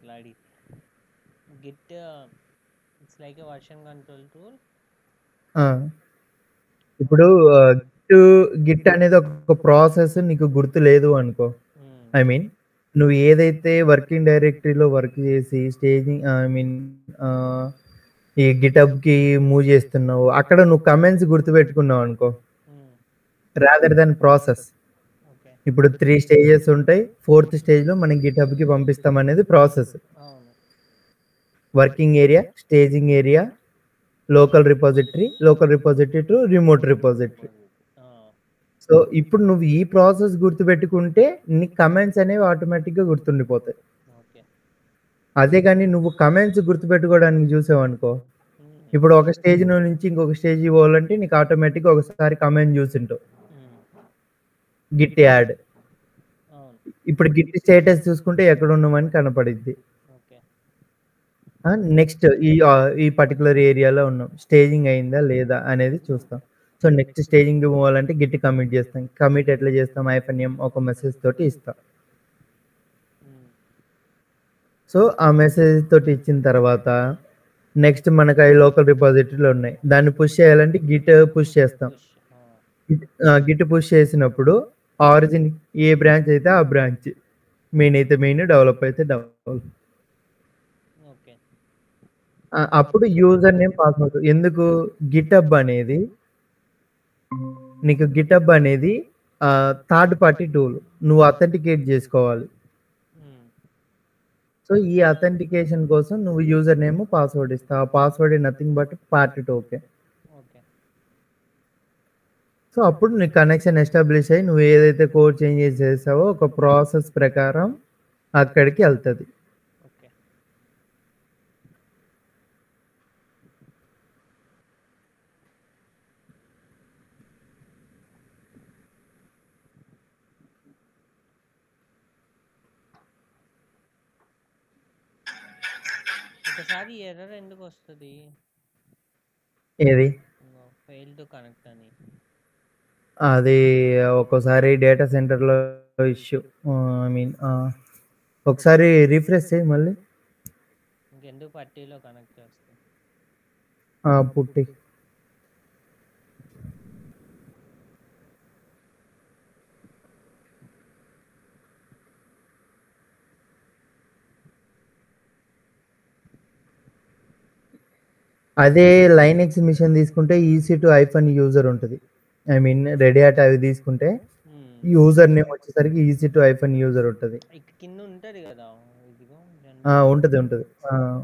మాట్లాడి. Git it's like a version control tool. ఆ! ఇప్పుడు గిట్ అనేది ఒక ప్రాసెస్ నీకు గుర్తు లేదు అనుకో. ఐ మీన్ నువ్వు ఏదైతే వర్కింగ్ డైరెక్టరీలో వర్క్ చేసి స్టేజింగ్ ఐ మీన్ ఆహ్, ఈ గిటబ్‌కి మూవ్ చేస్తున్నావు. అక్కడ నువ్వు కమెంట్స్ గుర్తుపెట్టుకున్నావు అనుకో. Rather than process. ఓకే. ఇప్పుడు 3 స్టేజెస్ ఉంటాయి. ఫోర్త్ స్టేజ్‌లో మనం గిటబ్‌కి పంపిస్తామనేది ప్రాసెస్. అవును. Working area, staging area, local repository to remote repository. So, ఇప్పుడు నువ్వు ఈ ప్రాసెస్ గుర్తుపెట్టుకుంటే నీకు కమెంట్స్ అనేవి ఆటోమేటిక్‌గా గుర్తుండిపోతాయి. ఓకే. అదే గాని నువ్వు కమెంట్స్ గుర్తుపెట్టుకోవడానికి చూసావనుకో, ఇప్పుడు ఒక స్టేజ్ నుంచి ఇంకొక స్టేజ్‌కి పోవాలంటే నీకు ఆటోమేటిక్‌గా ఒకసారి కమెంట్ చూసుంటావు. Git add. అవును. ఇప్పుడు గిట్ స్టేటస్ చూసుకుంటే ఎక్కడున్నామని కనపడిద్ది. ఓకే. నెక్స్ట్ ఈ పర్టిక్యులర్ ఏరియాలో ఉన్నాం. స్టేజింగ్ అయిందా లేదా అనేది చూస్తాం. సో, నెక్స్ట్ స్టేజింగ్‌కి పోవాలంటే గిట్ కమిట్ చేస్తాం. కమిట్ ఎట్లా చేస్తాం? -m ఒక మెసేజ్ తోటి ఇస్తాం. సో, ఆ మెసేజ్ తోటి ఇచ్చిన తర్వాత నెక్స్ట్ మనకు అయి లోకల్ రిపాజిటరీలో ఉన్నాయి. దాన్ని పుష్ చేయాలంటే గిట్ పుష్ చేస్తాం. గిట్ పుష్ చేసినప్పుడు ఆరిజిన్ ఏ బ్రాంచ్ అయితే ఆ బ్రాంచ్. మెయిన్ అయితే మెయిన్, డెవలప్ అయితే డెవలప్. ఓకే. అప్పుడు యూజర్ నేమ్, పాస్వర్డ్. ఎందుకు గిటబ్ అనేది నీకు గిటబ్ అనేది థర్డ్ పార్టీ టూల్. నువ్వు అథెంటికేట్ చేసుకోవాలి. సో, ఈ అథెంటికేషన్ కోసం నువ్వు యూజర్ నేమ్, పాస్వర్డ్ ఇస్తావు. ఆ password nothing but part token. Okay. So, అప్పుడు నీ కనెక్షన్ ఎస్టాబ్లిష్ అయ్యి నువ్వు ఏదైతే కోడ్ చేంజెస్ చేసావో ఒక ప్రాసెస్ ప్రకారం అక్కడికి ఎళ్తది. ఓకే. ఒకసారి ఎర్రర్ ఎందుకొస్తది? ఏది? ఫెయిల్ టు కనెక్ట్ అని. అది ఒక్కోసారి డేటా సెంటర్‌లో ఇష్యూ. ఐ మీన్ ఒకసారి రిఫ్రెష్ చెయ్యి మళ్ళీ. ఇంకెందుకు పట్టీలో కనెక్ట్ చేస్తా. పుట్టి. అదే లైనెక్స్ మిషన్ తీసుకుంటే ఈసీ2 హైఫన్ యూజర్ ఉంటది. ఐ మీన్ రెడ్ హ్యాట్ అవి తీసుకుంటే యూజర్ నేమ్ వచ్చేసరికి ఈసీ2 హైఫన్ యూజర్ ఉంటది. కింద ఉంటది కదా, ఇదిగో ఉంటది.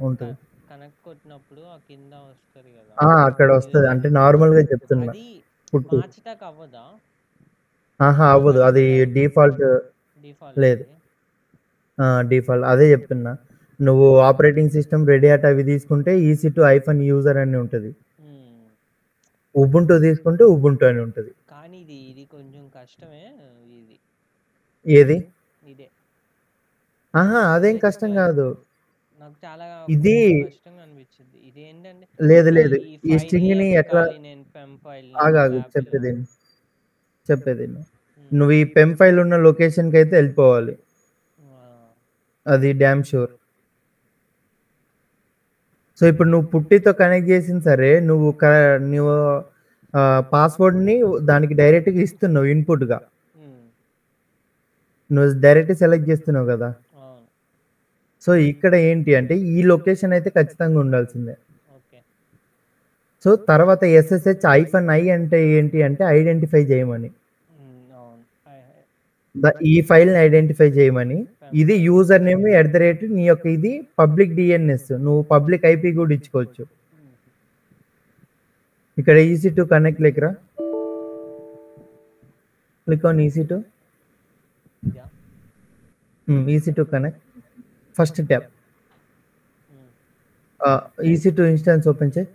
ఉంటది. కనెక్ట్ కొట్టినప్పుడు ఆ కింద వస్తది కదా. అక్కడ వస్తది. అంటే నార్మల్‌గా చెప్తున్నా. అది పుట్టి. మార్చటానికి అవ్వదా? అవ్వదు. అది డిఫాల్ట్ లేదు. అది. డిఫాల్ట్ అదే చెప్తున్నా. నువ్వు ఆపరేటింగ్ సిస్టమ్ రెడ్ హ్యాట్ అవి తీసుకుంటే ఈసీ2 హైఫన్ యూజర్ అని ఉంటది. ఉబుంటూ తీసుకుంటే ఉబుంటూ అని ఉంటది. కానీ ఇది కొంచెం కష్టమే ఇది. ఏది? ఇదే. అదేం కష్టం కాదు. నాకు చాలా ఇది కష్టంగా అనిపించింది. ఇది ఏంటంటే లేదు. ఈ స్ట్రింగ్‌ని ఎట్లా నేను పెమ్ ఫైల్ ఆగాగు చెప్పేది. నువ్వు ఈ పెమ్ ఫైల్ ఉన్న లొకేషన్‌కైతే ఎళ్ళిపోవాలి. అది డామ్ షూర్. సో, ఇప్పుడు నువ్వు పుట్టితో కనెక్ట్ చేసింది సరే, నువ్వు పాస్వర్డ్‌ని దానికి డైరెక్ట్‌గా ఇస్తున్నావు ఇన్‌పుట్‌గా. నువ్వు డైరెక్ట్ సెలెక్ట్ చేస్తున్నావు కదా! సో, ఇక్కడ ఏంటి అంటే ఈ లొకేషన్ అయితే ఖచ్చితంగా ఉండాల్సిందే. సో, తర్వాత ఎస్ఎస్హెచ్ హైఫన్ ఐ అంటే ఏంటి అంటే ఐడెంటిఫై చేయమని. ఈ ఫైల్‌ని ఐడెంటిఫై చేయమని. ఇది యూజర్ నేమ్ @ నీ యొక్క ఇది పబ్లిక్ డీఎన్ఎస్. నువ్వు పబ్లిక్ ఐపీ కూడా ఇచ్చుకోవచ్చు. ఇక్కడ ఈసీ2 కనెక్ట్ లేకరా. Click on EC2. EC2 connect. First tab. EC2 instance open చేయి.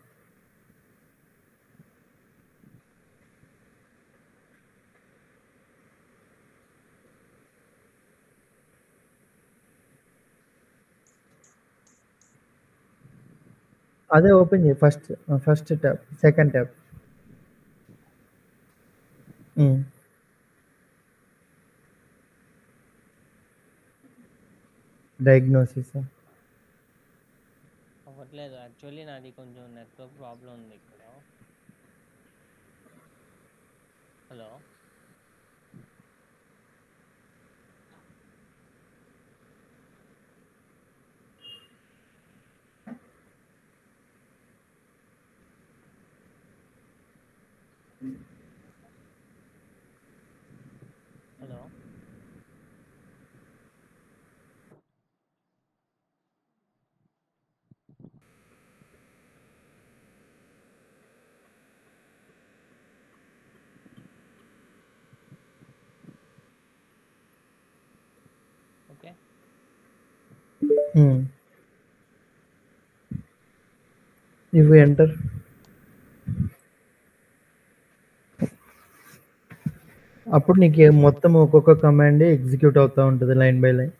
అదే ఓపెన్ చేయి ఫస్ట్ ట్యాబ్. Second tab. డయాగ్నోసిసా? రావట్లేదు యాక్చువల్లీ. నాది కొంచెం నెట్వర్క్ ప్రాబ్లం ఉంది ఇక్కడ. హలో. హలో. ఓకే. ఇవి ఎంటర్. అప్పుడు నీకు మొత్తం ఒక్కొక్క కమాండ్ ఎగ్జిక్యూట్ అవుతూ ఉంటుంది line by line.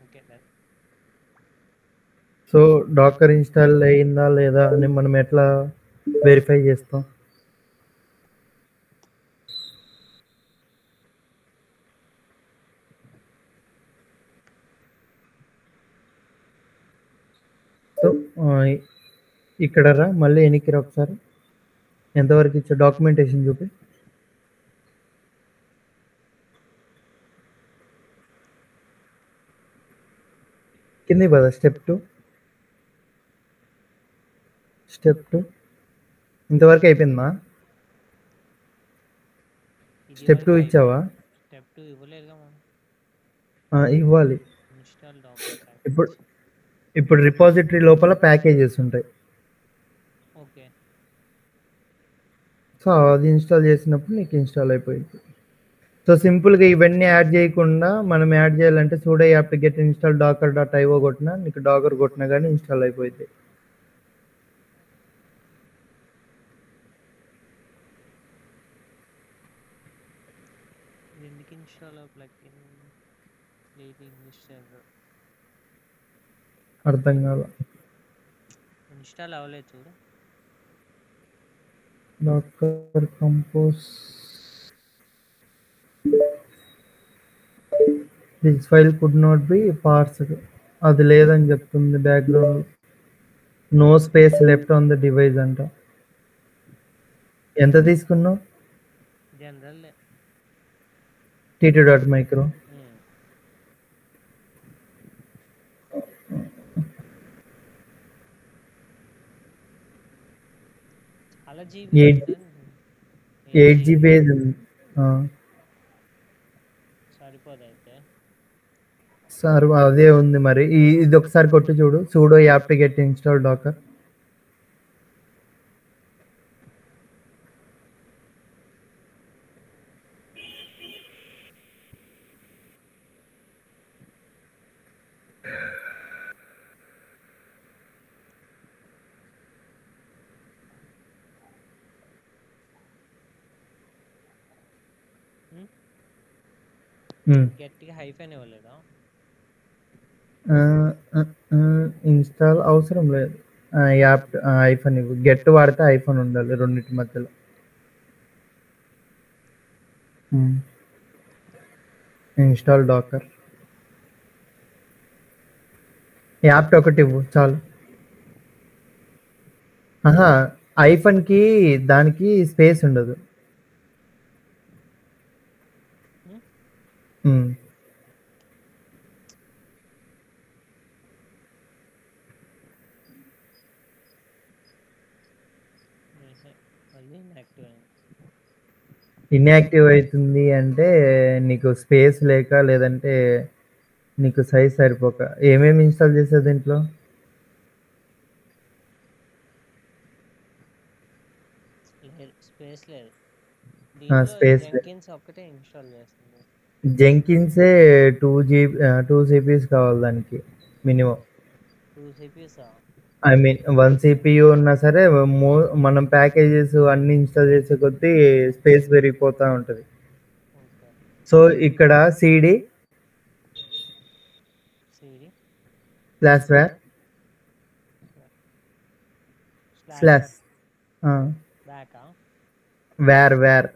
Okay. So docker install అయిందా లేదా అని మనం ఎట్లా వెరిఫై చేస్తాం? సో ఇక్కడ రా, మళ్ళీ వెనక్కి రా ఒకసారి. ఎంతవరకు ఇచ్చా డాక్యుమెంటేషన్ చూపి. కింది పద. స్టెప్ 2 ఇంతవరకు అయిపోయిందా? స్టెప్ 2 ఇచ్చావా? స్టెప్ 2 ఇవ్వలేదుగా మనం. ఇవ్వాలి. Install docker package. ఇప్పుడు రిపాజిటరీ లోపల ప్యాకేజెస్ ఉంటాయి. ఓకే. సో అది ఇన్స్టాల్ చేసినప్పుడు నీకు ఇన్స్టాల్ అయిపోయింది. సో సింపుల్గా ఇవన్నీ యాడ్ చేయకుండా మనం యాడ్ చేయాలంటే sudo apt get install docker.io కొట్టినా నీకు డాకర్ కొట్టినా కానీ ఇన్స్టాల్ అయిపోయింది. ఎందుకు ఇన్స్టాల్ ప్లగిన్ లేదు ఇంగ్లీష్ సర్వర్ అర్థం కాల. ఇన్స్టాల్ అవ్వలేదు చూడు. Docker compose this file could not be parsed. అది లేదని చెప్తుంది background. No space left on the device అంట. ఎంత తీసుకున్నావు? General t2.micro. అలా 8 GB సరిపోదు అయితే. సార్ అదే ఉంది మరి. ఇది ఒకసారి కొట్టి చూడు. sudo apt get install docker. గట్టిగా హైఫెన్ ఇవ్వలేదా? ఇన్స్టాల్ అవసరం లేదు. యాప్ ఐఫోన్ ఇవ్వు. గెట్ వాడితే ఐఫోన్ ఉండాలి రెండింటి మధ్యలో. Install Dakar. యాప్ ఒకటి ఇవ్వు చాలు. ఆహా! ఐఫోన్‌కి దానికి స్పేస్ ఉండదు. హ్మ్. హ్మ్. ఏహే! మళ్ళీ ఇన్యాక్టివ్ అయింది. ఇన్యాక్టివ్ అయితుంది అంటే నీకు స్పేస్ లేక లేదంటే నీకు సైజ్ సరిపోక. ఏమేమి ఇన్‌స్టాల్ చేసావు దీంట్లో? లేదు, స్పేస్ లేదు. ఆ! దీంట్లో ఈ స్పేస్ లేదు. జెంకిన్స్ ఒక్కటే ఇన్‌స్టాల్ చేస్తుంది. జెంకిన్సే 2 సీపీయూస్ కావాలి దానికి మినిమమ్. 2 సీపీయూసా? ఐ మీన్ 1 సీపీయూ ఉన్నా సరే మో మనం ప్యాకేజెస్ అన్నీ ఇన్‌స్టాల్ చేసే కొద్దీ స్పేస్ పెరిగిపోతా ఉంటది. ఓకే. సో, ఇక్కడ CD CD slash var slash slash ఆ! బ్యాకా? వార్ వేర్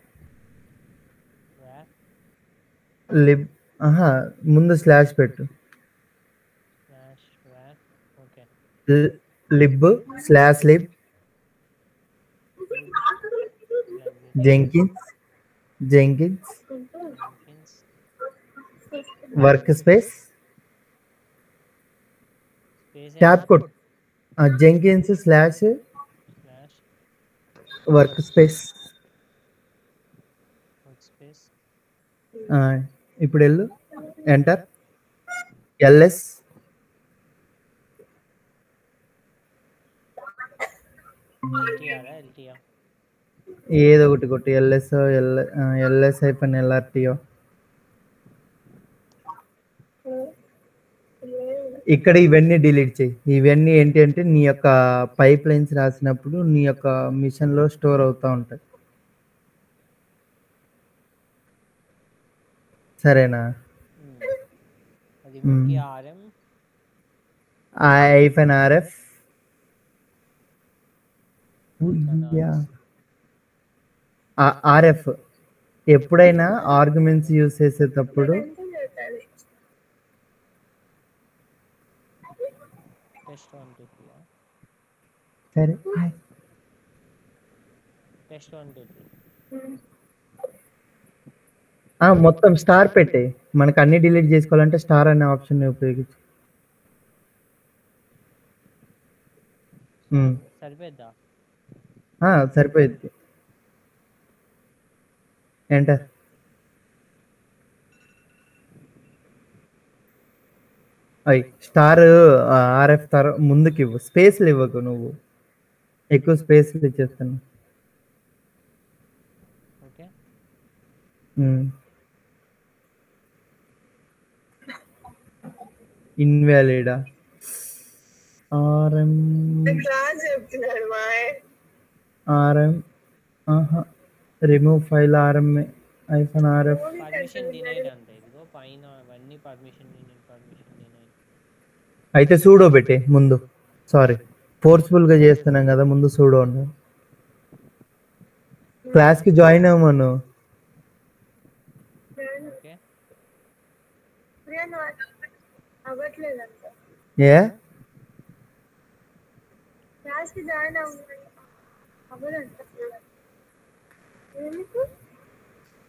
లిబ్ అహా! ముందు స్లాష్ పెట్టు. Slash var. ఓకే. ల్ lib slash lib lib slash Jenkins Jenkins Jenkins workspace space tab enter కొట్టు. Jenkins slash slash workspace. Workspace. ఆ! ఇప్పుడెళ్ళు enter. LS ఎల్టీఆరా? ఎల్టీఆ? ఏదో ఒకటి కొట్టు. LS hyphen LRTO. ఇక్కడ ఇవన్నీ డిలీట్ చెయ్యి. ఇవన్నీ ఏంటి అంటే నీ యొక్క పైప్‌లైన్స్ రాసినప్పుడు నీ యొక్క మిషన్‌లో స్టోర్ అవుతా ఉంటాయి. సరేనా? అది హ్మ్. ముఖ్య RM hyphen RF hyphen RS. RF ఎప్పుడైనా ఆర్గ్యుమెంట్స్ యూజ్ చేసేటప్పుడు టెస్ట్ 1 2 3. సరే టెస్ట్ 1 2 3. మొత్తం స్టార్ పెట్టేయి. మనకు అన్ని డిలీట్ చేసుకోవాలంటే స్టార్ అనే ఆప్షన్‌ని ఉపయోగించు. హ్మ్. సరిపోద్దా? సరిపోయిద్ది. ఎంటర్. స్టార్ ఆర్ఎఫ్ ముందుకివ్వు. స్పేస్‌లు ఇవ్వకు నువ్వు. ఎక్కువ స్పేస్‌లు ఇచ్చేస్తున్నావు. ఓకే. హ్మ్. ఇన్వాలిడా? ఆర్ఎం ఆర్ఎం ఆహా! Remove file RMA hyphen RF. Permission denied అంట. ఇదిగో పైన అవన్నీ పర్మిషన్ డినైడ్. అయితే సూడో పెట్టేయి ముందు. సారీ, ఫోర్స్‌ఫుల్‌గా చేస్తున్నాం కదా! ముందు సూడో ఉండాలి. క్లాస్‌కి జాయిన్ అవ్వమను. ఓకే. ఏ?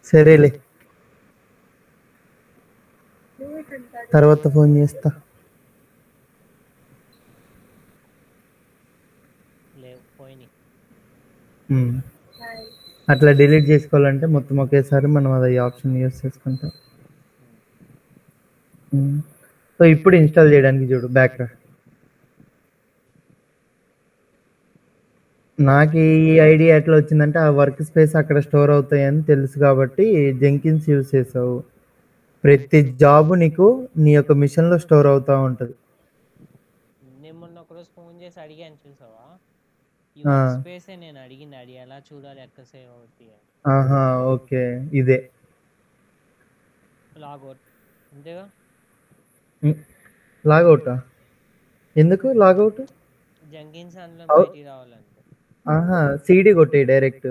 సరేలే, తర్వాత ఫోన్ చేస్తా. లేవు, పోయినాయి. హ్మ్. అట్లా డిలీట్ చేసుకోవాలంటే మొత్తం ఒకేసారి మనం అది ఆప్షన్ యూజ్ చేసుకుంటాం. సో ఇప్పుడు ఇన్‌స్టాల్ చేయడానికి చూడు, బ్యాక్ రా. నాకు ఈ ఐడియా ఎట్లా వచ్చిందంటే ఆ వర్క్ స్పేస్ అక్కడ స్టోర్ అవుతాయని తెలుసు కాబట్టి జెంకిన్స్ యూజ్ చేసావు. ప్రతి జాబ్ నీకు నీ యొక్క మిషన్‌లో స్టోర్ అవుతా ఉంటది. నేను మొన్న ఒకరోజు ఫోన్ చేసి అడిగాను, చూసావా? ఈ ఆ! వర్క్ స్పేసే నేను అడిగింది. అది ఎలా చూడాలి, ఎక్కడ సేవ్ అవుతాయి అని. ఆహా! ఓకే. ఇదే. లాగౌట్ అంతేగా? లాగౌటా? ఎందుకు లాగౌట్? జంకిన్స్ అందులో అవ్ బయటికి రావాలంటే. ఆహా! సీడీ కొట్టేయి డైరెక్ట్.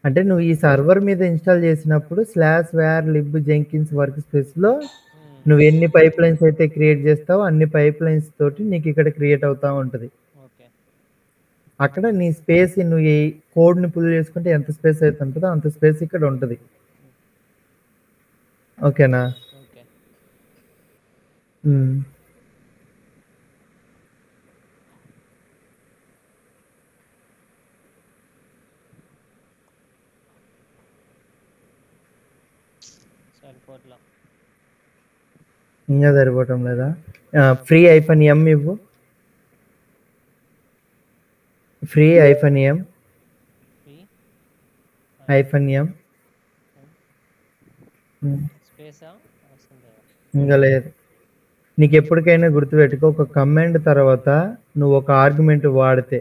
అంటే నువ్వు ఈ సర్వర్ మీద ఇన్‌స్టాల్ చేసినప్పుడు /var lib jenkins వర్క్ స్పేస్‌లో నువ్వు ఎన్ని పైప్‌లైన్స్ అయితే క్రియేట్ చేస్తావో అన్ని పైప్‌లైన్స్ తోటి నీకు ఇక్కడ క్రియేట్ అవుతా ఉంటది. ఓకే. అక్కడ నీ స్పేస్ నువ్వు ఈ కోడ్‌ని పుల్ చేసుకుంటే ఎంత స్పేస్ అయితే ఉంటదో అంత స్పేస్ ఇక్కడ ఉంటది. ఓకేనా? ఓకే. హ్మ్. సరిపోట్లా. ఇంగా సరిపోవటం లేదా? ఫ్రీ ఐఫోన్ ఎం ఇవ్వు. ఫ్రీ ఐఫోన్ ఎం. ఫ్రీ ఐఫోన్ ఎం. స్పేసా వస్తుంది కదా. ఇంగా లేదు. నీకు ఎప్పటికైనా గుర్తుపెట్టుకో, ఒక కమాండ్ తర్వాత నువ్వు ఒక ఆర్గ్యుమెంట్ వాడితే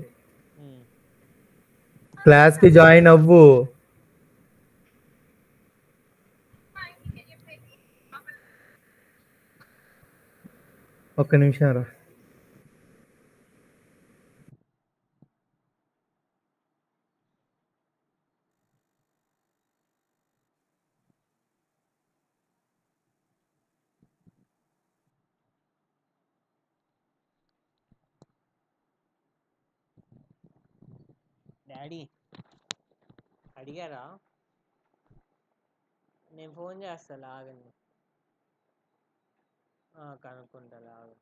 క్లాస్‌కి జాయిన్ అవ్వు. ఒక్క నిమిషం రా. డాడీ అడిగారా? నేను ఫోన్ చేస్తా ఆగండి. కనుక్కుంటా ఆగు.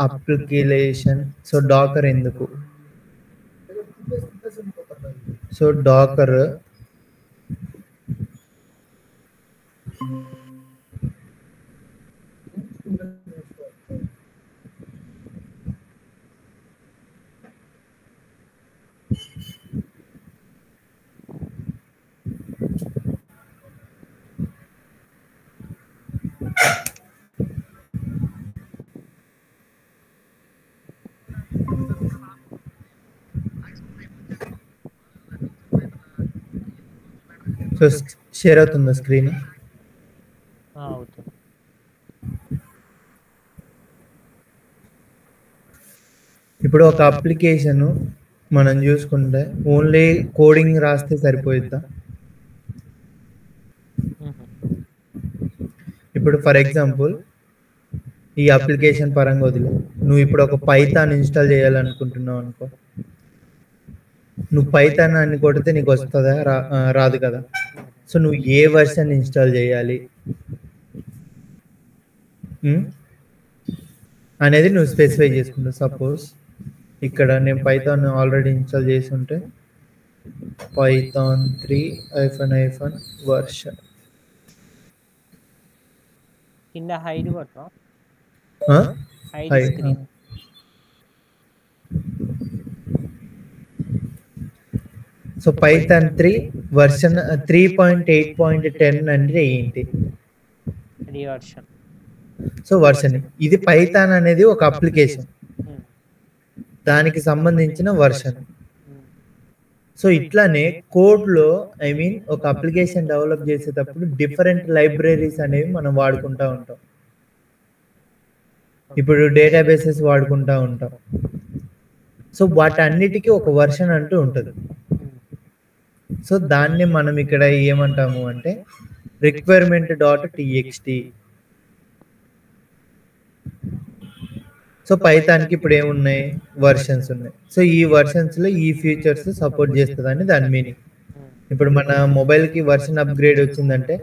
అప్లికేషన్. సో డాకర్ ఎందుకు? సో డాకర్ సో షేర్ అవుతుందా స్క్రీన్? అవుతుంది. ఇప్పుడు ఒక అప్లికేషన్ మనం చూసుకుంటే ఓన్లీ కోడింగ్ రాస్తే సరిపోయిద్దా? ఇప్పుడు ఫర్ ఎగ్జాంపుల్ ఈ అప్లికేషన్ పరంగా వదిలే, నువ్వు ఇప్పుడు ఒక పైథాన్ ఇన్స్టాల్ చేయాలనుకుంటున్నావు అనుకో, నువ్వు పైథాన్ అని కొడితే నీకు వస్తుందా? రాదు కదా. సో నువ్వు ఏ వర్షన్ ఇన్స్టాల్ చేయాలి అనేది నువ్వు స్పెసిఫై చేసుకుంటావు. సపోజ్ ఇక్కడ నేను పైథాన్ ఆల్రెడీ ఇన్స్టాల్ చేసి ఉంటే పైథాన్ 3 -, వర్షన్ కింద హైడ్ కొట్టా. Hide screen. So Python 3 version 3.8.10 అంటే ఏంటి? వర్షన్. సో వర్షన్ ఇది పైథాన్ అనేది ఒక అప్లికేషన్, దానికి సంబంధించిన వర్షన్. సో ఇట్లానే కోడ్లో ఐ మీన్ ఒక అప్లికేషన్ డెవలప్ చేసేటప్పుడు డిఫరెంట్ లైబ్రరీస్ అనేవి మనం వాడుకుంటూ ఉంటాం. ఇప్పుడు డేటాబేసెస్ వాడుకుంటూ ఉంటాం. సో వాటన్నిటికీ ఒక వర్షన్ అంటూ ఉంటుంది. సో దాన్ని మనం ఇక్కడ ఏమంటాము అంటే requirement.txt. సో పైథాన్కి ఇప్పుడు ఏమున్నాయి? వర్షన్స్ ఉన్నాయి. సో ఈ వర్షన్స్లో ఈ ఫీచర్స్ సపోర్ట్ చేస్తుందని దాని మీనింగ్. ఇప్పుడు మన మొబైల్కి వర్షన్ అప్గ్రేడ్ వచ్చిందంటే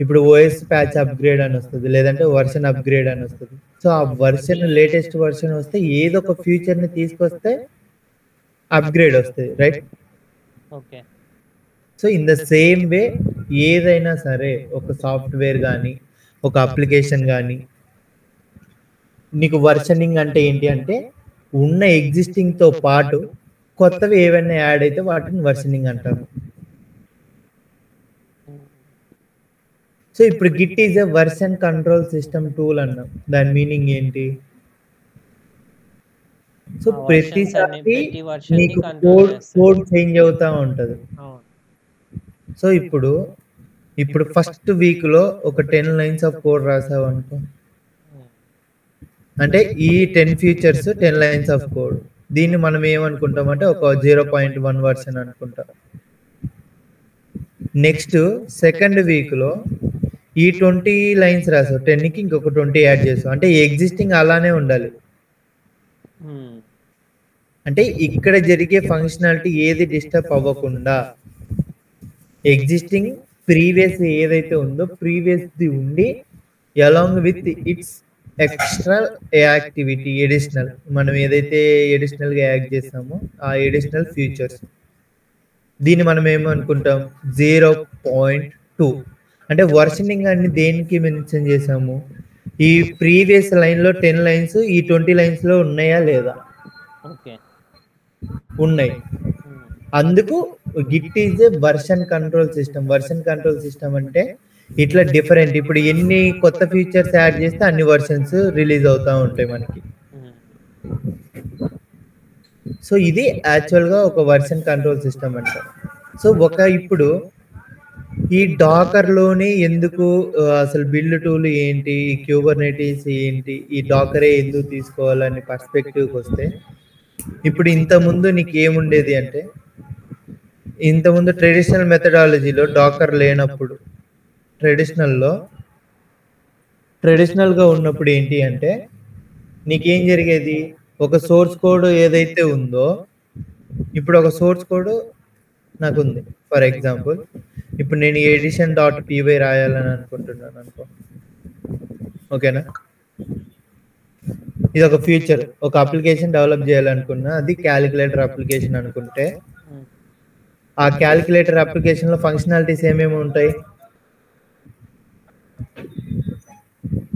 ఇప్పుడు ఓఎస్ ప్యాచ్ అప్గ్రేడ్ అని వస్తుంది, లేదంటే వర్షన్ అప్గ్రేడ్ అని వస్తుంది. సో ఆ వర్షన్ లేటెస్ట్ వర్షన్ వస్తే ఏదో ఒక ఫీచర్ని తీసుకొస్తే అప్గ్రేడ్ వస్తుంది, right? Okay. So in the same way ఏదైనా సరే ఒక సాఫ్ట్వేర్ కానీ ఒక అప్లికేషన్ కానీ నీకు వర్షనింగ్ అంటే ఏంటి అంటే ఉన్న ఎగ్జిస్టింగ్తో పాటు కొత్తవి ఏవైనా యాడ్ అయితే వాటిని వర్షనింగ్ అంటారు. సో సో ఇప్పుడు Git is a version control system tool అన్నాం. దాని మీనింగ్ ఏంటి? సో ఆ వర్షన్స్ అన్ని ప్రతిసారి ప్రతి వర్షన్ ని నీకు కంట్రోల్ చేస్తది. కోడ్ చేంజ్ అవుతా ఉంటది. అవును. సో ఇప్పుడు ఫస్ట్ వీక్‌లో ఒక 10 లైన్స్ ఆఫ్ కోడ్ రాసావనుకో, అంటే ఈ 10 ఫీచర్స్ 10 లైన్స్ ఆఫ్ కోడ్. దీన్ని మనం ఏమనుకుంటామంటే ఒక 0.1 వర్షన్ అనుకుంటాం. నెక్స్ట్ సెకండ్ వీక్‌లో ఈ 20 లైన్స్ రాసావు. 10కి ఇంకొక 20 యాడ్ చేసావు. అంటే ఎగ్జిస్టింగ్ అలానే ఉండాలి. అంటే ఇక్కడ జరిగే ఫంక్షనాలిటీ ఏది డిస్టర్బ్ అవ్వకుండా ఎగ్జిస్టింగ్ ప్రీవియస్ ఏదైతే ఉందో ప్రీవియస్ది ఉండి along with its extra activity additional మనం ఏదైతే ఎడిషనల్గా యాడ్ చేస్తామో ఆ ఎడిషనల్ ఫీచర్స్, దీన్ని మనం ఏమనుకుంటాం 0.2. అంటే వర్షనింగ్ అని దేనికి మెన్షన్ చేసాము? ఈ ప్రీవియస్ లైన్లో 10 లైన్స్ ఈ 20 లైన్స్లో ఉన్నాయా లేదా? ఓకే, ఉన్నాయి. అందుకు Git is a version control system. Version control system అంటే ఇట్లా డిఫరెంట్. ఇప్పుడు ఎన్ని కొత్త ఫీచర్స్ యాడ్ చేస్తే అన్ని వర్షన్స్ రిలీజ్ అవుతూ ఉంటాయి మనకి. సో ఇది యాక్చువల్గా ఒక వర్షన్ కంట్రోల్ సిస్టమ్ అంటారు. సో ఇప్పుడు ఈ డాకర్లోనే ఎందుకు అసలు బిల్డ్ టూల్ ఏంటి, ఈ క్యూబర్నెటీస్ ఏంటి, ఈ డాకరే ఎందుకు తీసుకోవాలని పర్స్పెక్టివ్కి వస్తే, ఇప్పుడు ఇంతకుముందు నీకు ఏముండేది అంటే, ఇంతకుముందు ట్రెడిషనల్ మెథడాలజీలో డాకర్ లేనప్పుడు ట్రెడిషనల్గా ఉన్నప్పుడు ఏంటి అంటే నీకేం జరిగేది, ఒక సోర్స్ కోడ్ ఏదైతే ఉందో, ఇప్పుడు ఒక సోర్స్ కోడ్ నాకు ఉంది. ఫర్ ఎగ్జాంపుల్ ఇప్పుడు నేను edition.py రాయాలని అనుకుంటున్నాను అనుకో, ఓకేనా? ఇది ఒక ఫ్యూచర్, ఒక అప్లికేషన్ డెవలప్ చేయాలనుకున్నా, అది క్యాలిక్యులేటర్ అప్లికేషన్ అనుకుంటే, ఆ క్యాలిక్యులేటర్ అప్లికేషన్లో ఫంక్షనాలిటీస్ ఏమేమి ఉంటాయి?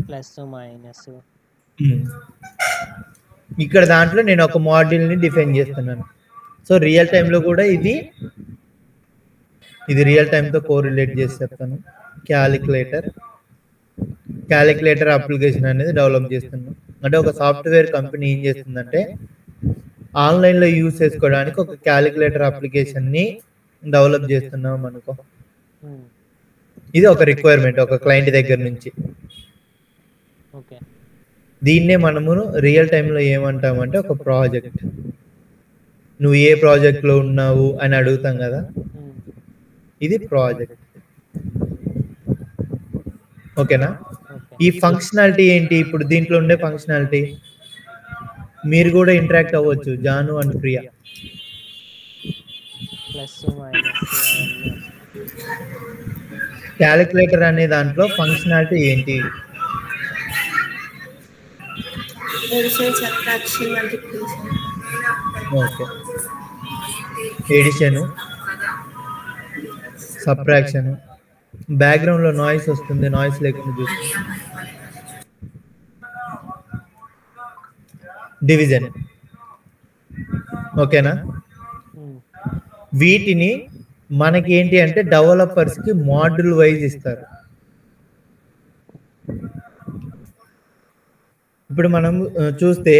Plus minus. ఇక్కడ దాంట్లో నేను ఒక మాడ్యూల్ని డిఫైన్ చేస్తున్నాను. సో రియల్ టైంలో కూడా ఇది రియల్ టైంతో కోరిలేట్ చేసి చెప్తాను. క్యాలిక్యులేటర్ అప్లికేషన్ అనేది డెవలప్ చేస్తున్నాను. అంటే ఒక సాఫ్ట్వేర్ కంపెనీ ఏం చేస్తుందంటే ఆన్లైన్లో యూజ్ చేసుకోవడానికి ఒక క్యాలిక్యులేటర్ అప్లికేషన్ని డెవలప్ చేస్తున్నాం అనుకో. ఇది ఒక రిక్వైర్మెంట్ ఒక క్లయింట్ దగ్గర నుంచి. దీన్నే మనము రియల్ టైంలో ఏమంటామంటే ఒక ప్రాజెక్ట్. నువ్వు ఏ ప్రాజెక్ట్లో ఉన్నావు అని అడుగుతాం కదా, ఇది ప్రాజెక్ట్. ఓకేనా? ఈ ఫంక్షనాలిటీ ఏంటి? ఇప్పుడు దీంట్లో ఉండే ఫంక్షనాలిటీ మీరు కూడా ఇంటరాక్ట్ అవ్వచ్చు, జాను అండ్ ప్రియా. క్యాలిక్యులేటర్ అనే దాంట్లో ఫంక్షనాలిటీ ఏంటి? ఓకే, ఎడిషన్, సబ్ట్రాక్షన్, బ్యాక్గ్రౌండ్లో నాయిస్ వస్తుంది, నాయిస్ లేకుండా చూస్తుంది, డివిజన్. ఓకేనా? వీటిని మనకి ఏంటి అంటే డెవలపర్స్కి మాడ్యూల్ వైజ్ ఇస్తారు. ఇప్పుడు మనం చూస్తే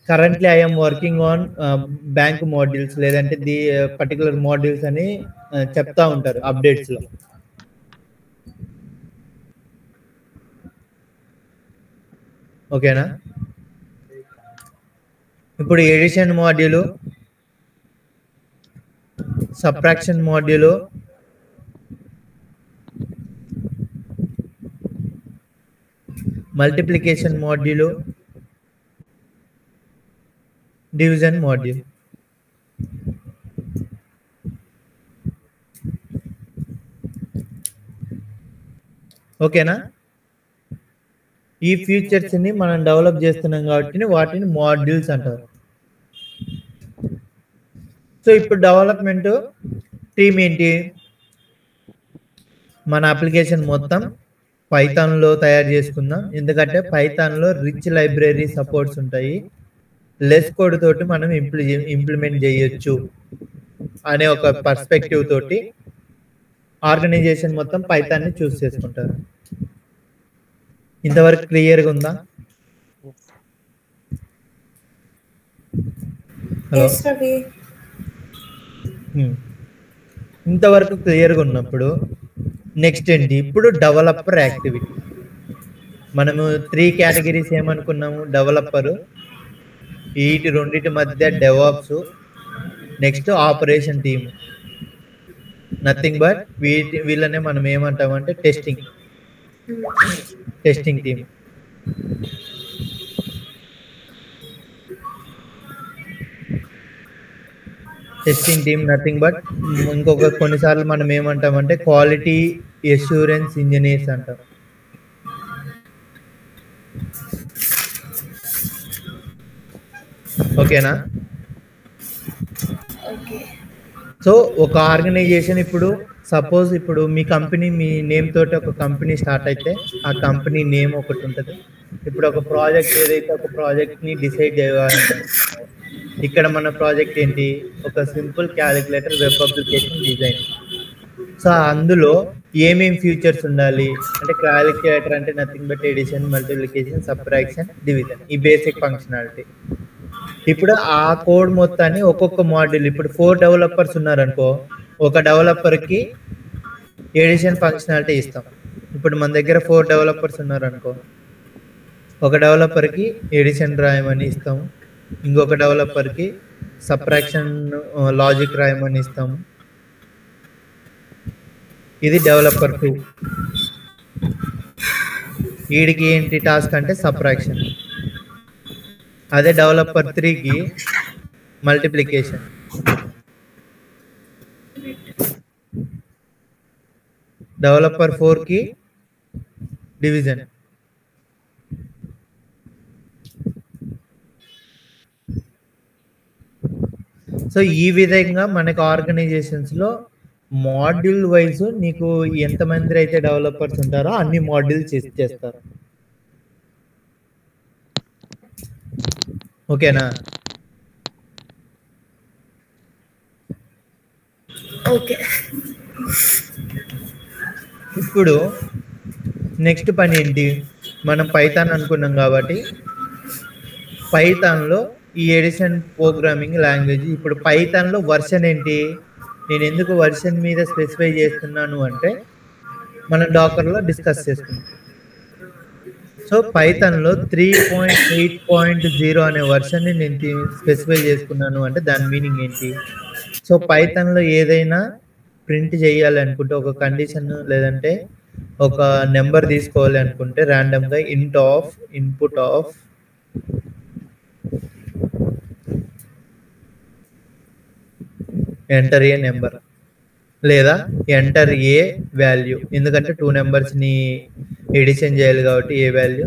currently I'm working on bank modules, లేదంటే ది పర్టికులర్ మాడ్యూల్స్ అని చెప్తా ఉంటారు అప్డేట్స్లో. ఓకేనా? ఇప్పుడు addition module, subtraction module, multiplication module, division module. ఓకేనా? ఈ ఫీచర్స్ని మనం డెవలప్ చేస్తున్నాం కాబట్టి వాటిని మాడ్యూల్స్ అంటారు. సో ఇప్పుడు డెవలప్మెంట్ టీమ్ ఏంటి? మన అప్లికేషన్ మొత్తం పైథాన్లో తయారు చేసుకుందాం, ఎందుకంటే పైథాన్లో రిచ్ లైబ్రరీ సపోర్ట్స్ ఉంటాయి, లెస్ కోడ్ తోటి మనం ఇంప్లిమెంట్ చేయొచ్చు అనే ఒక పర్స్పెక్టివ్ తోటి ఆర్గనైజేషన్ మొత్తం పైథాన్ని చూస్ చేసుకుంటారు. ఇంతవరకు క్లియర్గా ఉందా? Yes. హలో. ఎస్ రవి. ఇంతవరకు క్లియర్గా ఉన్నప్పుడు నెక్స్ట్ ఏంటి? ఇప్పుడు డెవలపర్ యాక్టివిటీ. మనము 3 కేటగిరీస్ ఏమనుకున్నాము? డెవలపరు, వీటి రెండింటి మధ్య DevOps, next operation team. Nothing but వీళ్ళనే మనం ఏమంటామంటే testing team. Testing team nothing but ఇంకొక కొన్నిసార్లు మనం ఏమంటామంటే క్వాలిటీ అష్యూరెన్స్ ఇంజనీర్స్ అంటాం. ఓకేనా? సో ఒక ఆర్గనైజేషన్ ఇప్పుడు సపోజ్ ఇప్పుడు మీ కంపెనీ మీ నేమ్ తోటి ఒక కంపెనీ స్టార్ట్ అయితే ఆ కంపెనీ నేమ్ ఒకటి ఉంటుంది. ఇప్పుడు ఒక ప్రాజెక్ట్ ఏదైతే ఒక ప్రాజెక్ట్ని డిసైడ్ చేయాలంటే ఇక్కడ మన ప్రాజెక్ట్ ఏంటి? ఒక simple calculator web application design. So అందులో ఏమేం ఫీచర్స్ ఉండాలి అంటే క్యాలిక్యులేటర్ అంటే nothing but addition, multiplication, subtraction, division, ఈ బేసిక్ ఫంక్షనాలిటీ. ఇప్పుడు ఆ కోడ్ మొత్తాన్ని ఒక్కొక్క మాడ్యూల్, ఇప్పుడు 4 డెవలపర్స్ ఉన్నారనుకో, ఒక డెవలపర్కి ఎడిషన్ ఫంక్షనాలిటీ ఇస్తాం. ఇప్పుడు మన దగ్గర 4 డెవలపర్స్ ఉన్నారనుకో, ఒక డెవలపర్కి ఎడిషన్ రాయమని ఇస్తాము, ఇంకొక డెవలపర్కి సబ్ట్రాక్షన్ లాజిక్ రాయమని ఇస్తాము. ఇది డెవలపర్ 2. వీడికి ఏంటి టాస్క్ అంటే సబ్ట్రాక్షన్. అదే డెవలపర్ 3కి మల్టిప్లికేషన్. డెవలపర్ 4కి డివిజన్. సో ఈ విధంగా మనకు ఆర్గనైజేషన్స్లో మాడ్యూల్ వైజ్ నీకు ఎంతమంది అయితే డెవలపర్స్ ఉంటారో అన్ని మాడ్యూల్స్ చేస్తారు. ఓకేనా? ఓకే. ఇప్పుడు నెక్స్ట్ పని ఏంటి? మనం పైథాన్ అనుకున్నాం కాబట్టి పైథాన్లో ఈ ఎడిషన్ ప్రోగ్రామింగ్ లాంగ్వేజ్. ఇప్పుడు పైథాన్లో వర్షన్ ఏంటి? నేను ఎందుకు వర్షన్ మీద స్పెసిఫై చేస్తున్నాను అంటే మనం డాకర్లో డిస్కస్ చేసుకున్నాం. సో పైథాన్లో 3.8.0 అనే వర్షన్ని నేను స్పెసిఫై చేసుకున్నాను అంటే దాని మీనింగ్ ఏంటి? సో పైథాన్లో ఏదైనా ప్రింట్ చేయాలి అనుకుంటే ఒక కండిషన్ లేదంటే ఒక నెంబర్ తీసుకోవాలి అనుకుంటే ర్యాండమ్గా int of input of enter a number లేదా ఎంటర్ ఏ వాల్యూ. ఎందుకంటే 2 నెంబర్స్ని ఎడిషన్ చేయాలి కాబట్టి a value.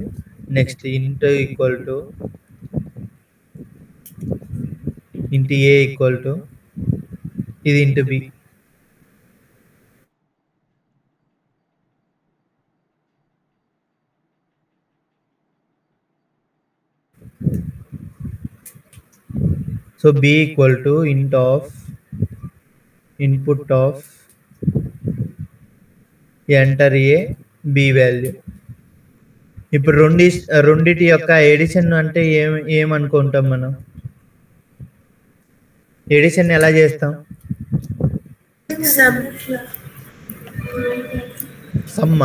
Next int equal to int a equal to ఇది int b. So b equal to int of input of enter a b value. ఇప్పుడు రెండిటి యొక్క edition అంటే ఏమనుకుంటాం మనం? ఎడిషన్ ఎలా చేస్తాం? సమ్మ.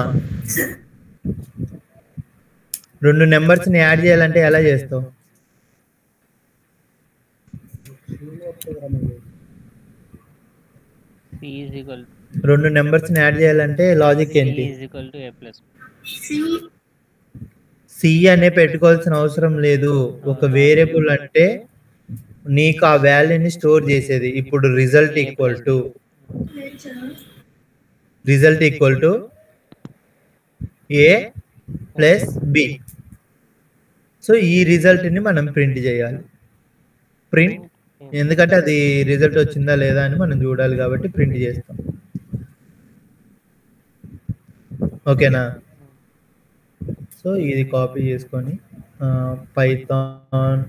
2 నెంబర్స్ని యాడ్ చేయాలంటే ఎలా చేస్తావు? C is equal 2 నెంబర్స్ని యాడ్ చేయాలంటే లాజిక్ ఏంటి? C is equal to A plus. C అనే పెట్టుకోవాల్సిన అవసరం లేదు. ఒక వేరియబుల్ అంటే నీకు ఆ వాల్యూని స్టోర్ చేసేది. ఇప్పుడు result equal to A plus B. So ఈ రిజల్ట్ని మనం ప్రింట్ చేయాలి. ప్రింట్ ఎందుకంటే అది రిజల్ట్ వచ్చిందా లేదా అని మనం చూడాలి కాబట్టి ప్రింట్ చేస్తాం. ఓకేనా? సో ఇది కాపీ చేసుకొని పైథాన్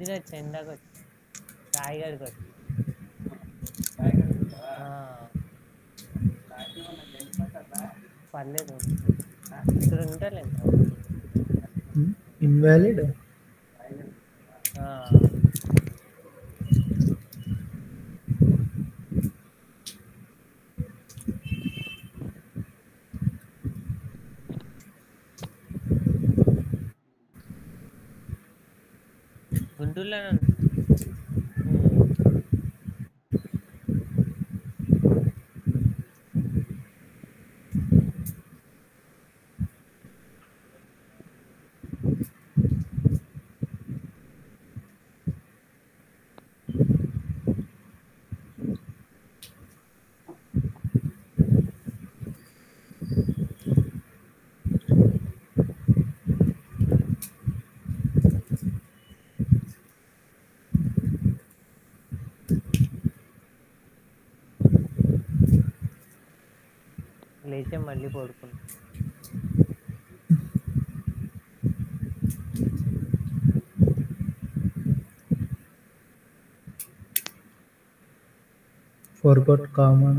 ఈవినింగ్ వచ్చా, ఇందాక వచ్చా, రాయిగడికి వచ్చా. పర్లేదు, ఇక్కడ ఉంటారులే. ఇన్వాలిడ్ గుంటూరులో లేచే మళ్ళీ పడుకున్నా. forgot common.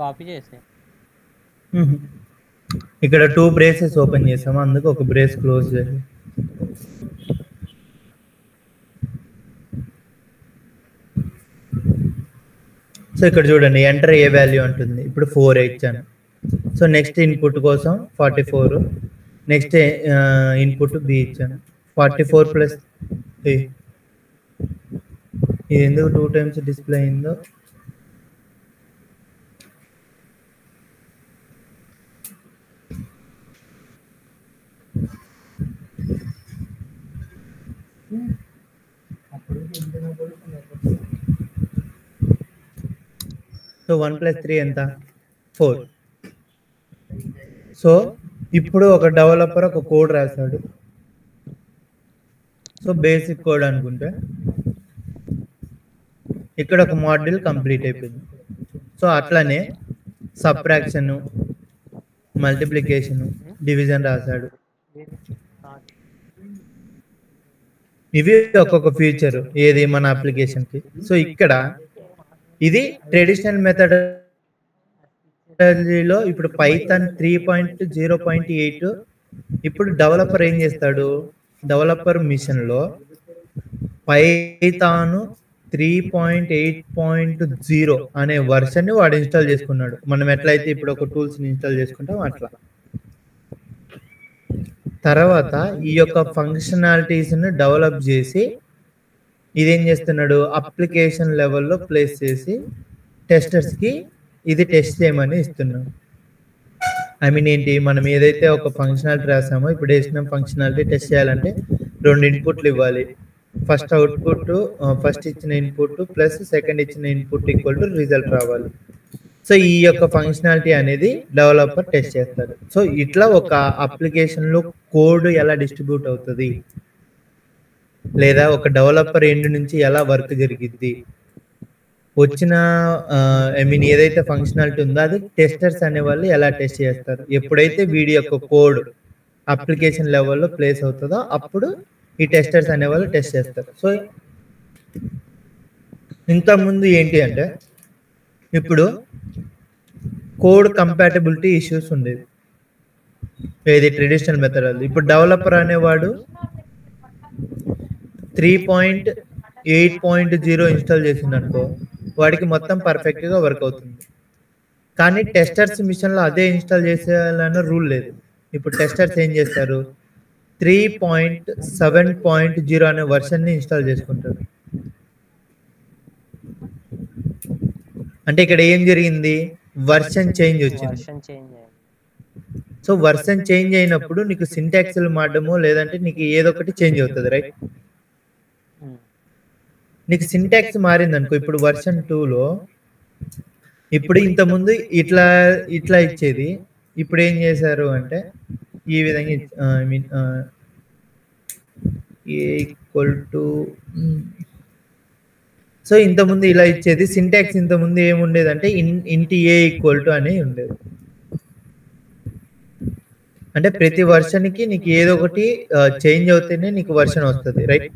కాపీ చేసే ఇక్కడ 2 బ్రేసెస్ ఓపెన్ చేసాము, అందుకు ఒక బ్రేస్ క్లోజ్ చేసి. సో ఇక్కడ చూడండి, ఎంటర్ ఏ వాల్యూ అంటుంది. ఇప్పుడు 4 ఇచ్చాను. సో నెక్స్ట్ ఇన్పుట్ కోసం 44, నెక్స్ట్ ఇన్పుట్ బి ఇచ్చాను. 44 ప్లస్ ఇది ఎందుకు 2 టైమ్స్ డిస్ప్లే అయిందో. సో 1 + 3 ఎంత? 4. సో ఇప్పుడు ఒక డెవలపర్ ఒక కోడ్ రాశాడు. సో బేసిక్ కోడ్ అనుకుంటే ఇక్కడ ఒక మాడ్యూల్ కంప్లీట్ అయిపోయింది. సో అట్లనే సబ్ట్రాక్షన్, మల్టిప్లికేషన్, డివిజన్ రాశాడు. ఇవి ఒక్కొక్క ఫీచర్ ఏది మన అప్లికేషన్కి. సో ఇక్కడ ఇది ట్రెడిషనల్ మెథడాలజీలో ఇప్పుడు పైథాన్ 3.0.8. ఇప్పుడు డెవలపర్ ఏం చేస్తాడు, డెవలపర్ మిషన్లో పైథాన్ 3.8.0 అనే వర్షన్ని వాడు ఇన్స్టాల్ చేసుకున్నాడు. మనం ఎట్లయితే ఇప్పుడు ఒక టూల్స్ని ఇన్స్టాల్ చేసుకుంటాం అట్లా. తర్వాత ఈ యొక్క ఫంక్షనాలిటీస్ని డెవలప్ చేసి ఇదేం చేస్తున్నాడు, అప్లికేషన్ లెవెల్లో ప్లేస్ చేసి టెస్టర్స్కి ఇది టెస్ట్ చేయమని ఇస్తున్నాడు. ఐ మీన్ ఏంటి, మనం ఏదైతే ఒక ఫంక్షనాలిటీ రాసామో ఇప్పుడు వేసిన ఫంక్షనాలిటీ టెస్ట్ చేయాలంటే 2 ఇన్పుట్లు ఇవ్వాలి. ఫస్ట్ అవుట్పుట్, ఫస్ట్ ఇచ్చిన ఇన్పుట్ ప్లస్ సెకండ్ ఇచ్చిన ఇన్పుట్ ఈక్వల్ టు రిజల్ట్ రావాలి. సో ఈ యొక్క ఫంక్షనాలిటీ అనేది డెవలపర్ టెస్ట్ చేస్తారు. సో ఇట్లా ఒక అప్లికేషన్లో కోడ్ ఎలా డిస్ట్రిబ్యూట్ అవుతుంది, లేదా ఒక డెవలపర్ ఎండ్ నుంచి ఎలా వర్క్ జరిగిద్ది, వచ్చిన ఐ మీన్ ఏదైతే ఫంక్షనాలిటీ ఉందో అది టెస్టర్స్ అనే వాళ్ళు ఎలా టెస్ట్ చేస్తారు. ఎప్పుడైతే వీడి యొక్క కోడ్ అప్లికేషన్ లెవెల్లో ప్లేస్ అవుతుందో అప్పుడు ఈ టెస్టర్స్ అనేవాళ్ళు టెస్ట్ చేస్తారు. సో ఇంతకుముందు ఏంటి అంటే ఇప్పుడు కోడ్ కంపాటబిలిటీ ఇష్యూస్ ఉండేది ఏది ట్రెడిషనల్ మెథడాలజీ. ఇప్పుడు డెవలపర్ అనేవాడు 3.8.0 ఇన్స్టాల్ చేసింది అనుకో, వాడికి మొత్తం పర్ఫెక్ట్ గా వర్క్ అవుతుంది. కానీ టెస్టర్స్ మిషన్ లో అదే ఇన్స్టాల్ చేసేయాలన్న రూల్ లేదు. ఇప్పుడు టెస్టర్స్ ఏం చేస్తారు, 3.7.0 అనే వర్షన్ని ఇన్స్టాల్ చేసుకుంటారు. అంటే ఇక్కడ ఏం జరిగింది, వర్షన్ చేంజ్ వచ్చింది. వర్షన్ చేంజ్ అయింది. సో వర్షన్ చేంజ్ అయినప్పుడు నీకు సింటాక్స్లు మారడము లేదంటే నీకు ఏదో ఒకటి చేంజ్ అవుతుంది, రైట్? నీకు సింటాక్స్ మారింది అనుకో, ఇప్పుడు వర్షన్ 2లో ఇప్పుడు ఇంతకుముందు ఇట్లా ఇట్లా ఇచ్చేది, ఇప్పుడు ఏం చేశారు అంటే ఈ విధంగా I mean equal to, so ఇంతకుముందు ఇలా ఇచ్చేది సింటాక్స్, ఇంతకుముందు ఏముండేదంటే ఇంటి ఏ ఈక్వల్ టు అని ఉండేది. అంటే ప్రతి వర్షన్కి నీకు ఏదో ఒకటి చేంజ్ అవుతేనే నీకు వర్షన్ వస్తుంది, రైట్?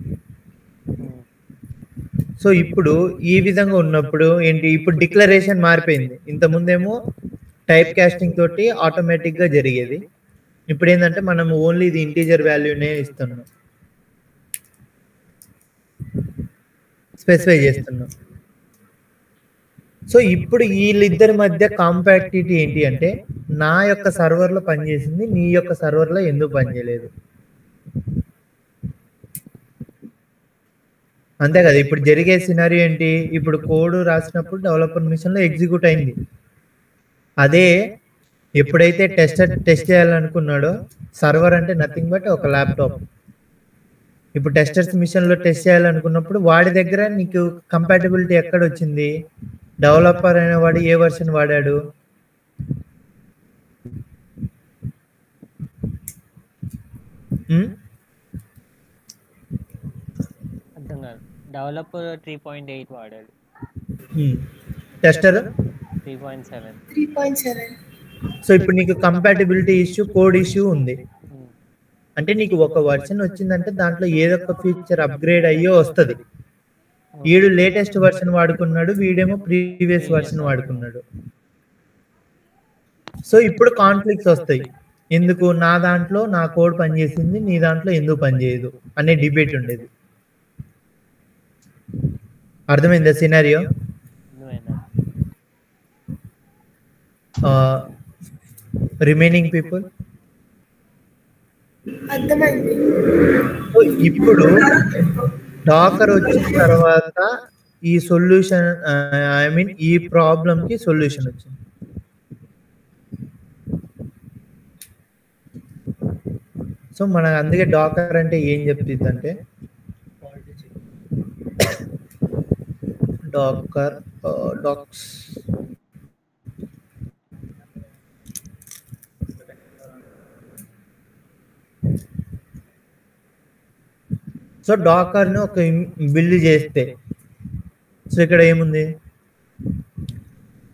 సో ఇప్పుడు ఈ విధంగా ఉన్నప్పుడు ఏంటి, ఇప్పుడు డిక్లరేషన్ మారిపోయింది. ఇంతకుముందేమో టైప్ కాస్టింగ్ తోటి ఆటోమేటిక్గా జరిగేది, ఇప్పుడు ఏంటంటే మనం ఓన్లీ ఇది ఇంటీజర్ వాల్యూనే ఇస్తున్నాం, స్పెసిఫై చేస్తున్నాం. సో ఇప్పుడు వీళ్ళిద్దరి మధ్య కాంపాక్టివిటీ ఏంటి అంటే, నా యొక్క సర్వర్లో పనిచేసింది నీ యొక్క సర్వర్లో ఎందుకు పనిచేయలేదు, అంతే కదా. ఇప్పుడు జరిగే సినారియో ఏంటి, ఇప్పుడు కోడ్ రాసినప్పుడు డెవలపర్ మిషన్లో ఎగ్జిక్యూట్ అయింది. అదే ఎప్పుడైతే టెస్ట్ చేయాలనుకున్నాడో, సర్వర్ అంటే నథింగ్ బట్ ఒక ల్యాప్టాప్. ఇప్పుడు టెస్టర్స్ మిషన్లో టెస్ట్ చేయాలనుకున్నప్పుడు వాడి దగ్గర నీకు కంపాటబిలిటీ ఎక్కడ వచ్చింది, డెవలపర్ అయిన వాడు ఏ వర్షన్ వాడాడు, అర్థం కాదు. డెవలపర్ 3.8 వాడాడు, టెస్టర్ 3.7. సో ఇప్పుడు నీకు కంపాటబిలిటీ ఇష్యూ, కోడ్ ఇష్యూ ఉంది. అంటే నీకు ఒక వర్షన్ వచ్చిందంటే దాంట్లో ఏదో ఒక ఫీచర్ అప్గ్రేడ్ అయ్యో వస్తుంది. వీడు లేటెస్ట్ వర్షన్ వాడుకున్నాడు, వీడేమో ప్రీవియస్ వర్షన్ వాడుకున్నాడు. సో ఇప్పుడు కాన్ఫ్లిక్ట్స్ వస్తాయి. ఎందుకు నా దాంట్లో నా కోడ్ పనిచేసింది, నీ దాంట్లో ఎందుకు పనిచేయదు అనే డిబేట్ ఉండేది. అర్థమైందా సినారియో? రిమైనింగ్ పీపుల్ అర్థమైంది. ఇప్పుడు డాకర్ వచ్చిన తర్వాత ఈ సొల్యూషన్, ఐ మీన్ ఈ ప్రాబ్లం కి సొల్యూషన్ వచ్చింది. సో మన అందుకే డాకర్ అంటే ఏం చెప్తుంది అంటే, డాకర్ డాక్స్ సో డాకర్ని ఒక బిల్డ్ చేస్తే, సో ఇక్కడ ఏముంది,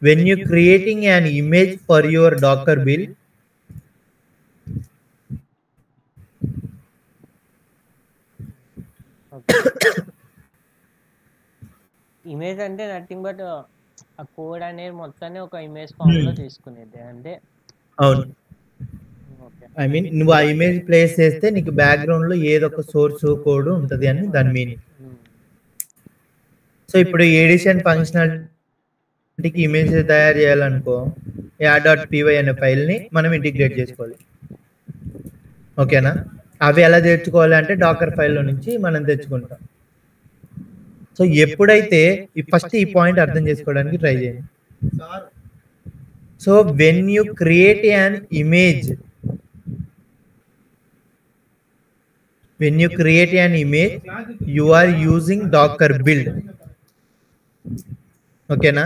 when you creating an image for your docker build, image అంటే నథింగ్ బట్ ఆ కోడ్ అనేది మొత్తాన్ని ఒక ఇమేజ్ ఫామ్ లో తీసుకునేది. అంటే అవును, ఐ మీన్ నువ్వు ఆ ఇమేజ్ ప్లేస్ చేస్తే నీకు బ్యాక్గ్రౌండ్ లో ఏదో ఒక సోర్స్ కోడ్ ఉంటుంది అని దాని మీనింగ్. సో ఇప్పుడు ఎడిషన్ ఫంక్షనాలిటీకి ఇమేజ్ తయారు చేయాలనుకో, yad.py అనే ఫైల్ని మనం ఇంటిగ్రేట్ చేసుకోవాలి. ఓకేనా? అవి ఎలా తెచ్చుకోవాలి అంటే డాకర్ ఫైల్లో నుంచి మనం తెచ్చుకుంటాం. సో ఎప్పుడైతే ఫస్ట్ ఈ పాయింట్ అర్థం చేసుకోవడానికి ట్రై చేయండి. So when you create an image, when you create an image you are using docker build. okay na?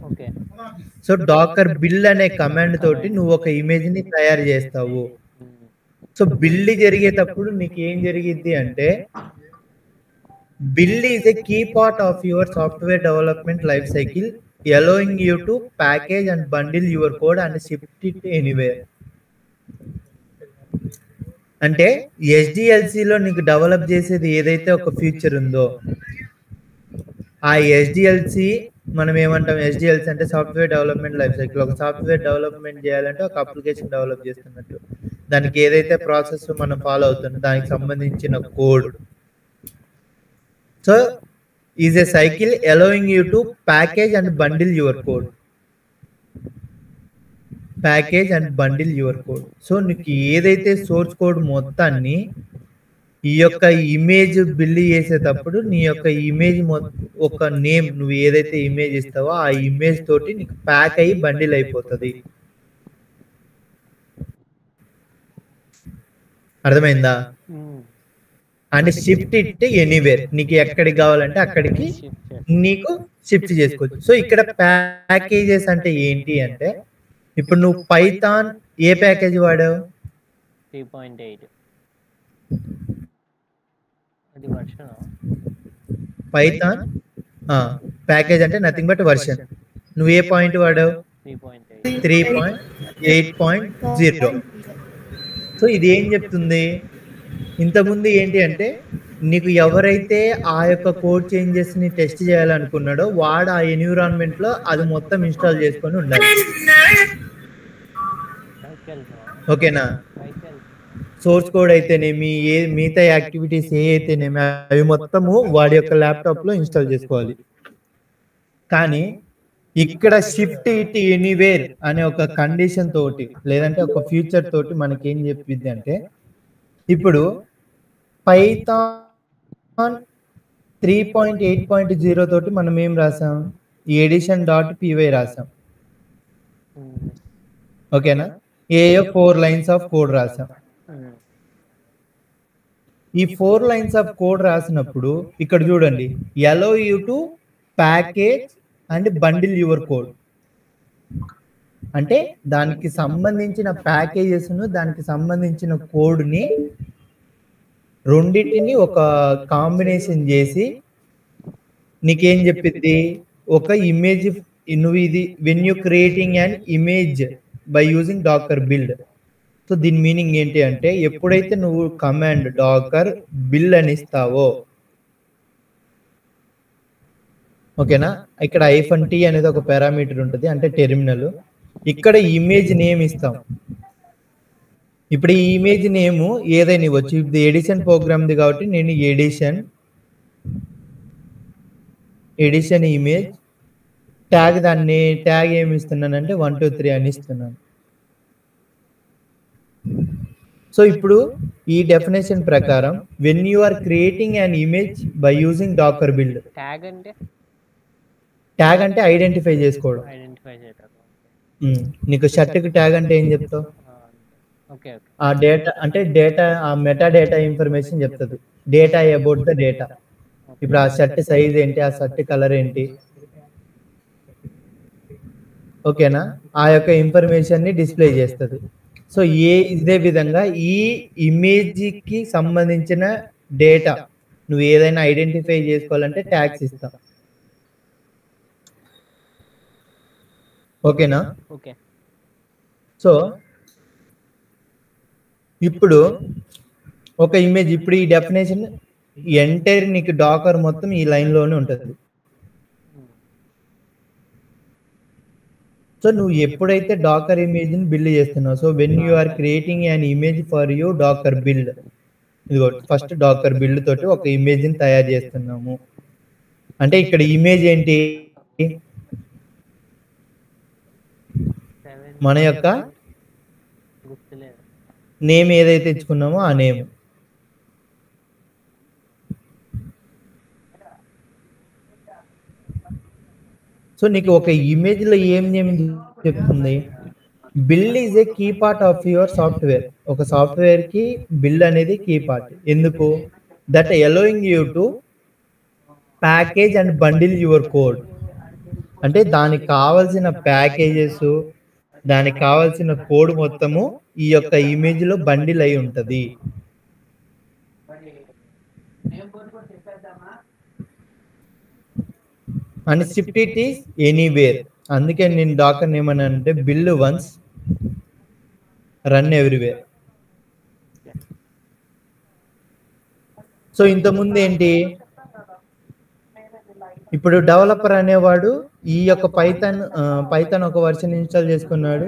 Okay. So Dakar build అనే కమాండ్ తోటి నువ్వు ఒక ఇమేజ్ ని తయారు చేస్తావు. సో బిల్డ్ జరిగేటప్పుడు నీకు ఏం జరిగింది అంటే, build is a key part of your software development life cycle, allowing you to package and bundle your code and ship it anywhere. అంటే ఎస్డిఎల్సిలో నీకు డెవలప్ చేసేది ఏదైతే ఒక ఫ్యూచర్ ఉందో, ఆ ఎస్డిఎల్సి మనం ఏమంటాం, ఎస్డిఎల్సి అంటే సాఫ్ట్వేర్ డెవలప్మెంట్ లైఫ్ సైకిల్. ఒక సాఫ్ట్వేర్ డెవలప్మెంట్ చేయాలంటే ఒక అప్లికేషన్ డెవలప్ చేస్తున్నట్టు, దానికి ఏదైతే ప్రాసెస్ మనం ఫాలో అవుతుందో దానికి సంబంధించిన code. So is a cycle allowing you to package and bundle your code. Package and bundle your code. So నీకు ఏదైతే సోర్స్ కోడ్ మొత్తాన్ని ఈ యొక్క ఇమేజ్ బిల్డ్ చేసేటప్పుడు నీ యొక్క ఇమేజ్ ఒక నేమ్ నువ్వు ఏదైతే ఇమేజ్ ఇస్తావో ఆ ఇమేజ్ తోటి నీకు ప్యాక్ అయ్యి బండిల్ అయిపోతుంది. అర్థమైందా? అండ్ షిఫ్ట్ ఇట్ ఎనీవేర్, నీకు ఎక్కడికి కావాలంటే అక్కడికి నీకు షిఫ్ట్ చేసుకోవచ్చు. సో ఇక్కడ ప్యాకేజెస్ అంటే ఏంటి అంటే, ఇప్పుడు నువ్వు పైథాన్ ఏ ప్యాకేజ్ వాడావు? 3.8. అది వర్షన్. పైథాన్ ప్యాకేజ్ అంటే నథింగ్ బట్ వర్షన్. నువ్వు ఏ పాయింట్ వాడావు? 3.8.0. సో ఇది ఏం చెప్తుంది? ఇంతకుముందు ఏంటి అంటే నీకు ఎవరైతే ఆ యొక్క కోడ్ చేంజెస్ ని టెస్ట్ చేయాలనుకున్నాడో వాడు ఆ ఎన్విరాన్మెంట్ లో అది మొత్తం ఇన్స్టాల్ చేసుకొని ఉండాలి. ఓకేనా? సోర్స్ కోడ్ అయితేనేమి మిగతా యాక్టివిటీస్ ఏ అయితేనేమి అవి మొత్తము వాడి యొక్క ల్యాప్టాప్ లో ఇన్స్టాల్ చేసుకోవాలి. కానీ ఇక్కడ షిఫ్ట్ ఇట్ ఎనీవేర్ అనే ఒక కండిషన్ తోటి లేదంటే ఒక ఫ్యూచర్ తోటి మనకి ఏం చెప్పింది అంటే, ఇప్పుడు పైథాన్ 3.8.0 తోటి మనం ఏం రాసాం? edition.py రాసాం. ఓకేనా? 4 లైన్స్ ఆఫ్ కోడ్ రాసాం. ఈ 4 లైన్స్ ఆఫ్ కోడ్ రాసినప్పుడు ఇక్కడ చూడండి, allow you to package and bundle your code. అంటే దానికి సంబంధించిన ప్యాకేజెస్ ను దానికి సంబంధించిన కోడ్ ని రెండింటిని ఒక కాంబినేషన్ చేసి నీకేం చెప్పింది? ఒక ఇమేజ్ నువ్వు ఇది when you creating and image by using docker build. So దీని మీనింగ్ ఏంటి అంటే, ఎప్పుడైతే నువ్వు కమాండ్ డాకర్ బిల్డ్ అని ఇస్తావో, ఓకేనా, ఇక్కడ -t అనేది ఒక పారామీటర్ ఉంటుంది, అంటే టెర్మినల్. ఇక్కడ ఇమేజ్ నేమ్ ఇస్తాం. ఇప్పుడు ఈ ఇమేజ్ నేమ్ ఏదైనా ఇవ్వచ్చు. ఇది ఎడిషన్ ప్రోగ్రామ్ది కాబట్టి నేను ఎడిషన్ ఇమేజ్ ట్యాగ్, దాన్ని ట్యాగ్ ఏమి ఇస్తున్నానంటే 1 2 3 అని ఇస్తున్నాను. సో ఇప్పుడు ఈ డెఫినేషన్ ప్రకారం when you are creating an image by using docker build, tag అంటే ఐడెంటిఫై చేసుకోవడం. నీకు షర్ట్కి ట్యాగ్ అంటే ఏం చెప్తావు? ఆ డేటా అంటే ఆ మెటా డేటా ఇన్ఫర్మేషన్ చెప్తుంది, డేటా అబౌట్ ద డేటా. ఇప్పుడు ఆ షర్ట్ సైజ్ ఏంటి, ఆ షర్ట్ కలర్ ఏంటి, ఓకేనా, ఆ యొక్క ఇన్ఫర్మేషన్ ని డిస్ప్లే చేస్తుంది. సో ఇదే విధంగా ఈ ఇమేజ్ కి సంబంధించిన డేటా నువ్వు ఏదైనా ఐడెంటిఫై చేసుకోవాలంటే ట్యాగ్స్ ఇస్తావు. ఓకేనా? ఓకే. సో ఇప్పుడు ఒక ఇమేజ్, ఇప్పుడు ఈ డెఫినేషన్ ఎంటైర్ నీకు డాకర్ మొత్తం ఈ లైన్ లోనే ఉంటుంది. సో నువ్వు ఎప్పుడైతే డాకర్ ఇమేజ్ ని బిల్డ్ చేస్తున్నావు, so when you are creating an image for you docker build, ఇదిగో ఫస్ట్ డాకర్ బిల్డ్ తోటి ఒక ఇమేజ్ ని తయారు చేస్తున్నాము. అంటే ఇక్కడ ఇమేజ్ ఏంటి? మన యొక్క నేమ్ ఏదైతే ఇచ్చుకున్నామో ఆ నేమ్. సో నీకు ఒక ఇమేజ్ లో ఏం చెప్తుంది? Build is a key part of your software. ఒక సాఫ్ట్వేర్ కి బిల్డ్ అనేది కీ పార్ట్. ఎందుకు? That allowing you to package and bundle your code. అంటే దానికి కావాల్సిన ప్యాకేజెస్, దానికి కావాల్సిన కోడ్ మొత్తము ఈ యొక్క ఇమేజ్ లో బండిల్ అయి ఉంటది. And shift it is anywhere. అందుకే నేను డాకర్ ఏమన్నానంటే build once run everywhere. So ఇంతకుముందు ఏంటి, ఇప్పుడు డెవలపర్ అనేవాడు ఈ యొక్క పైథాన్ ఒక వర్షన్ ఇన్స్టాల్ చేసుకున్నాడు,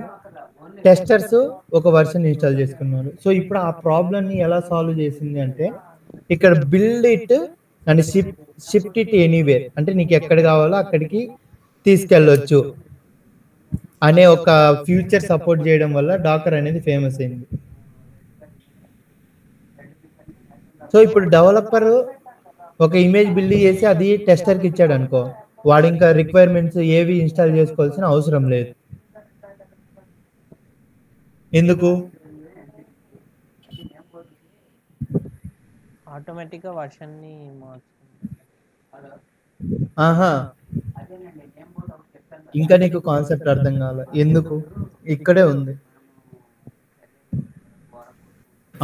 టెస్టర్స్ ఒక వర్షన్ ఇన్స్టాల్ చేసుకున్నాడు. సో ఇప్పుడు ఆ ప్రాబ్లమ్ ని ఎలా సాల్వ్ చేసింది అంటే, ఇక్కడ build it and shift it anywhere, అంటే నీకు ఎక్కడ కావాలో అక్కడికి తీసుకెళ్ళొచ్చు. అనే ఒక ఫ్యూచర్ సపోర్ట్ చేయడం వల్ల డాకర్ అనేది ఫేమస్ అయింది. సో ఇప్పుడు డెవలపర్ ఒక ఇమేజ్ బిల్డ్ చేసి అది టెస్టర్కి ఇచ్చాడు అనుకో, వాడు ఇంకా రిక్వైర్మెంట్స్ ఏవి ఇన్స్టాల్ చేసుకోవాల్సిన అవసరం లేదు. ఎందుకు? ఆటోమేటిక్గా వర్షన్ని ఆహా, ఇంకా నీకు కాన్సెప్ట్ అర్థం కాలే. ఎందుకు? ఇక్కడే ఉంది.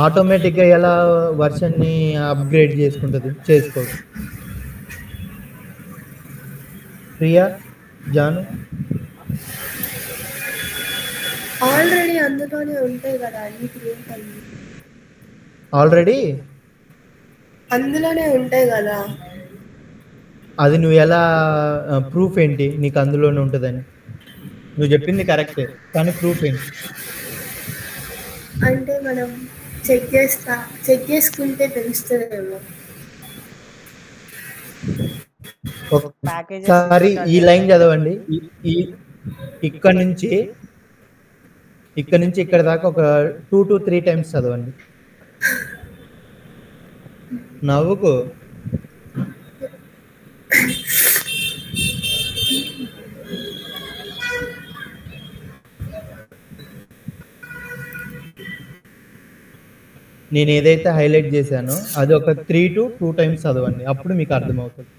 ఆటోమేటిక్గా ఎలా వర్షన్ని అప్గ్రేడ్ చేసుకుంటుంది? చేసుకోదు. ప్రియా, జాను, ఆల్రెడీ అందులోనే ఉంటాయి కదా అన్ని క్రియేట్ అయ్యి. ఆల్రెడీ అందులోనే ఉంటాయి కదా. అది నువ్వు ఎలా ప్రూఫ్ ఏంటి నీకు అందులోనే ఉంటుందని? నువ్వు చెప్పింది కరెక్టే, కానీ ప్రూఫ్ ఏంటి? అంటే మనం చెక్ చేసుకుంటే తెలుస్తుందేమో. ఒకసారి ఈ లైన్ చదవండి. ఇక్కడ నుంచి ఇక్కడ దాకా ఒక 2 to 3 టైమ్స్ చదవండి. నవ్వుకు. నేను ఏదైతే హైలైట్ చేశానో అది ఒక 3 to 2 టైమ్స్ చదవండి, అప్పుడు మీకు అర్థమవుతుంది.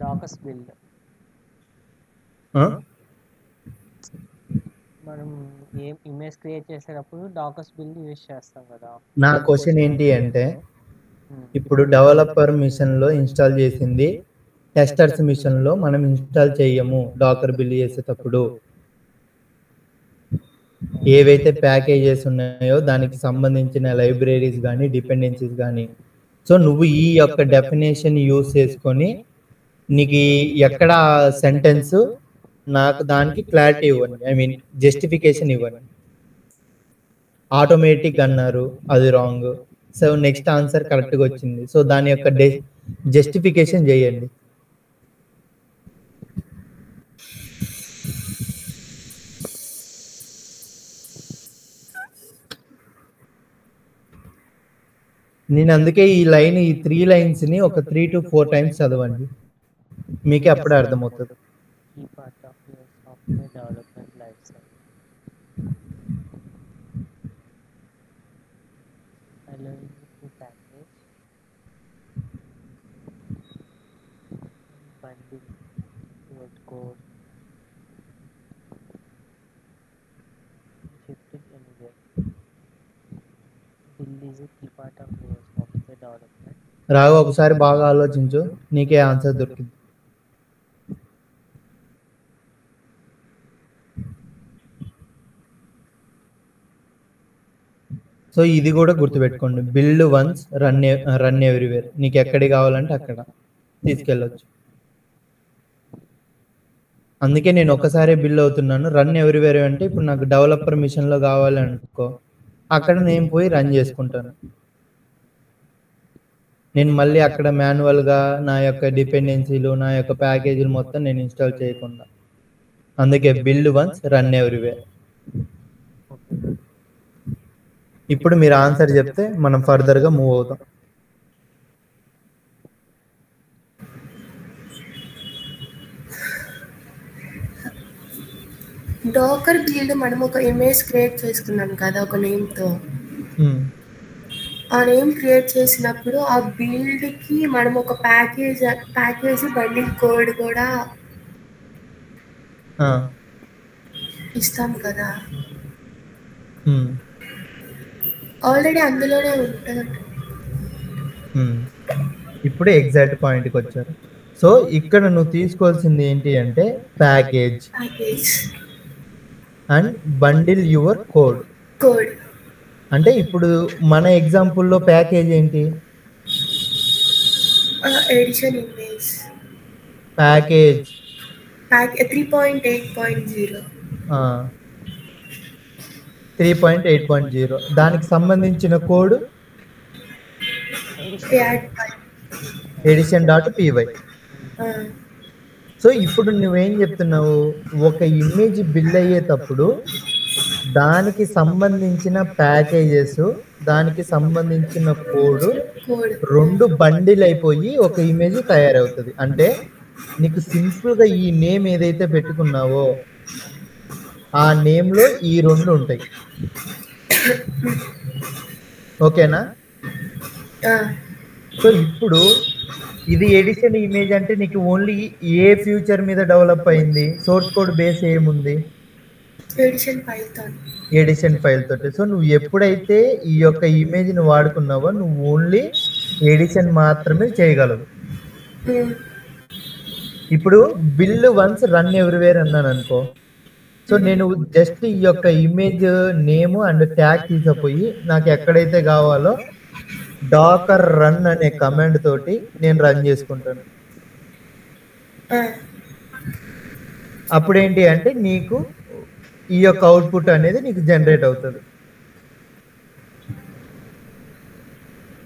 డాకర్స్ బిల్డ్ మనం ఏం ఇమేజ్ క్రియేట్ చేసేటప్పుడు డాకర్స్ బిల్డ్ యూజ్ చేస్తాం కదా. నా క్వశ్చన్ ఏంటి అంటే, ఇప్పుడు డెవలపర్ మిషన్లో ఇన్స్టాల్ చేసింది టెస్టర్స్ మిషన్లో మనం ఇన్స్టాల్ చేయము. డాకర్ బిల్డ్ చేసేటప్పుడు ఏవైతే ప్యాకేజెస్ ఉన్నాయో దానికి సంబంధించిన లైబ్రరీస్ కానీ డిపెండెన్సీస్ కానీ, సో నువ్వు ఈ యొక్క డెఫినేషన్ యూజ్ చేసుకొని నీకు ఎక్కడ సెంటెన్స్ నాకు దానికి క్లారిటీ ఇవ్వండి, ఐ మీన్ జస్టిఫికేషన్ ఇవ్వండి. ఆటోమేటిక్ అన్నారు, అది రాంగ్. సో నెక్స్ట్ ఆన్సర్ కరెక్ట్గా వచ్చింది. సో దాని యొక్క జస్టిఫికేషన్ చేయండి. నేను అందుకే ఈ 3 లైన్స్ని ఒక 3 to 4 టైమ్స్ చదవండి, మీకే అప్పుడే అర్థమవుతుంది. ఈ part of your software development life cycle. allowing you to package, bundle your code, shift it anywhere. Build is a key part of your software development. Raghava, ఒకసారి బాగా ఆలోచించు, నీకే ఆన్సర్ దొరికింది. సో ఇది కూడా గుర్తుపెట్టుకోండి, బిల్డ్ వన్స్ రన్ ఎవ్రీవేర్. నీకు ఎక్కడికి కావాలంటే అక్కడ తీసుకెళ్ళొచ్చు. అందుకే నేను ఒకసారి బిల్డ్ అవుతున్నాను. రన్ ఎవ్రీవేర్ అంటే ఇప్పుడు నాకు డెవలపర్ మిషన్లో కావాలనుకో, అక్కడ నేను పోయి రన్ చేసుకుంటాను. నేను మళ్ళీ అక్కడ మాన్యువల్గా నా యొక్క డిపెండెన్సీలు, నా యొక్క ప్యాకేజీలు మొత్తం నేను ఇన్స్టాల్ చేయకుండా. అందుకే బిల్డ్ వన్స్ రన్ ఎవ్రీవేర్. ఇప్పుడు మీరు ఆన్సర్ చెప్తే మనం ఫర్దర్గా మూవ్ అవుతాం. డాకర్ బిల్డ్ మనం ఒక ఇమేజ్ క్రియేట్ చేసుకున్నాం కదా ఒక నేమ్తో. ఆ నేమ్ క్రియేట్ చేసినప్పుడు ఆ బిల్డ్కి మనం ఒక ప్యాకేజ్ బండింగ్ కోడ్ కూడా ఇస్తాం కదా. ఆల్రెడీ అందులోనే ఉంటుంది. ఇప్పుడు ఎగ్జాక్ట్ పాయింట్కి వచ్చారు. సో ఇక్కడ నువ్వు తీసుకోవాల్సింది ఏంటి అంటే package and bundle your code. అంటే ఇప్పుడు మన ఎగ్జాంపుల్లో ప్యాకేజ్ ఏంటి? Addition image package 3.8.0. 3.8.0 దానికి సంబంధించిన కోడ్ edition.py. సో ఇప్పుడు నువ్వేం చెప్తున్నావు, ఒక ఇమేజ్ బిల్డ్ అయ్యేటప్పుడు దానికి సంబంధించిన ప్యాకేజెస్, దానికి సంబంధించిన కోడ్ రెండు బండిల్ అయిపోయి ఒక ఇమేజ్ తయారవుతుంది. అంటే నీకు సింపుల్గా ఈ నేమ్ ఏదైతే పెట్టుకున్నావో ఆ నేమ్లో ఈ రెండు ఉంటాయి. ఓకేనా? సో ఇప్పుడు ఇది ఎడిషన్ ఇమేజ్ అంటే నీకు ఓన్లీ ఏ ఫ్యూచర్ మీద డెవలప్ అయింది? సోర్స్ కోడ్ బేస్ ఏముంది? ఎడిషన్ ఫైల్ తోటి. సో నువ్వు ఎప్పుడైతే ఈ యొక్క ఇమేజ్ని వాడుకున్నావో నువ్వు ఓన్లీ ఎడిషన్ మాత్రమే చేయగలవు. ఇప్పుడు బిల్ వన్స్ రన్ ఎవ్రీవేర్ అన్నాను అనుకో, సో నేను జస్ట్ ఈ యొక్క ఇమేజ్ నేమ్ అండ్ ట్యాగ్ తీసుకుపోయి నాకు ఎక్కడైతే కావాలో డాకర్ రన్ అనే కమాండ్ తోటి నేను రన్ చేసుకుంటాను. అప్పుడేంటి అంటే నీకు ఈ యొక్క అవుట్పుట్ అనేది నీకు జనరేట్ అవుతుంది.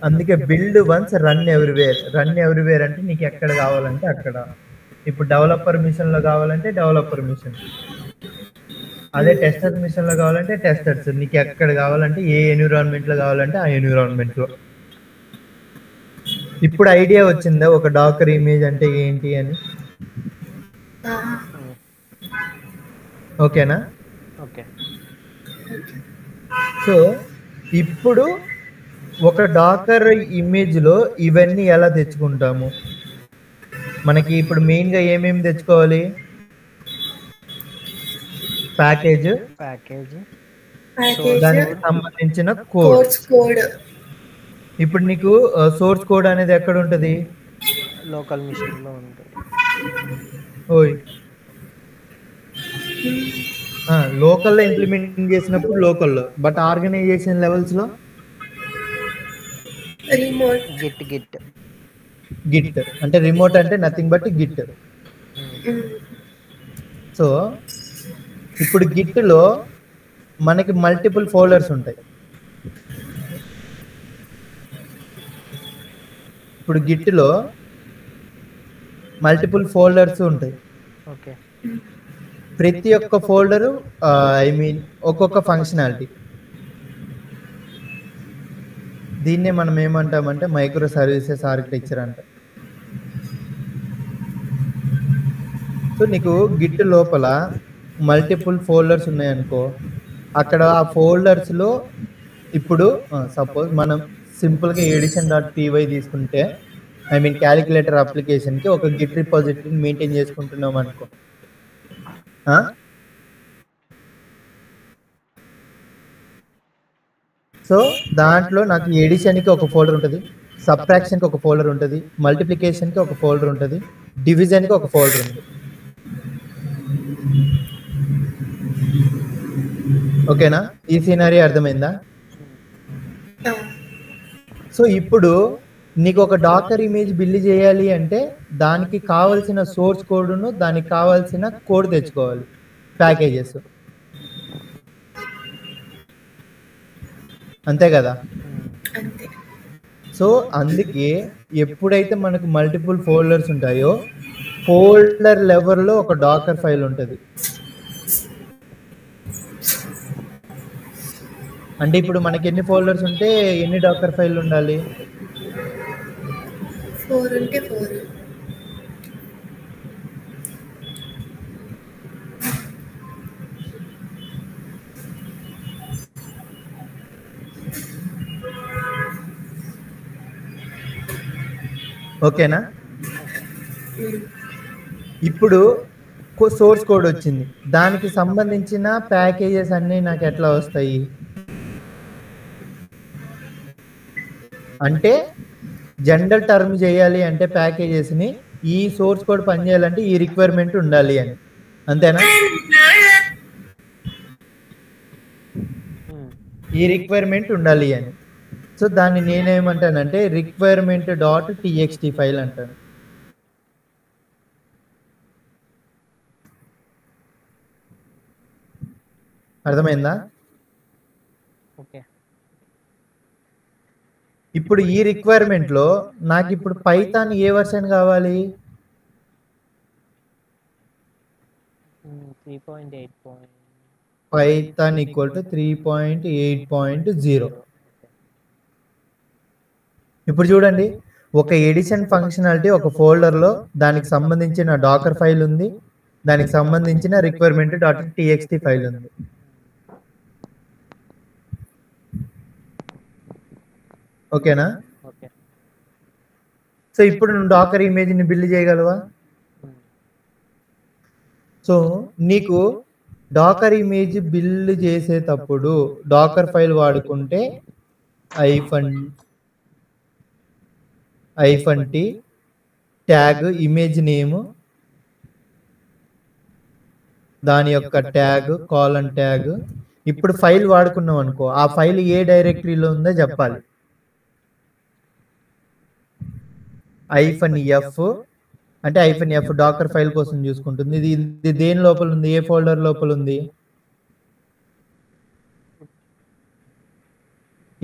అందుకే build once run everywhere. Run everywhere అంటే నీకు ఎక్కడ కావాలంటే అక్కడ. ఇప్పుడు డెవలపర్ మిషన్లో కావాలంటే డెవలపర్ మిషన్, అదే టెస్టర్ మిషన్లో కావాలంటే టెస్టర్స్. నీకు ఎక్కడ కావాలంటే ఏ ఎన్విరాన్మెంట్లో కావాలంటే ఆ ఎన్విరాన్మెంట్లో. ఇప్పుడు ఐడియా వచ్చిందా ఒక డాకర్ ఇమేజ్ అంటే ఏంటి అని? ఓకేనా? ఓకే. సో ఇప్పుడు ఒక డాకర్ ఇమేజ్లో ఇవన్నీ ఎలా తెచ్చుకుంటాము? మనకి ఇప్పుడు మెయిన్గా ఏమేమి తెచ్చుకోవాలి? ప్యాకేజ్, దానికి సంబంధించిన కోడ్. ఇప్పుడు నీకు సోర్స్ కోడ్ అనేది ఎక్కడ ఉంటుంది? లోకల్ మిషన్ లో ఉంటుంది. ఓయ్, లోకల్లో ఇంప్లిమెంట్ చేసినప్పుడు లోకల్లో, బట్ ఆర్గనైజేషన్ లెవెల్స్లో గిట్ అంటే రిమోట్ అంటే నథింగ్ బట్ గిట్. సో ఇప్పుడు గిట్లో మనకి మల్టిపుల్ ఫోల్డర్స్ ఉంటాయి. ఇప్పుడు గిట్లో మల్టిపుల్ ఫోల్డర్స్ ఉంటాయి. ఓకే. ప్రతి ఒక్క ఫోల్డరు ఒక్కొక్క ఫంక్షనాలిటీ. దీన్నే మనం ఏమంటామంటే మైక్రో సర్వీసెస్ ఆర్కిటెక్చర్ అంట. సో నీకు గిట్ లోపల మల్టిపుల్ ఫోల్డర్స్ ఉన్నాయనుకో, అక్కడ ఆ ఫోల్డర్స్లో ఇప్పుడు సపోజ్ మనం సింపుల్గా edition.py తీసుకుంటే, క్యాలిక్యులేటర్ అప్లికేషన్కి ఒక గిట్ రిపాజిటరీని మెయింటైన్ చేసుకుంటున్నాం అనుకో. సో దాంట్లో నాకు ఎడిషన్కి ఒక ఫోల్డర్ ఉంటుంది, సబ్ట్రాక్షన్కి ఒక ఫోల్డర్ ఉంటుంది, మల్టిప్లికేషన్కి ఒక ఫోల్డర్ ఉంటుంది, డివిజన్కి ఒక ఫోల్డర్ ఉంటుంది. ఓకేనా? ఈ సినారీ అర్థమైందా? సో ఇప్పుడు నీకు ఒక డాకర్ ఇమేజ్ బిల్డ్ చేయాలి అంటే దానికి కావాల్సిన సోర్స్ కోడ్ను, దానికి కావాల్సిన కోడ్ తెచ్చుకోవాలి, ప్యాకేజెస్. అంతే కదా? సో అందుకే ఎప్పుడైతే మనకు మల్టిపుల్ ఫోల్డర్స్ ఉంటాయో ఫోల్డర్ లెవెల్లో ఒక డాకర్ ఫైల్ ఉంటుంది. అంటే ఇప్పుడు మనకి ఎన్ని ఫోల్డర్స్ ఉంటే ఎన్ని డాకర్ ఫైల్ ఉండాలి? 4 ఉంటే 4. ఓకేనా? ఇప్పుడు సోర్స్ కోడ్ వచ్చింది, దానికి సంబంధించిన ప్యాకేజెస్ అన్నీ నాకు ఎట్లా వస్తాయి అంటే, జనరల్ టర్మ్ చేయాలి అంటే ప్యాకేజెస్ని ఈ సోర్స్ కోడ్ పనిచేయాలంటే ఈ రిక్వైర్మెంట్ ఉండాలి అని, అంతేనా? ఈ రిక్వైర్మెంట్ ఉండాలి అని. సో దాన్ని నేనేమంటానంటే రిక్వైర్మెంట్ డాట్ టీఎక్స్టీ ఫైల్ అంటాను. అర్థమైందా? ఓకే. ఇప్పుడు ఈ రిక్వైర్మెంట్ లో నాకు ఇప్పుడు పైథాన్ ఏ వర్షన్ కావాలి? 3.8. Python equal to 3.8.0. ఇప్పుడు చూడండి, ఒక ఎడిషన్ ఫంక్షనాలిటీ ఒక ఫోల్డర్లో దానికి సంబంధించిన డాకర్ ఫైల్ ఉంది, దానికి సంబంధించిన రిక్వైర్మెంట్ డాట్ టీఎక్స్టీ ఫైల్ ఉంది. ఓకేనా? ఓకే. సో ఇప్పుడు నువ్వు డాకర్ ఇమేజ్ని బిల్డ్ చేయగలవా? సో నీకు డాకర్ ఇమేజ్ బిల్డ్ చేసేటప్పుడు డాకర్ ఫైల్ వాడుకుంటే -t ట్యాగ్ ఇమేజ్ నేమ్, దాని యొక్క ట్యాగ్ కాలన్ ట్యాగ్. ఇప్పుడు ఫైల్ వాడుకున్నాం అనుకో, ఆ ఫైల్ ఏ డైరెక్టరీలో ఉందో చెప్పాలి. -f అంటే -f డాకర్ ఫైల్ కోసం చూసుకుంటుంది. ఇది దేని లోపల ఉంది? ఏ ఫోల్డర్ లోపల ఉంది?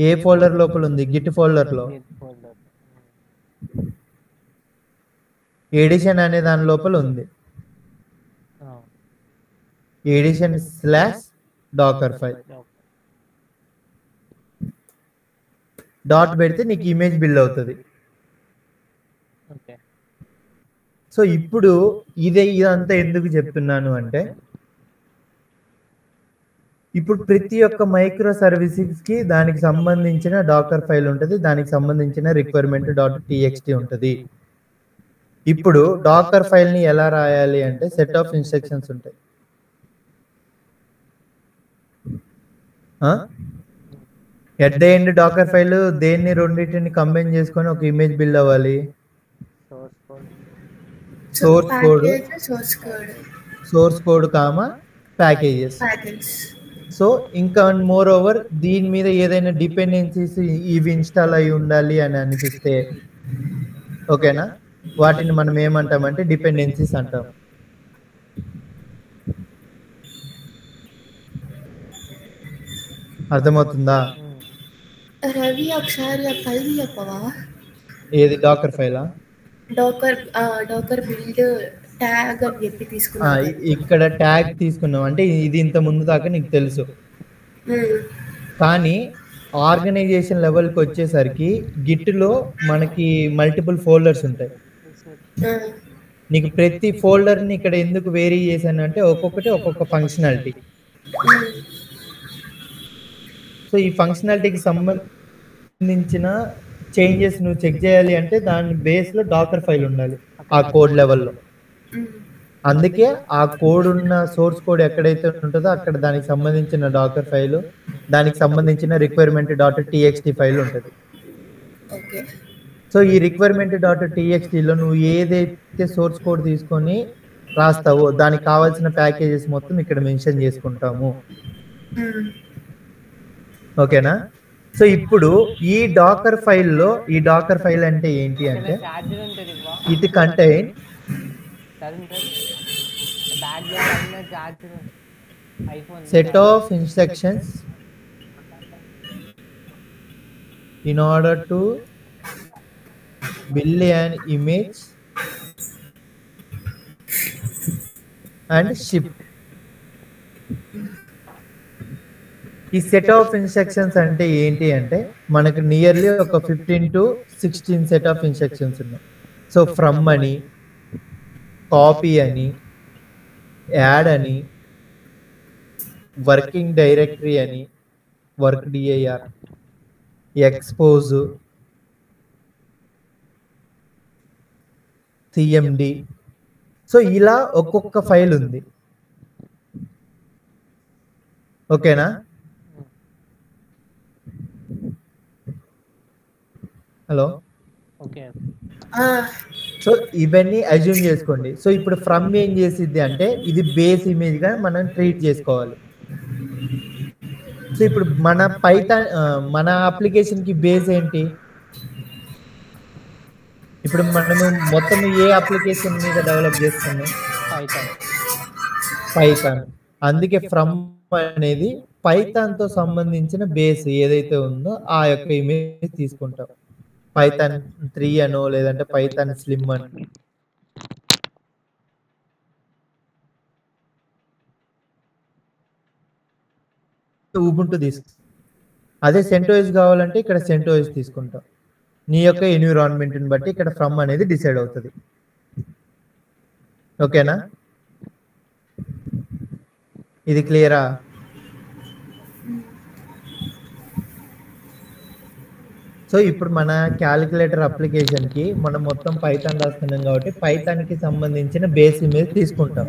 ఏ ఫోల్డర్ లోపల ఉంది? గిట్ ఫోల్డర్లో. ఎడిషన్ అనే దాని లోపల ఉంది. ఎడిషన్ / డాకర్ ఫైల్ డాట్ పెడితే నీకు ఇమేజ్ బిల్డ్ అవుతుంది. సో ఇప్పుడు ఇదంతా ఎందుకు చెప్తున్నాను అంటే, ఇప్పుడు ప్రతి ఒక్క మైక్రో సర్వీసెస్కి దానికి సంబంధించిన డాకర్ ఫైల్ ఉంటుంది, దానికి సంబంధించిన రిక్వైర్మెంట్ డాట్ టీఎక్స్టీ ఉంటుంది. ఇప్పుడు డాకర్ ఫైల్ని ఎలా రాయాలి అంటే సెట్ ఆఫ్ ఇన్స్ట్రక్షన్స్ ఉంటాయి. At the end docker file దేన్ని రెండింటిని కంబైన్ చేసుకొని ఒక ఇమేజ్ బిల్డ్ అవ్వాలి. Source code comma packages. So ఇంకా మోర్ ఓవర్ దీని మీద ఏదైనా డిపెండెన్సీస్ ఇవి ఇన్స్టాల్ అయి ఉండాలి అని అనిపిస్తే, ఓకేనా, వాటిని మనం ఏమంటామంటే డిపెండెన్సీస్ అంటాం. అర్థమవుతుందా? రవి ఒకసారి ఆ ఫైల్ చెప్పవా? ఏది? డాకర్ ఫైలా? డాకర్ బిల్డ్ ట్యాగ్ అని చెప్పి తీసుకున్నా. ఇక్కడ ట్యాగ్ తీసుకున్నాం అంటే ఇది ఇంత ముందు దాకా నీకు తెలుసు, కానీ ఆర్గనైజేషన్ లెవెల్కి వచ్చేసరికి గిట్లో మనకి మల్టిపుల్ ఫోల్డర్స్ ఉంటాయి. నీకు ప్రతి ఫోల్డర్ని ఇక్కడ ఎందుకు వేరీ చేశాను అంటే ఒక్కొక్కటి ఒక్కొక్క ఫంక్షనాలిటీ. సో ఈ ఫంక్షనాలిటీకి సంబంధించిన చేంజెస్ నువ్వు చెక్ చేయాలి అంటే దాని బేస్లో డాకర్ ఫైల్ ఉండాలి ఆ కోడ్ లెవెల్లో. అందుకే ఆ కోడ్ ఉన్న సోర్స్ కోడ్ ఎక్కడైతే ఉంటుందో అక్కడ దానికి సంబంధించిన డాకర్ ఫైల్, దానికి సంబంధించిన రిక్వైర్మెంట్ డాట్ టీఎక్స్టీ ఫైల్ ఉంటుంది. సో ఈ రిక్వైర్మెంట్ డాట్ టీఎక్స్టీలో నువ్వు ఏదైతే సోర్స్ కోడ్ తీసుకొని రాస్తావో దానికి కావాల్సిన ప్యాకేజెస్ మొత్తం ఇక్కడ మెన్షన్ చేసుకుంటాము. ఓకేనా? సో ఇప్పుడు ఈ డాకర్ ఫైల్లో, ఈ డాకర్ ఫైల్ అంటే ఏంటి అంటే it contain set of instructions in order to build an image and ship. ఈ సెట్ ఆఫ్ ఇన్స్ట్రక్షన్స్ అంటే ఏంటి అంటే మనకు నియర్లీ ఒక 15 to 16 సెట్ ఆఫ్ ఇన్స్ట్రక్షన్స్ ఉన్నాయి. సో ఫ్రమ్ అని, కాపీ అని, యాడ్ అని, వర్కింగ్ డైరెక్టరీ అని, work DIR, expose, CMD. So ఇలా ఒక్కొక్క ఫైల్ ఉంది. ఓకేనా? హలో. ఓకే. సో ఇవన్నీ అజ్యూమ్ చేసుకోండి. సో ఇప్పుడు ఫ్రమ్ ఏం చేసిద్ది అంటే ఇది బేస్ ఇమేజ్ గా మనం ట్రీట్ చేసుకోవాలి. సో ఇప్పుడు మన పైథాన్ మన అప్లికేషన్ కి బేస్ ఏంటి? ఇప్పుడు మనము మొత్తం ఏ అప్లికేషన్ మీద డెవలప్ చేస్తున్నాం? పైథాన్. అందుకే ఫ్రమ్ అనేది పైథాన్ తో సంబంధించిన బేస్ ఏదైతే ఉందో ఆ యొక్క ఇమేజ్ తీసుకుంటాం. పైథాన్ 3 అనో లేదంటే పైథాన్ స్లిమ్ అని. ఉబుంటు అదే సెంటోస్ కావాలంటే ఇక్కడ సెంటోస్ తీసుకుంటాం. నీ యొక్క ఎన్విరాన్మెంట్ ని బట్టి ఇక్కడ ఫ్రమ్ అనేది డిసైడ్ అవుతుంది. ఓకేనా? ఇది క్లియరా? సో ఇప్పుడు మన క్యాలిక్యులేటర్ అప్లికేషన్ కి మనం మొత్తం పైథాన్ రాస్తున్నాం కాబట్టి పైథాన్ కి సంబంధించిన బేస్ ఇమేజ్ తీసుకుంటాం.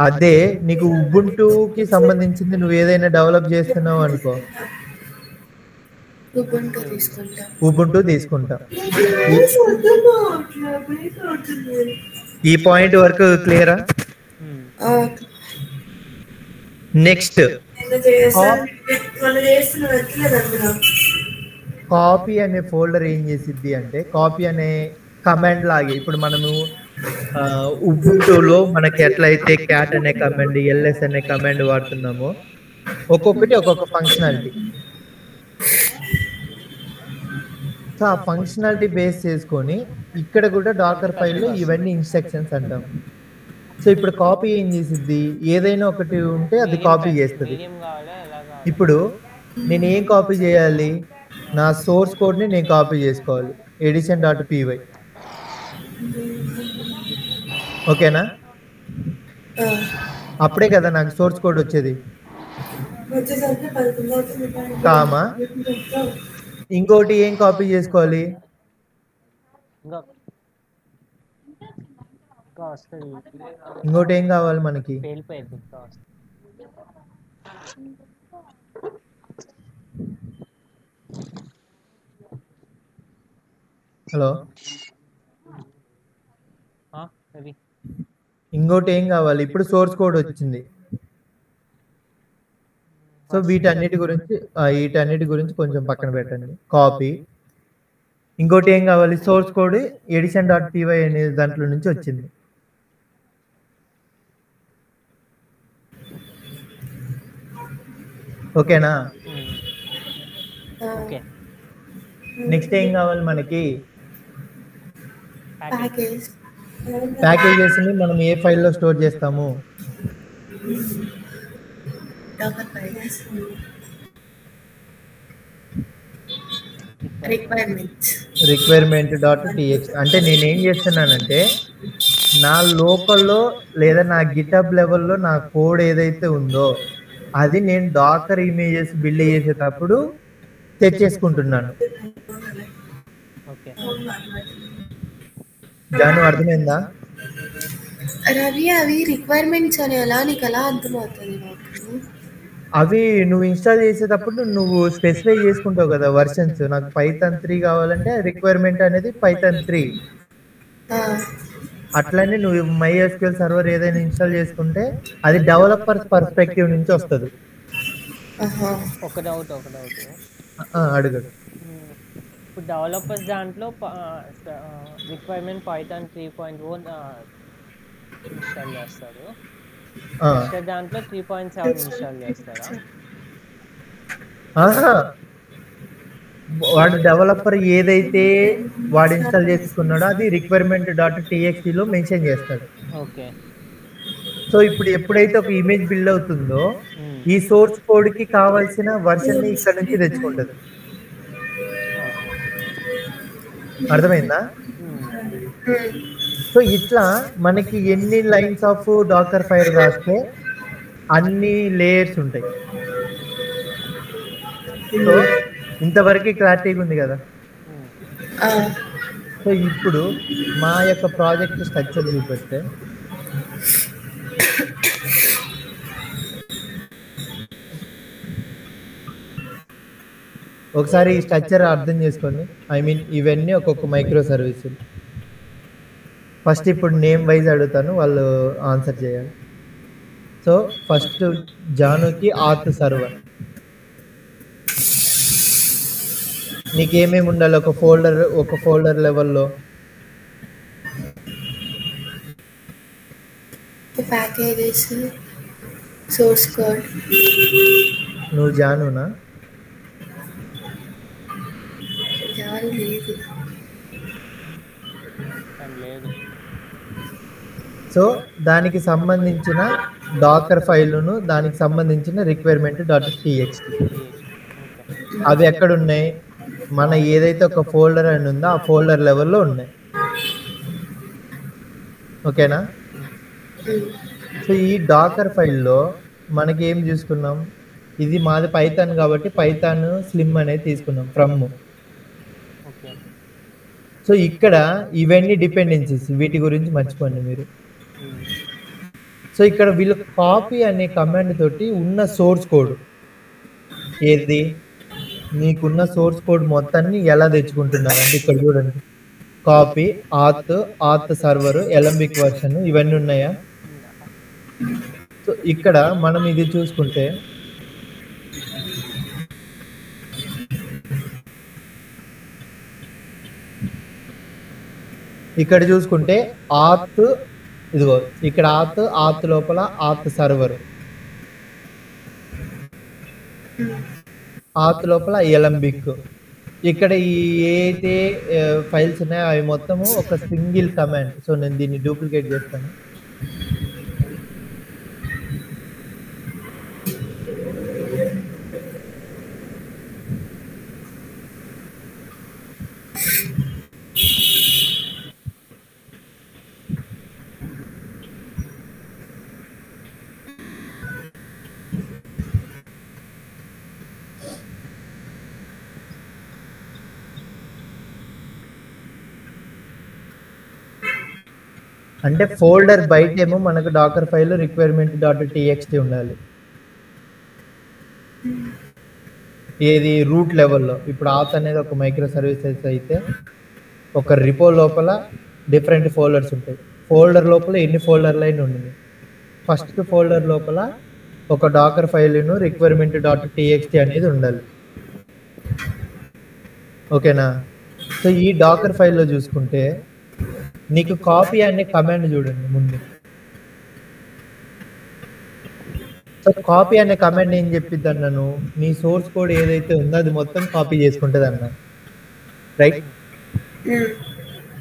అదే నీకు ఉబుంటుకి సంబంధించింది నువ్వు ఏదైనా డెవలప్ చేస్తున్నావు అనుకో, ఉబుంటు తీసుకుంటాం. ఈ పాయింట్ వరకు క్లియరా? నెక్స్ట్ కాపీ అనే ఫోల్డర్ ఏం చేసిద్ది అంటే కాపీ అనే కమాండ్ లాగే ఇప్పుడు మనము ఉబుంటులో మనకి ఎట్లయితే క్యాట్ అనే కమాండ్, ఎల్ఎస్ అనే కమాండ్ వాడుతున్నామో ఒక్కొక్కటి ఒక్కొక్క ఫంక్షనాలిటీ. సో ఆ ఫంక్షనాలిటీ బేస్ చేసుకొని ఇక్కడ కూడా డాకర్ ఫైల్లో ఇవన్నీ ఇన్స్ట్రక్షన్స్ అంటాం. సో ఇప్పుడు కాపీ ఏం చేసిద్ది, ఏదైనా ఒకటి ఉంటే అది కాపీ చేస్తుంది. ఇప్పుడు నేను ఏం కాపీ చేయాలి, నా సోర్స్ కోడ్ని నేను కాపీ చేసుకోవాలి, edition.py. ఓకేనా? అప్పుడే కదా నాకు సోర్స్ కోడ్ వచ్చేది. కామా ఇంకోటి ఏం కాపీ చేసుకోవాలి, ఇంకోటి ఏం కావాలి మనకి, హలో ఇంకోటి ఏం కావాలి, ఇప్పుడు సోర్స్ కోడ్ వచ్చింది. సో వీటన్నిటి గురించి కొంచెం పక్కన పెట్టండి. కాపీ ఇంకోటి ఏం కావాలి, సోర్స్ కోడ్ edition.py అనే దాంట్లో నుంచి వచ్చింది. ఓకేనా? నెక్స్ట్ ఏం కావాలి మనకి, ప్యాకేజెస్ ని మనం ఏ ఫైల్లో స్టోర్ చేస్తాము, requirement.txt. అంటే నేనేం చేస్తున్నానంటే నా లోకల్లో లేదా నా గిటబ్ లెవెల్లో నా కోడ్ ఏదైతే ఉందో అది నేను డాకర్ ఇమేజెస్ బిల్డ్ చేసేటప్పుడు తెచ్చేసుకుంటున్నాను. జాను అర్థమైందా? రవి అవి రిక్వైర్మెంట్స్ అని ఎలా నీకు ఎలా అర్థమవుతుంది? అవి నువ్వు ఇన్స్టాల్ చేసేటప్పుడు నువ్వు స్పెసిఫై చేసుకుంటావు కదా వర్షన్స్. నాకు పైథాన్ 3 కావాలంటే రిక్వైర్మెంట్ అనేది పైథాన్ 3. అట్లనే నువ్వు MySQL సర్వర్ ఏదైనా ఇన్స్టాల్ చేసుకుంటే అది డెవలపర్ పర్స్పెక్టివ్ నుంచి వస్తుంది. ఒక డౌట్ అడుగు. ఇప్పుడు డెవలపర్స్ దాంట్లో రిక్వైర్మెంట్ పైథాన్ 3.1 ఇన్స్టాల్ చేస్తారు, దాంట్లో 3.7 ఇన్స్టాల్ చేస్తారా? వాడు డెవలపర్ ఏదైతే వాడు ఇన్స్టాల్ చేసుకున్నాడో అది requirement.txt లో మెన్షన్ చేస్తాడు. ఓకే. సో ఇప్పుడు ఎప్పుడైతే ఒక ఇమేజ్ బిల్డ్ అవుతుందో ఈ సోర్స్ కోడ్ కి కావాల్సిన వర్షన్ ని ఇక్కడ నుంచి తెచ్చుకుంటది. అర్థమైందా? సో ఇట్లా మనకి ఎన్ని లైన్స్ ఆఫ్ డాకర్ ఫైల్ రాస్తే అన్ని లేయర్స్ ఉంటాయి. సో ఇంతవరకు క్లారిటీగా ఉంది కదా? సో ఇప్పుడు మా యొక్క ప్రాజెక్ట్ స్ట్రక్చర్ చూపెడితే ఒకసారి ఈ స్ట్రక్చర్ అర్థం చేసుకోండి. ఐ మీన్ ఇవన్నీ ఒక్కొక్క మైక్రో సర్వీసులు. ఫస్ట్ ఇప్పుడు నేమ్ వైజ్ అడుగుతాను, వాళ్ళు ఆన్సర్ చేయాలి. సో ఫస్ట్ జానుకి ఆత్ సర్వర్. నీకేమేమి ఉండాలి ఒక ఫోల్డర్ లెవెల్లో? Packages, source code. నువ్వు జానునా? జాను లేదు. లేదు. సో దానికి సంబంధించిన డాకర్ ఫైలును, దానికి సంబంధించిన రిక్వైర్మెంట్ .txt అవి ఎక్కడ ఉన్నాయి? మన ఏదైతే ఒక ఫోల్డర్ అని ఉందో ఆ ఫోల్డర్ లెవెల్లో ఉన్నాయి. ఓకేనా? సో ఈ డాకర్ ఫైల్లో మనకి ఏం చూసుకున్నాం? ఇది మాది పైథాన్ కాబట్టి పైథాన్ స్లిమ్ అనేది తీసుకున్నాం ఫ్రమ్. సో ఇక్కడ ఇవన్నీ డిపెండెన్సీస్, వీటి గురించి మర్చిపోండి మీరు. సో ఇక్కడ వీళ్ళు కాపీ అనే కమాండ్ తోటి ఉన్న సోర్స్ కోడ్, ఏది నీకున్న సోర్స్ కోడ్ మొత్తాన్ని ఎలా తెచ్చుకుంటున్నారు అంటే ఇక్కడ చూడండి, కాపీ ఆత్ సర్వర్, ఎలంబిక్ వర్షన్, ఇవన్నీ ఉన్నాయా? సో ఇక్కడ మనం ఇది చూసుకుంటే ఇక్కడ చూసుకుంటే ఆత్, ఇదిగో ఇక్కడ ఆత్ లోపల ఆత్ సర్వర్, ఆత్ లోపల ఎలంబిక్. ఇక్కడ ఈ ఏదైతే ఫైల్స్ ఉన్నాయో అవి మొత్తము ఒక సింగిల్ కమాండ్. సో నేను దీన్ని డూప్లికేట్ చేస్తాను. అంటే ఫోల్డర్ బయట ఏమో మనకు డాకర్ ఫైల్ రిక్వైర్మెంట్ .txt ఉండాలి. ఏది రూట్ లెవెల్లో. ఇప్పుడు ఆత్ అనేది ఒక మైక్రో సర్వీసెస్ అయితే ఒక రిపో లోపల డిఫరెంట్ ఫోల్డర్స్ ఉంటాయి. ఫోల్డర్ లోపల ఎన్ని ఫోల్డర్లు అయినా ఉంటుంది. ఫస్ట్ ఫోల్డర్ లోపల ఒక డాకర్ ఫైల్ను రిక్వైర్మెంట్ .txt అనేది ఉండాలి. ఓకేనా? సో ఈ డాకర్ ఫైల్లో చూసుకుంటే నీకు కాపీ అనే కమాండ్ చూడండి ముందు. సో కాపీ అనే కమాండ్ ఏం చెప్పిద్ది అన్నాను, నీ సోర్స్ కోడ్ ఏదైతే ఉందో అది మొత్తం కాపీ చేసుకుంటుంది అన్నా, రైట్?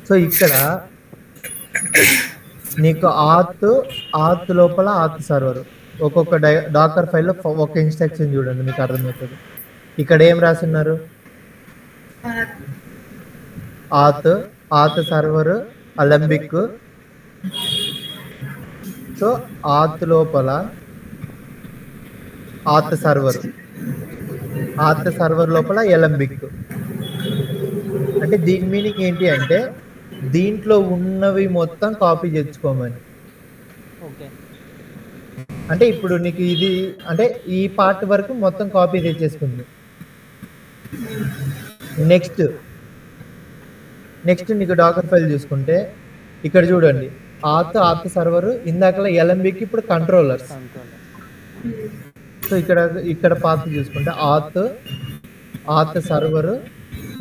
సో ఇక్కడ నీకు ఆత్ లోపల ఆత్ సర్వర్, ఒక్కొక్క డాకర్ ఫైల్లో ఒక ఇన్స్ట్రక్షన్ చూడండి, మీకు అర్థమవుతుంది. ఇక్కడ ఏం రాస్తున్నారు? ఆత్ సర్వర్ అలంబిక్. సో ఆత్ లోపల ఆత్ సర్వర్ లోపల ఎలంబిక్. అంటే దీని మీనింగ్ ఏంటి అంటే దీంట్లో ఉన్నవి మొత్తం కాపీ తెచ్చుకోమని. అంటే ఇప్పుడు నీకు ఇది అంటే ఈ పార్ట్ వరకు మొత్తం కాపీ తెచ్చేసుకుంది. నెక్స్ట్ నీకు డాకర్ ఫైల్ చూసుకుంటే ఇక్కడ చూడండి, ఆత్ సర్వర్, ఇందాకలా ఎలంబిక్, ఇప్పుడు కంట్రోలర్స్. సో ఇక్కడ పాత్ చూసుకుంటే ఆత్ సర్వర్,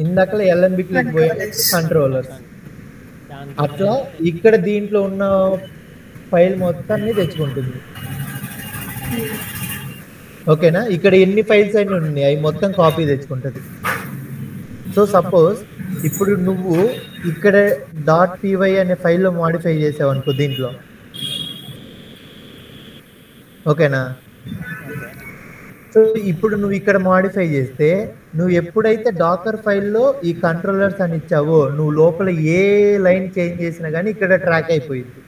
ఇందాకలా ఎలంబిక్ పోయే కంట్రోలర్స్. అట్లా ఇక్కడ దీంట్లో ఉన్న ఫైల్ మొత్తాన్ని తెచ్చుకుంటుంది. ఓకేనా? ఇక్కడ ఎన్ని ఫైల్స్ అయినా ఉన్నాయి అవి మొత్తం కాపీ తెచ్చుకుంటుంది. సో సపోజ్ ఇప్పుడు నువ్వు ఇక్కడ .py అనే ఫైల్లో మాడిఫై చేసావు అనుకో దీంట్లో, ఓకేనా? సో ఇప్పుడు నువ్వు ఇక్కడ మాడిఫై చేస్తే నువ్వు ఎప్పుడైతే డాకర్ ఫైల్లో ఈ కంట్రోలర్స్ అని ఇచ్చావో నువ్వు లోపల ఏ లైన్ చేంజ్ చేసినా కానీ ఇక్కడ ట్రాక్ అయిపోయింది.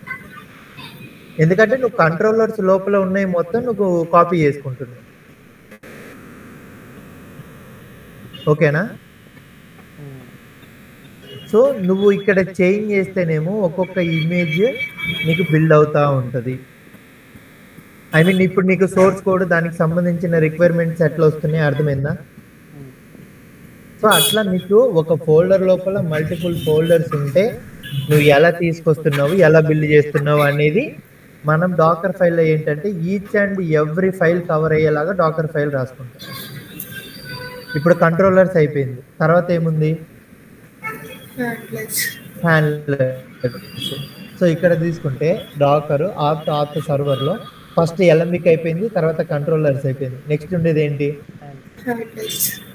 ఎందుకంటే నువ్వు కంట్రోలర్స్ లోపల ఉన్నాయి మొత్తం నువ్వు కాపీ చేసుకుంటున్నావు. ఓకేనా? సో నువ్వు ఇక్కడ చేంజ్ చేస్తేనేమో ఒక్కొక్క ఇమేజ్ నీకు బిల్డ్ అవుతూ ఉంటుంది. ఐ మీన్ ఇప్పుడు నీకు సోర్స్ కోడ్, దానికి సంబంధించిన రిక్వైర్మెంట్స్ ఎట్లా వస్తున్నాయి అర్థమైందా? సో అట్లా నీకు ఒక ఫోల్డర్ లోపల మల్టిపుల్ ఫోల్డర్స్ ఉంటే నువ్వు ఎలా తీసుకొస్తున్నావు, ఎలా బిల్డ్ చేస్తున్నావు అనేది మనం డాకర్ ఫైల్లో ఏంటంటే each and every file cover అయ్యేలాగా డాకర్ ఫైల్ రాసుకుంటాం. ఇప్పుడు కంట్రోలర్స్ అయిపోయింది, తర్వాత ఏముంది? హ్యాండ్లర్స్. సో ఇక్కడ తీసుకుంటే డాకర్ ఆత్ సర్వర్లో ఫస్ట్ ఎలమిక్ అయిపోయింది, తర్వాత కంట్రోలర్స్ అయిపోయింది. నెక్స్ట్ ఉండేది ఏంటి?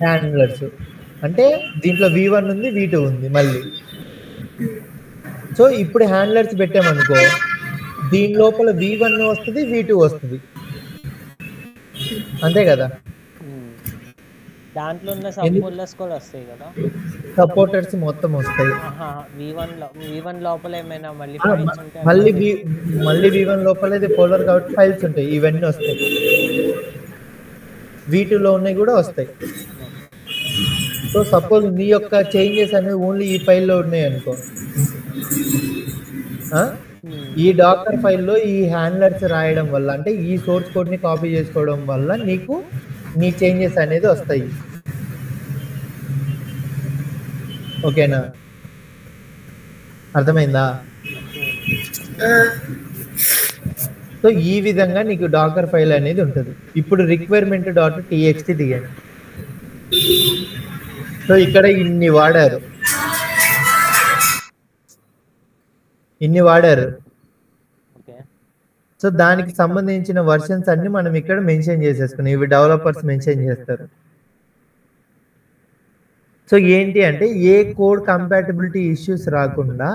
హ్యాండ్లర్స్. అంటే దీంట్లో V1 ఉంది, V2 ఉంది మళ్ళీ. సో ఇప్పుడు హ్యాండ్లర్స్ పెట్టామనుకో, దీని లోపల V1 వస్తుంది, V2 వస్తుంది, అంతే కదా? దాంట్లో ఉన్న సబ్ ఫోల్డర్స్ కూడా వస్తాయి కదా, సపోర్టర్స్ మొత్తం వస్తాయి. V1 లోపల ఏమైనా మళ్ళీ మళ్ళీ V1 లోపల ఇది ఫోల్డర్ కాబట్టి ఫైల్స్ ఉంటాయి, ఇవన్నీ వస్తాయి. V2 లో ఉన్నాయి కూడా వస్తాయి. సో సపోజ్ నీ యొక్క చేంజెస్ అనేవి ఓన్లీ ఈ ఫైల్లో ఉన్నాయి అనుకో, ఈ డాకర్ ఫైల్లో ఈ హ్యాండ్లర్స్ రాయడం వల్ల, అంటే ఈ సోర్స్ కోడ్ని కాపీ చేసుకోవడం వల్ల నీకు నీ చేంజెస్ అనేది వస్తాయి. ఓకేనా? అర్థమైందా? సో ఈ విధంగా నీకు డాకర్ ఫైల్ అనేది ఉంటుంది. ఇప్పుడు requirement.txt దిగండి. సో ఇక్కడ ఇన్ని వాడారు. సో దానికి సంబంధించిన వర్షన్స్ అన్ని మనం ఇక్కడ మెన్షన్ చేసేసుకున్నాం. ఇవి డెవలపర్స్ మెన్షన్ చేస్తారు. సో ఏంటి అంటే ఏ కోడ్ కంపాటబిలిటీ ఇష్యూస్ రాకుండా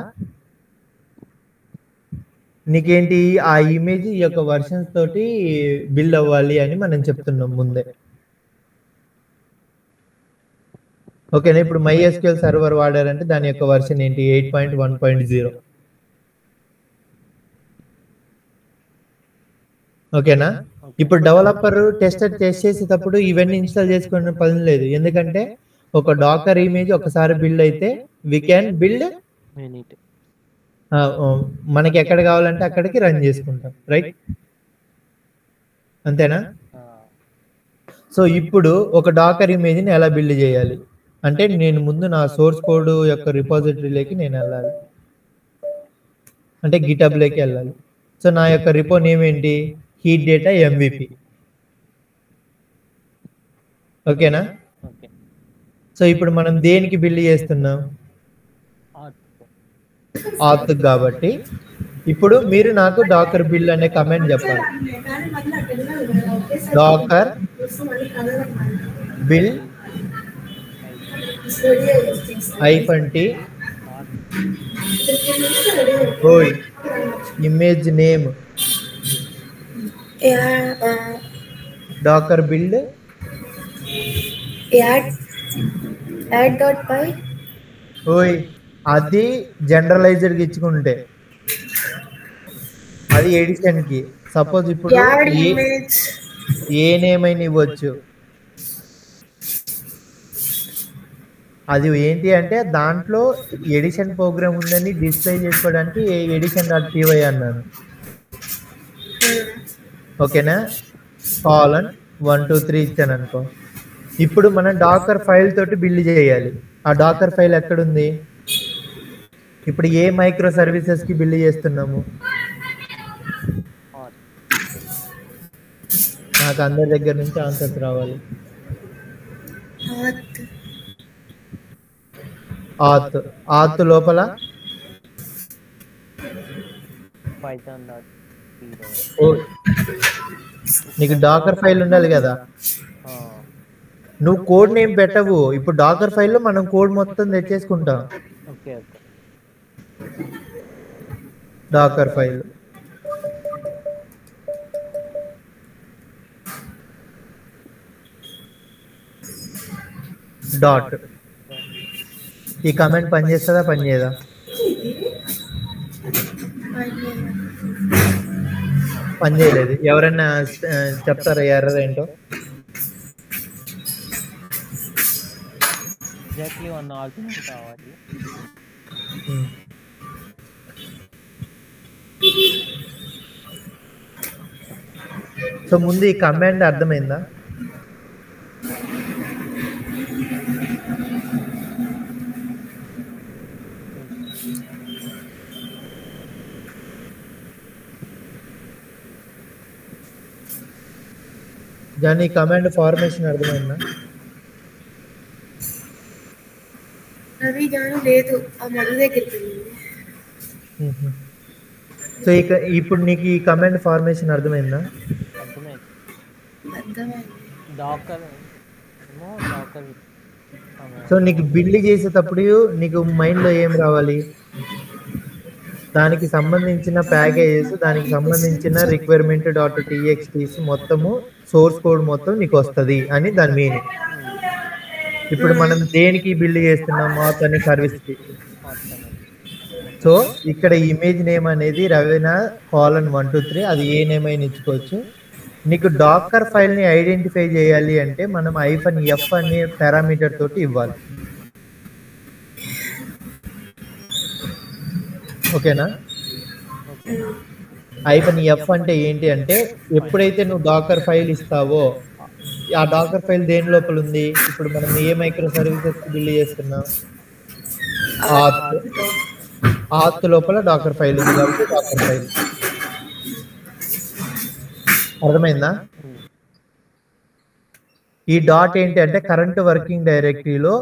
నీకేంటి ఆ ఇమేజ్ ఈ యొక్క వర్షన్స్ తోటి బిల్డ్ అవ్వాలి అని మనం చెప్తున్నాం ముందే. ఓకేనా? ఇప్పుడు MySQL సర్వర్ వాడారంటే దాని యొక్క వర్షన్ ఏంటి? 8.1.0. ఓకేనా? ఇప్పుడు డెవలపర్ టెస్ట్ చేసేటప్పుడు ఇవన్నీ ఇన్స్టాల్ చేసుకునే పని లేదు, ఎందుకంటే ఒక డాకర్ ఇమేజ్ ఒకసారి బిల్డ్ అయితే వి క్యాన్ బిల్డ్, మనకి ఎక్కడ కావాలంటే అక్కడికి రన్ చేసుకుంటాం, రైట్? అంతేనా? సో ఇప్పుడు ఒక డాకర్ ఇమేజ్ని ఎలా బిల్డ్ చేయాలి అంటే, నేను ముందు నా సోర్స్ కోడ్ యొక్క రిపోజిటరీలోకి నేను వెళ్ళాలి, అంటే గిటబ్లోకి వెళ్ళాలి. సో నా యొక్క రిపో నేమ్ ఏంటి? Heat data MVP. ఓకేనా? సో ఇప్పుడు మనం దేనికి బిల్డ్ చేస్తున్నాం? ఆత్. కాబట్టి ఇప్పుడు మీరు నాకు డాకర్ బిల్డ్ అనే కమాండ్ చెప్పాలి. డాకర్ బిల్డ్ -t ఓయ్ image name docker build add.py. ఓయ్ అది జనరలైజ్డ్కి ఇచ్చుకుంటే అది ఎడిషన్కి. సపోజ్ ఇప్పుడు ఏ నేమ్ అయినా ఇవ్వచ్చు. అది ఏంటి అంటే దాంట్లో ఎడిషన్ ప్రోగ్రామ్ ఉందని డిస్ప్లే చేసుకోవడానికి edition.py అన్నాను. ఓకేనా? :123 ఇచ్చాను అనుకో. ఇప్పుడు మనం డాకర్ ఫైల్ తోటి బిల్డ్ చేయాలి. ఆ డాకర్ ఫైల్ ఎక్కడుంది? ఇప్పుడు ఏ మైక్రో సర్వీసెస్ కి బిల్డ్ చేస్తున్నాము? నాకు అందరి దగ్గర నుంచి ఆన్సర్స్ రావాలి. ఆత్ లోపల నీకు డాకర్ ఫైల్ ఉండాలి కదా, నువ్వు కోడ్ నేమ్ పెట్టవు. ఇప్పుడు డాకర్ ఫైల్లో మనం కోడ్ మొత్తం తెచ్చేసుకుంటాం. Docker file dot. ఈ కమెంట్ పనిచేస్తుందా పనిచేయదా? పనిచేయలేదు. ఎవరైనా చెప్తారా ఎర్రర్ ఏంటో? ఎగ్జాక్ట్లీ 1 ఆర్గ్యుమెంట్ కావాలి. సో ముందు ఈ కమాండ్ అర్థమైందా? జానీ కమాండ్ ఫార్మేషన్ అర్థమైందా? రవి జాను లేదు, ఆ మధు దగ్గరికి వెళ్ళింది. సో ఇప్పుడు నీకు ఈ కమాండ్ ఫార్మేషన్ అర్థమైందా? అర్థమైంది. అర్థమైంది. డాకర్ ఏమో డాకర్. సో నీకు బిల్డ్ చేసేటప్పుడు నీకు మైండ్లో ఏం రావాలి? దానికి సంబంధించిన ప్యాకేజెస్, దానికి సంబంధించిన రిక్వైర్మెంట్ .txt మొత్తము సోర్స్ కోడ్ మొత్తం నీకు వస్తుంది అని దాని మీనింగ్. ఇప్పుడు మనం దేనికి బిల్డ్ చేస్తున్నాం? ఆత్ అనే సర్వీస్కి. సో ఇక్కడ ఇమేజ్ నేమ్ అనేది రవీనా :123, అది ఏ నేమ్ అయినా ఇచ్చుకోవచ్చు. నీకు డాకర్ ఫైల్ని ఐడెంటిఫై చేయాలి అంటే మనం -f అనే పారామీటర్ తోటి ఇవ్వాలి. ఓకేనా? -f అంటే ఏంటి అంటే ఎప్పుడైతే నువ్వు డాకర్ ఫైల్ ఇస్తావో ఆ డాకర్ ఫైల్ దేని లోపల ఉంది? ఇప్పుడు మనం ఏ మైక్రో సర్వీసెస్ బిల్డ్ చేస్తున్నాం? ఆత్ లోపల డాకర్ ఫైల్ ఉంది కాబట్టి డాకర్ ఫైల్. అర్థమైందా? ఈ డాట్ ఏంటి అంటే కరెంట్ వర్కింగ్ డైరెక్టరీలో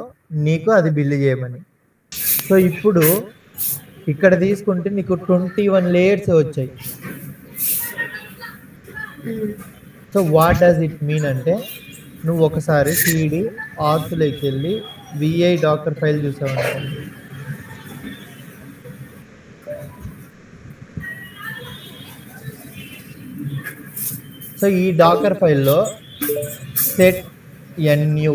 నీకు అది బిల్డ్ చేయమని. సో ఇప్పుడు ఇక్కడ తీసుకుంటే నీకు 21 లేయర్స్ వచ్చాయి. So what does it mean అంటే నువ్వు ఒకసారి సిడి ఆత్లోకి వెళ్ళి విఐ డాకర్ ఫైల్ చూసావంటే సో ఈ డాకర్ ఫైల్లో సెట్ ఎన్యూ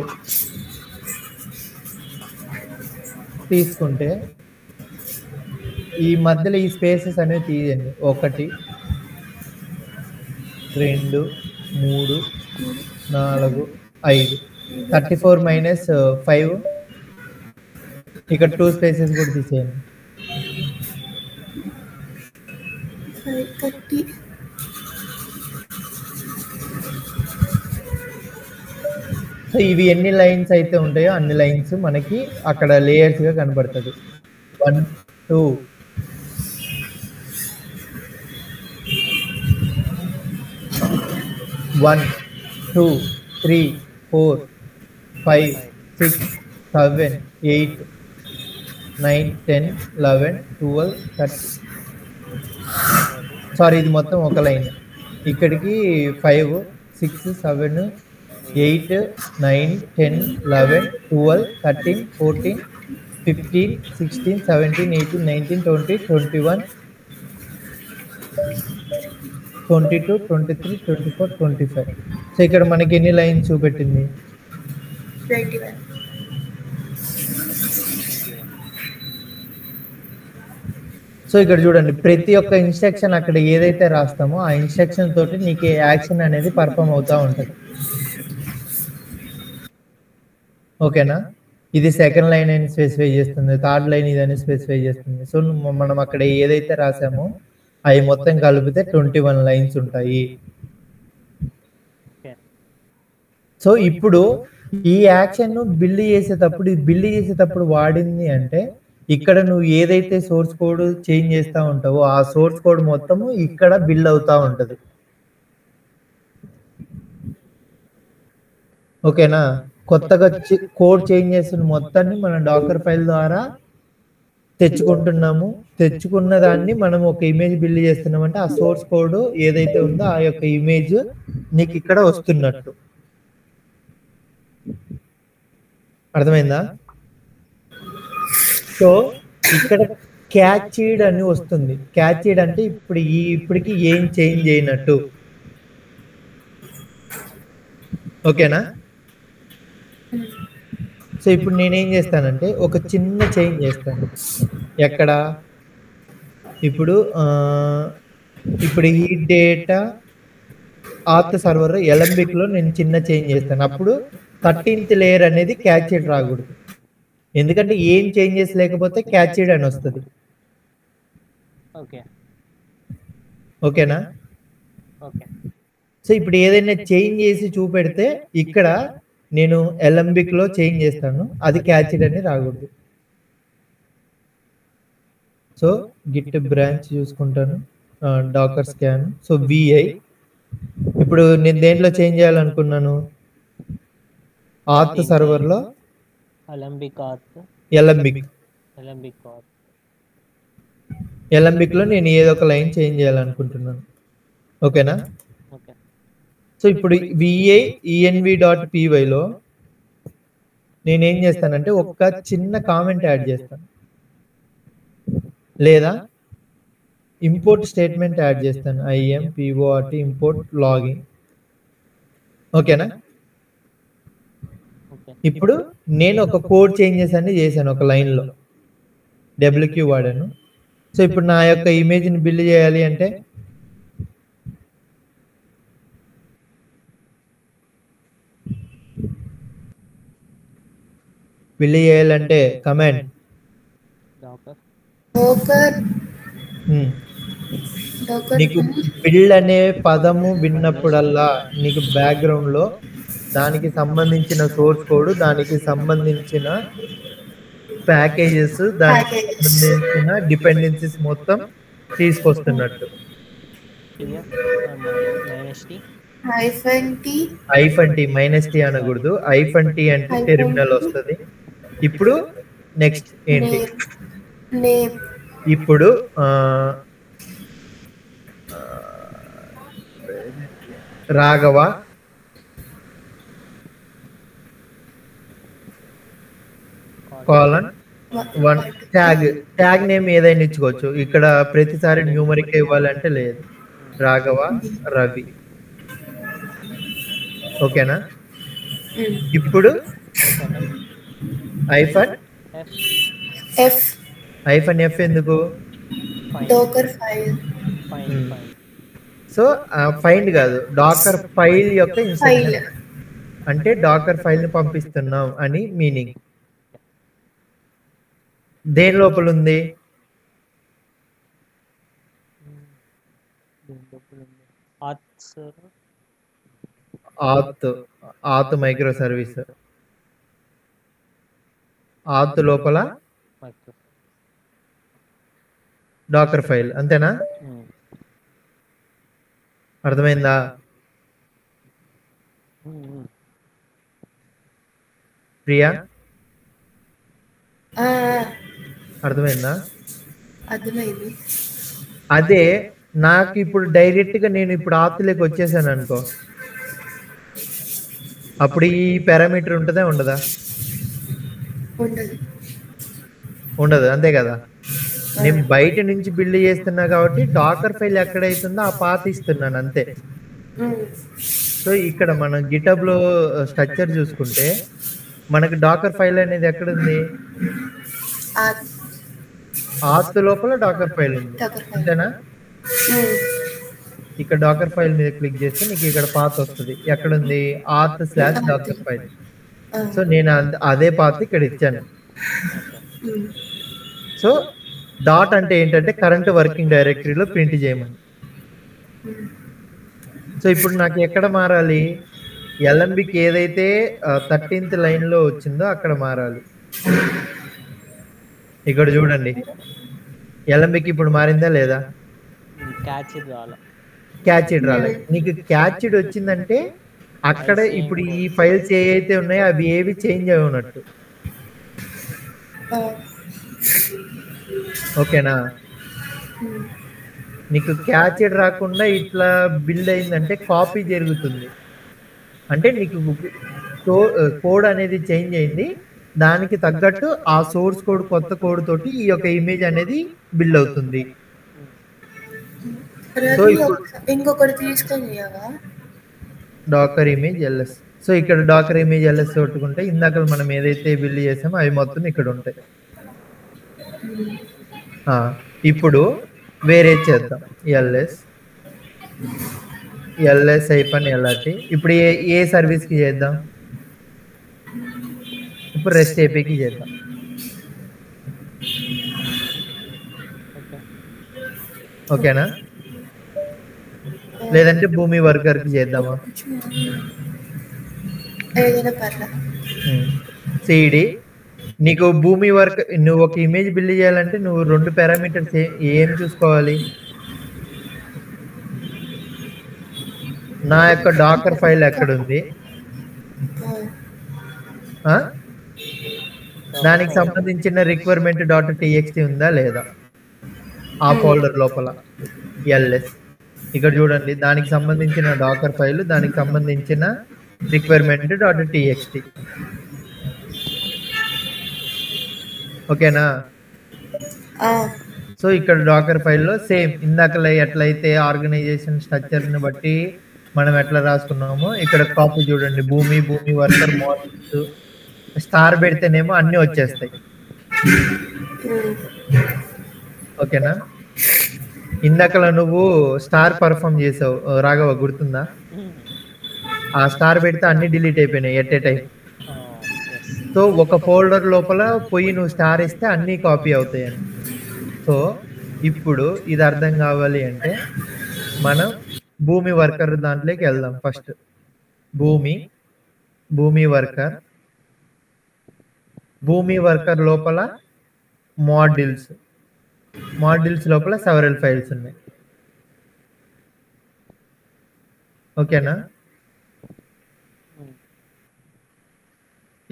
తీసుకుంటే ఈ మధ్యలో ఈ స్పేసెస్ అనేవి తీయండి. 1 2 3 4 5 34 - 5 ఇక్కడ 2 స్పేసెస్ కూడా తీసేయండి. 530. సో ఇవి ఎన్ని లైన్స్ అయితే ఉంటాయో అన్ని లైన్స్ మనకి అక్కడ లేయర్స్గా కనబడుతుంది. 1 2 1 2 3 4 5 6 7 8 9 10 11 12 13. సారీ, ఇది మొత్తం ఒక లైన్. ఇక్కడికి 5 6 7 8 9 10 11 12 13 14 15 16 17 18 19 20 21 22 23 24 25. సో ఇక్కడ మనకి ఎన్ని లైన్స్ చూపెట్టింది? 21. సో ఇక్కడ చూడండి, ప్రతి ఒక్క ఇన్స్ట్రక్షన్ అక్కడ ఏదైతే రాస్తామో ఆ ఇన్స్ట్రక్షన్ తోటి నీకు యాక్షన్ అనేది పర్ఫామ్ అవుతూ ఉంటుంది. ఓకేనా? ఇది సెకండ్ లైన్ అని స్పెసిఫై చేస్తుంది, థర్డ్ లైన్ ఇదని స్పెసిఫై చేస్తుంది. సో మనం అక్కడ ఏదైతే రాసామో అవి మొత్తం కలిపితే 21 లైన్స్ ఉంటాయి. సో ఇప్పుడు ఈ యాక్షన్ బిల్డ్ చేసేటప్పుడు వాడింది అంటే ఇక్కడ నువ్వు ఏదైతే సోర్స్ కోడ్ చేంజ్ చేస్తూ ఉంటావో ఆ సోర్స్ కోడ్ మొత్తము ఇక్కడ బిల్డ్ అవుతూ ఉంటుంది. ఓకేనా? కొత్తగా కోడ్ చేంజ్ చేస్తున్న మొత్తాన్ని మనం డాకర్ ఫైల్ ద్వారా తెచ్చుకుంటున్నాము. తెచ్చుకున్న దాన్ని మనం ఒక ఇమేజ్ బిల్డ్ చేస్తున్నామంటే ఆ సోర్స్ కోడ్ ఏదైతే ఉందో ఆ యొక్క ఇమేజ్ నీకు ఇక్కడ వస్తున్నట్టు. అర్థమైందా? సో ఇక్కడ క్యాచీడ్ అని వస్తుంది. క్యాచీడ్ అంటే ఇప్పటికి ఏం చేంజ్ అయినట్టు. ఓకేనా? సో ఇప్పుడు నేనేం చేస్తానంటే ఒక చిన్న చేంజ్ చేస్తాను. ఎక్కడ? ఇప్పుడు ఈ డేటా ఆత్ సర్వర్ ఎలంబిక్లో నేను చిన్న చేంజ్ చేస్తాను. అప్పుడు 13th లేయర్ అనేది క్యాచీడ్ రాకూడదు. ఎందుకంటే ఏం చేంజెస్ లేకపోతే క్యాచీడ్ అని వస్తుంది. ఓకేనా? సో ఇప్పుడు ఏదైనా చేంజ్ చేసి చూపెడితే ఇక్కడ నేను ఎలంబిక్లో చేంజ్ చేస్తాను, అది క్యాచీడ్ అని రాకూడదు. సో గిట్ బ్రాంచ్ చూసుకుంటాను, డాకర్ స్కాన్. సో విఐ ఇప్పుడు నేను దేంట్లో చేంజ్ చేయాలనుకున్నాను, ఆత్ సర్వర్లో అలంబిక్ ఆర్త్ ఎలంబిక్ ఆర్త్. ఎలంబిక్లో నేను ఏదో ఒక లైన్ చేంజ్ చేయాలనుకుంటున్నాను. ఓకేనా? ఓకే. సో ఇప్పుడు vi.env.pyలో నేనేం చేస్తానంటే ఒక చిన్న కామెంట్ యాడ్ చేస్తాను, లేదా ఇంపోర్ట్ స్టేట్మెంట్ యాడ్ చేస్తాను. import import login. ఓకేనా? ఓకే. ఇప్పుడు నేను ఒక కోడ్ చేంజెస్ అన్ని చేశాను ఒక లైన్లో, WQ వాడాను. సో ఇప్పుడు నా యొక్క ఇమేజ్ని బిల్డ్ చేయాలి అంటే కమాండ్ డోకర్ నీకు బిల్డ్ అనే పదము విన్నప్పుడల్లా నీకు బ్యాక్గ్రౌండ్లో దానికి సంబంధించిన సోర్స్ కోడ్, దానికి సంబంధించిన ప్యాకేజెస్, దానికి సంబంధించిన డిపెండెన్సీస్ మొత్తం తీసుకొస్తున్నట్టు. -t అనకూడదు, -t అంటే టెర్మినల్ వస్తుంది. ఇప్పుడు నెక్స్ట్ ఏంటి, ఇప్పుడు రాఘవ కోలన్ 1 ట్యాగ్ నేమ్ ఏదైనా ఇచ్చుకోవచ్చు. ఇక్కడ ప్రతిసారి న్యూమరిక్ ఇవ్వాలంటే లేదు, రాఘవ రవి. ఓకేనా? ఇప్పుడు -f ఎందుకు, డోకర్ ఫైల్. సో ఫైండ్ కాదు, డాకర్ ఫైల్ యొక్క ఇన్స్ట్రక్షన్ అంటే డాకర్ ఫైల్ ని పంపిస్తున్నాం అని మీనింగ్. దేని లోపల ఉంది, ఆత్ మైక్రో సర్వీస్. ఆత్ లోపల డాకర్ ఫైల్. అంతేనా? అర్థమైందా? ప్రియా అర్థమైందా? అదే నాకు ఇప్పుడు డైరెక్ట్ గా నేను ఇప్పుడు ఆత్తులోకి వచ్చేసాను అనుకో, అప్పుడు ఈ పారామీటర్ ఉంటుందా ఉండదా? ఉండదు, అంతే కదా? నేను బయట నుంచి బిల్డ్ చేస్తున్నా కాబట్టి డాకర్ ఫైల్ ఎక్కడైతుందో ఆ పాత్ ఇస్తున్నాను అంతే. సో ఇక్కడ మనం గిటబ్ లో స్ట్రక్చర్ చూసుకుంటే మనకు డాకర్ ఫైల్ అనేది ఎక్కడుంది, ఆత్ లోపల డాకర్ ఫైల్ ఉంది. అంతేనా? ఇక్కడ డాకర్ ఫైల్ మీద క్లిక్ చేస్తే నీకు ఇక్కడ పాత్ వస్తుంది. ఎక్కడుంది, ఆత్/డాకర్ ఫైల్. సో నేను అదే పాత్ ఇక్కడ ఇచ్చాను. సో డాట్ అంటే ఏంటంటే కరెంట్ వర్కింగ్ డైరెక్టరీలో ప్రింట్ చేయమని. సో ఇప్పుడు నాకు ఎక్కడ మారాలి, ఎల్ఎంబికి ఏదైతే 13th లైన్లో వచ్చిందో అక్కడ మారాలి. ఇక్కడ చూడండి, ఎల్ఎంబికి ఇప్పుడు మారిందా లేదా? క్యాచ్డ్ రాలేదు. నీకు క్యాచ్డ్ వచ్చిందంటే అక్కడ ఇప్పుడు ఈ ఫైల్స్ ఏవైతే ఉన్నాయో అవి ఏవి చేంజ్ అయి ఉన్నట్టు. ఓకేనా? నీకు క్యాచ్డ్ రాకుండా ఇట్లా బిల్డ్ అయిందంటే కాపీ జరుగుతుంది. అంటే నీకు కోడ్ అనేది చేంజ్ అయింది, దానికి తగ్గట్టు ఆ సోర్స్ కోడ్ కొత్త కోడ్ తోటి ఈ యొక్క ఇమేజ్ అనేది బిల్డ్ అవుతుంది. సో ఇంకొకటి తీసుకొని డాకర్ ఇమేజ్ ఎల్ఎస్. సో ఇక్కడ డాకర్ ఇమేజ్ ఎల్ఎస్ కొట్టుకుంటే ఇందాక మనం ఏదైతే బిల్డ్ చేసామో అవి మొత్తం ఇక్కడ ఉంటాయి. ఇప్పుడు వేరే చేద్దాం, ఎల్ఎస్ -LRT. ఇప్పుడు ఏ సర్వీస్కి చేద్దాం, ఇప్పుడు రెస్ట్ ఏపీకి చేద్దాం. ఓకేనా? లేదంటే భూమి వర్కర్కి చేద్దామా? సిడి నీకు భూమి వర్క్, నువ్వు ఒక ఇమేజ్ బిల్డ్ చేయాలంటే నువ్వు 2 పారామీటర్స్ ఏం చూసుకోవాలి, నా యొక్క డాకర్ ఫైల్ ఎక్కడుంది, దానికి సంబంధించిన రిక్వైర్మెంట్ .txt ఉందా లేదా ఆ ఫోల్డర్ లోపల. ఎల్ఎస్ ఇక్కడ చూడండి, దానికి సంబంధించిన డాకర్ ఫైల్, దానికి సంబంధించిన రిక్వైర్మెంట్ .txt. ఓకేనా. సో ఇక్కడ డాకర్ ఫైల్లో సేమ్ ఇందాక ఎట్లయితే ఆర్గనైజేషన్ స్ట్రక్చర్ని బట్టి మనం ఎట్లా రాసుకున్నామో ఇక్కడ కాపీ చూడండి. భూమి వర్కర్ మోడల్స్ స్టార్ పెడితేనేమో అన్నీ వచ్చేస్తాయి. ఓకేనా. ఇందాకలా నువ్వు స్టార్ పర్ఫామ్ చేసావు రాఘవ, గుర్తుందా? ఆ స్టార్ పెడితే అన్ని డిలీట్ అయిపోయినాయి ఎట్ ఏ టైం. సో ఒక ఫోల్డర్ లోపల పోయి నువ్వు స్టార్ ఇస్తే అన్నీ కాపీ అవుతాయని. సో ఇప్పుడు ఇది అర్థం కావాలి అంటే మనం భూమి వర్కర్ దాంట్లోకి వెళ్దాం. ఫస్ట్ భూమి వర్కర్ లోపల మాడ్యూల్స్ లోపల సెవరల్ ఫైల్స్ ఉన్నాయి. ఓకేనా.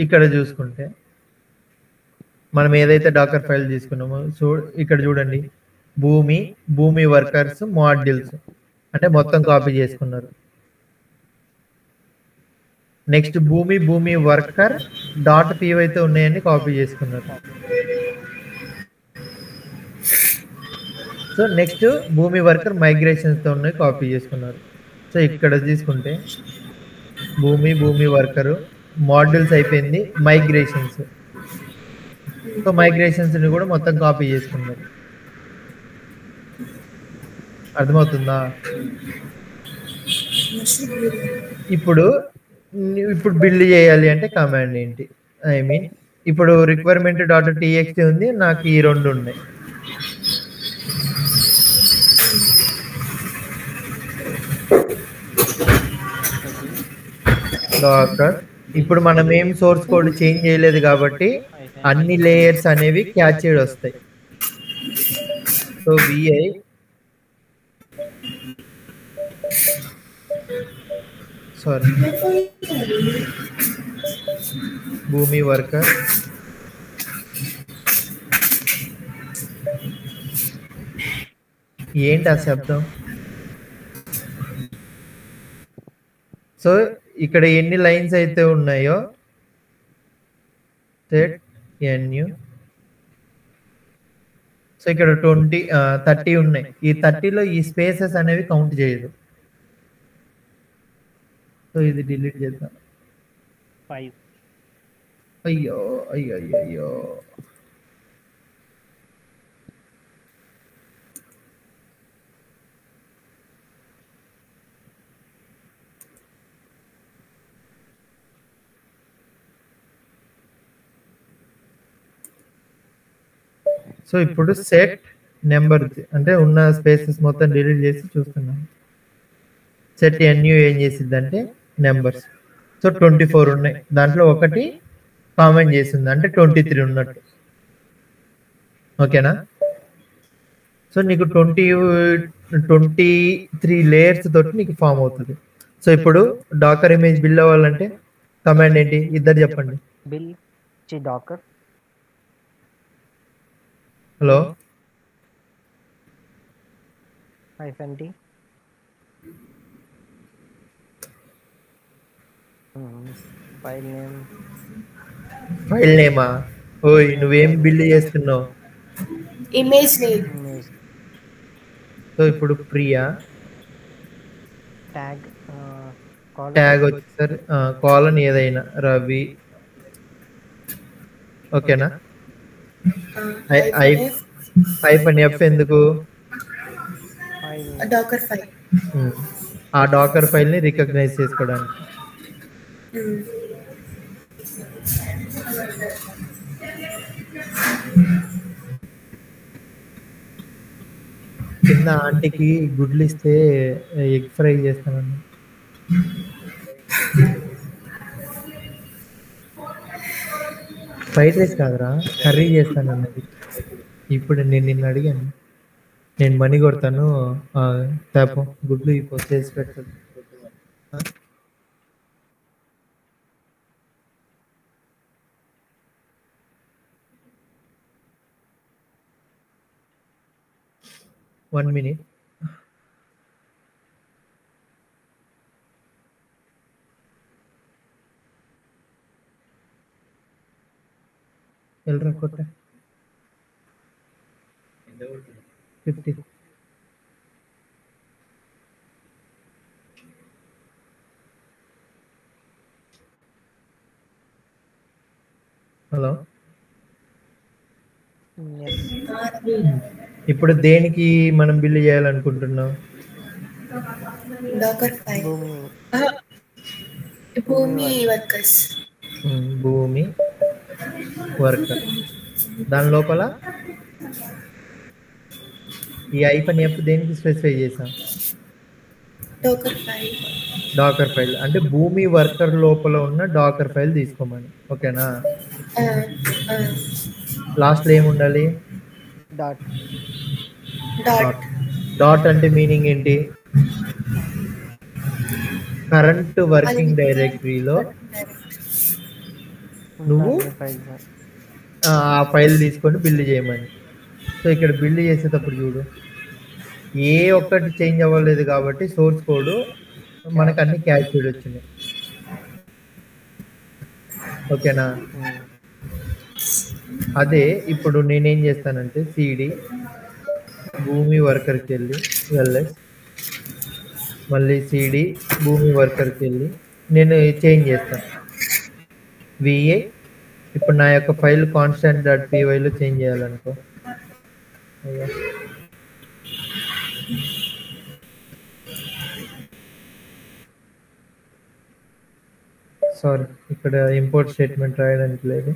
ఇక్కడ చూసుకుంటే మనం ఏదైతే డాకర్ ఫైల్ తీసుకున్నామో ఇక్కడ చూడండి, భూమి వర్కర్స్ మాడ్యూల్స్ అంటే మొత్తం కాపీ చేసుకున్నారు. నెక్స్ట్ భూమి వర్కర్ .py అయితే ఉన్నాయని కాపీ చేసుకున్నారు. సో నెక్స్ట్ భూమి వర్కర్ మైగ్రేషన్స్తో ఉన్నాయి కాపీ చేసుకున్నారు. సో ఇక్కడ తీసుకుంటే భూమి వర్కరు మాడ్యూల్స్ అయిపోయింది, మైగ్రేషన్స్. సో మైగ్రేషన్స్ని కూడా మొత్తం కాపీ చేసుకున్నారు. అర్థమవుతుందా? ఇప్పుడు బిల్డ్ చేయాలి అంటే కమాండ్ ఏంటి, ఐ మీన్ ఇప్పుడు రిక్వైర్మెంట్ .txt ఉంది, నాకు ఈ రెండు ఉన్నాయి. డాకర్ ఇప్పుడు మనం ఏం సోర్స్ కోడ్ చేంజ్ చేయలేదు కాబట్టి అన్ని లేయర్స్ అనేవి క్యాచ్డ్ వస్తాయి. సో vi భూమి వర్కర్ ఏంటి ఆ శబ్దం? సో ఇక్కడ ఎన్ని లైన్స్ అయితే ఉన్నాయో సెట్ nu, సో ఇక్కడ 30 ఉన్నాయి. ఈ 30లో ఈ స్పేసెస్ అనేవి కౌంట్ చేయదు. సో ఇది డిలీట్ చేద్దాం. 5 అయ్యో సో ఇప్పుడు సెట్ నెంబర్ అంటే ఉన్న స్పేసెస్ మొత్తం డిలీట్ చేసి చూస్తున్నాను. సెట్ nu ఏం చేసిద్ది అంటే నెంబర్స్. సో 24 ఉన్నాయి, దాంట్లో ఒకటి కామెంట్ చేసింది అంటే 23 ఉన్నట్టు. ఓకేనా. సో నీకు 23 లేయర్స్ తోటి నీకు ఫామ్ అవుతుంది. సో ఇప్పుడు డాకర్ ఇమేజ్ బిల్డ్ అవ్వాలంటే కమాండ్ ఏంటి, ఇద్దరు చెప్పండి. డాకర్ హలో -t ఫైల్ నేమా? ఓయ్ నువ్వేం బిల్డ్ చేస్తున్నావు? Image name. సో ఇప్పుడు ప్రియా ట్యాగ్ వచ్చేసరి కాలన్ ఏదైనా రవి. ఓకేనా. -f ఎందుకు? Docker file. ఆ డాకర్ ఫైల్ ని రికగ్నైజ్ చేసుకోవడానికి. కింద ఆంటీకి గుడ్లు ఇస్తే ఎగ్ ఫ్రై చేస్తానండి. ఫ్రైడ్ రైస్ కాదురా, కర్రీ చేస్తాను అన్నది. ఇప్పుడు నేను నిన్ను అడిగాను, నేను మనీ కొడతాను తాపం గుడ్లు ఇప్పుడు చేసి పెడతాను. 1 minute. ఎల్రా కొట్ట 50. హలో, ఇప్పుడు దేనికి మనం బిల్లు చేయాలనుకుంటున్నాం? డాకర్ ఫైల్ భూమి వర్కర్స్. భూమి వర్కర్ దాని లోపల ఈ ఐపన్ ఎఫ్ దేనికి స్పెసిఫై చేసాం? డాకర్ ఫైల్ అంటే భూమి వర్కర్ లోపల ఉన్న డాకర్ ఫైల్ తీసుకోమని. ఓకేనా? లాస్ట్ లో ఏముండాలి? డాట్ అంటే మీనింగ్ ఏంటి? కరెంట్ వర్కింగ్ డైరెక్టరీలో నువ్వు ఆ ఫైల్ తీసుకొని బిల్డ్ చేయమని. సో ఇక్కడ బిల్డ్ చేసేటప్పుడు చూడు, ఏ ఒక్కటి చేంజ్ అవ్వలేదు కాబట్టి సోర్స్ కోడ్ మనకు అన్ని క్యాప్చర్డ్ వచ్చినాయి. ఓకేనా? అదే ఇప్పుడు నేనేం చేస్తానంటే సిడి భూమి వర్కర్కి వెళ్ళి ఎల్ఎస్, మళ్ళీ సిడి భూమి వర్కర్కి వెళ్ళి నేను చేంజ్ చేస్తాను విఏ. ఇప్పుడు నా యొక్క ఫైల్ కాన్స్టెంట్ డాట్ పీవైలో చేంజ్ చేయాలనుకో, అయ్యా సారీ ఇక్కడ ఇంపోర్ట్ స్టేట్మెంట్ రాయడానికి లేదు.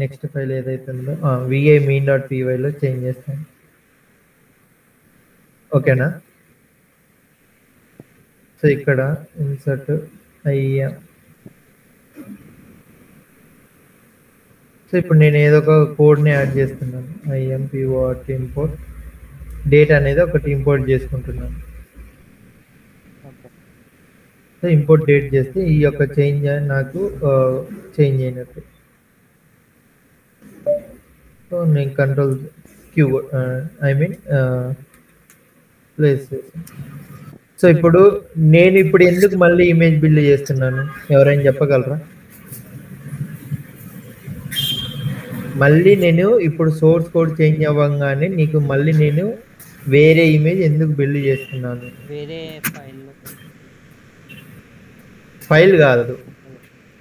నెక్స్ట్ ఫైల్ ఏదైతే ఉందో విఐ మెయిన్ డాట్ పీవైలో చేంజ్ చేస్తాను. ఓకేనా? సో ఇక్కడ ఇన్సర్ట్ అయ్యా. సో ఇప్పుడు నేను ఏదో ఒక కోడ్ని యాడ్ చేస్తున్నాను. ఐఎంపిఓఆర్టీ ఇంపోర్ట్ డేట్ అనేది ఒకటి ఇంపోర్ట్ చేసుకుంటున్నాను. సో ఇంపోర్ట్ డేట్ చేస్తే ఈ యొక్క చేంజ్ నాకు చేంజ్ అయినట్టు. సో నేను కంట్రోల్ క్యూ ప్లేస్. సో ఇప్పుడు నేను ఇప్పుడు ఎందుకు మళ్ళీ ఇమేజ్ బిల్డ్ చేస్తున్నాను? ఎవరైనా చెప్పగలరా? మళ్ళీ నేను ఇప్పుడు సోర్స్ కోడ్ చేంజ్ అవ్వగానే నీకు మళ్ళీ నేను వేరే ఇమేజ్ ఎందుకు బిల్డ్ చేస్తున్నాను? వేరే ఫైల్ కాదు,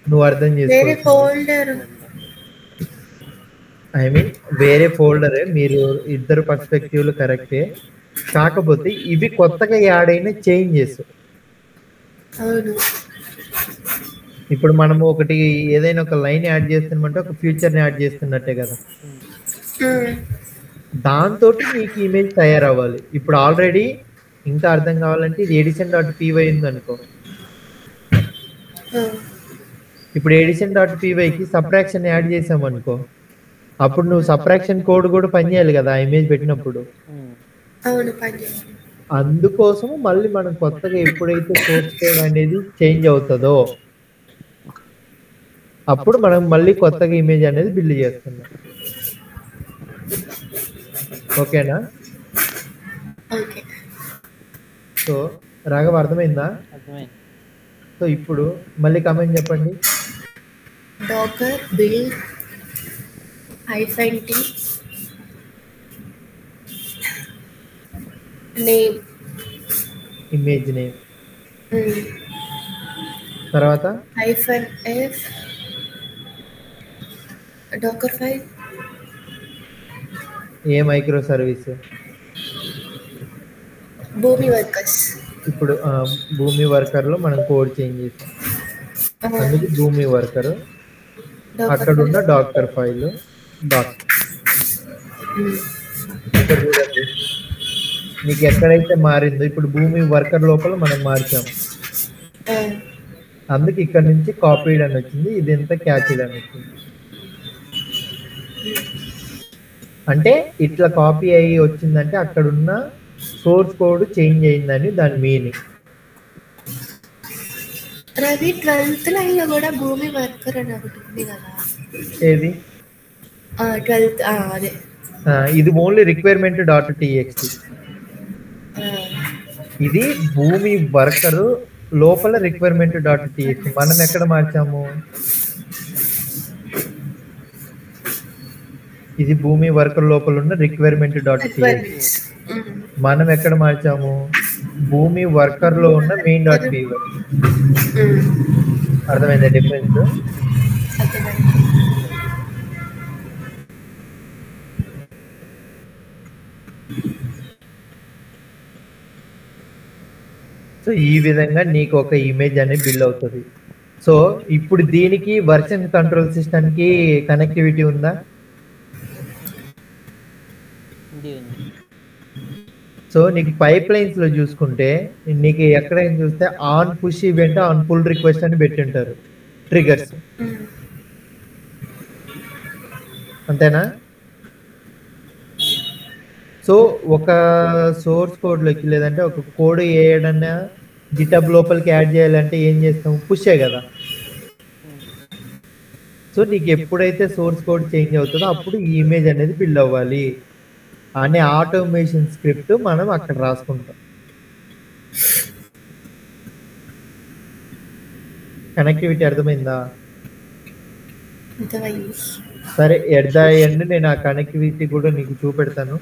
నువ్వు అర్థం చేసుకో. ఐ మీన్ వేరే ఫోల్డరే. మీరు ఇద్దరు పర్స్పెక్టివ్లు కరెక్టే, కాకపోతే ఇవి కొత్తగా యాడ్ అయిన చేంజెస్. ఇప్పుడు మనము ఒకటి ఏదైనా ఒక లైన్ యాడ్ చేస్తున్నామంటే ఒక ఫ్యూచర్ని యాడ్ చేస్తున్నట్టే కదా. దాంతో నీకు ఇమేజ్ తయారవ్వాలి. ఇప్పుడు ఆల్రెడీ ఇంకా అర్థం కావాలంటే ఇది ఎడిషన్ డాట్ పీవై ఉంది అనుకో. ఇప్పుడు ఎడిషన్ డాట్ పీవైకి సబ్ట్రాక్షన్ యాడ్ చేసామనుకో, అప్పుడు నువ్వు సబ్ట్రాక్షన్ కోడ్ కూడా పనిచేయాలి కదా ఆ ఇమేజ్ పెట్టినప్పుడు. అందుకోసం మళ్ళీ మనం కొత్తగా ఎప్పుడైతే సోర్స్ కోడ్ అనేది చేంజ్ అవుతుందో అప్పుడు మనం మళ్ళీ కొత్తగా ఇమేజ్ అనేది బిల్డ్ చేస్తున్నాం. ఓకేనా? సో రాఘవ అర్థమైందా? సో ఇప్పుడు మళ్ళీ కమెంట్ చెప్పండి. Docker build -t name image name తర్వాత -f docker file a microservice భూమి వర్కర్స్. ఇప్పుడు భూమి వర్కర్ లో మనం కోడ్ చేంజ్ చేసాం, అందుకే భూమి వర్కర్. అక్కడ ఉన్న డాక్టర్ ఫైల్ డాట్. ఇక్కడ చూడండి నీకు ఎక్కడైతే మారిందో ఇప్పుడు భూమి వర్కర్ లోపల మనం మార్చాం, అందుకే ఇక్కడ నుంచి కాపీడ్ అని వచ్చింది, ఇది ఎంత క్యాచ్డ్ అని వచ్చింది. అంటే ఇట్లా కాపీ అయ్యి వచ్చిందంటే అక్కడున్న సోర్స్ కోడ్ చేంజ్ అయిందని దాని మీనింగ్. రవి 12th లైన్లో కూడా భూమి వర్కర్ అని ఒకటి ఉంది కదా. ఏది 12th అదే. ఇది ఓన్లీ రిక్వైర్మెంట్ డాట్ టీఎక్స్టీ. ఇది భూమి వర్కర్ లోపల రిక్వైర్మెంట్ డాట్ టీఎక్స్టీ. మనం ఎక్కడ మార్చాము? ఇది భూమి వర్కర్ లోపల ఉన్న రిక్వైర్మెంట్ డాట్ టీఎక్స్టీ. మనం ఎక్కడ మార్చాము? భూమి వర్కర్ లో ఉన్న మెయిన్ డాట్ పీ. అర్థమైందా డిఫరెన్స్? సో ఈ విధంగా నీకు ఒక ఇమేజ్ అనేది బిల్డ్ అవుతుంది. సో ఇప్పుడు దీనికి వర్షన్ కంట్రోల్ సిస్టమ్ కి కనెక్టివిటీ ఉందా? సో నీకు పైప్ లైన్స్ లో చూసుకుంటే నీకు ఎక్కడైనా చూస్తే on push event, on pull request అని పెట్టింటారు ట్రిగర్స్. అంతేనా? సో ఒక సోర్స్ కోడ్లోకి లేదంటే ఒక కోడ్ ఏదన్నా గిటబ్ లోపలికి యాడ్ చేయాలంటే ఏం చేస్తాం? పుషే కదా. సో నీకు ఎప్పుడైతే సోర్స్ కోడ్ చేంజ్ అవుతుందో అప్పుడు ఈ ఇమేజ్ అనేది బిల్డ్ అవ్వాలి అనే ఆటోమేషన్ స్క్రిప్ట్ మనం అక్కడ రాసుకుంటాం. కనెక్టివిటీ అర్థమైందా? సరే, ఎట్ ద ఎండ్ నేను ఆ కనెక్టివిటీ కూడా నీకు చూపెడతాను.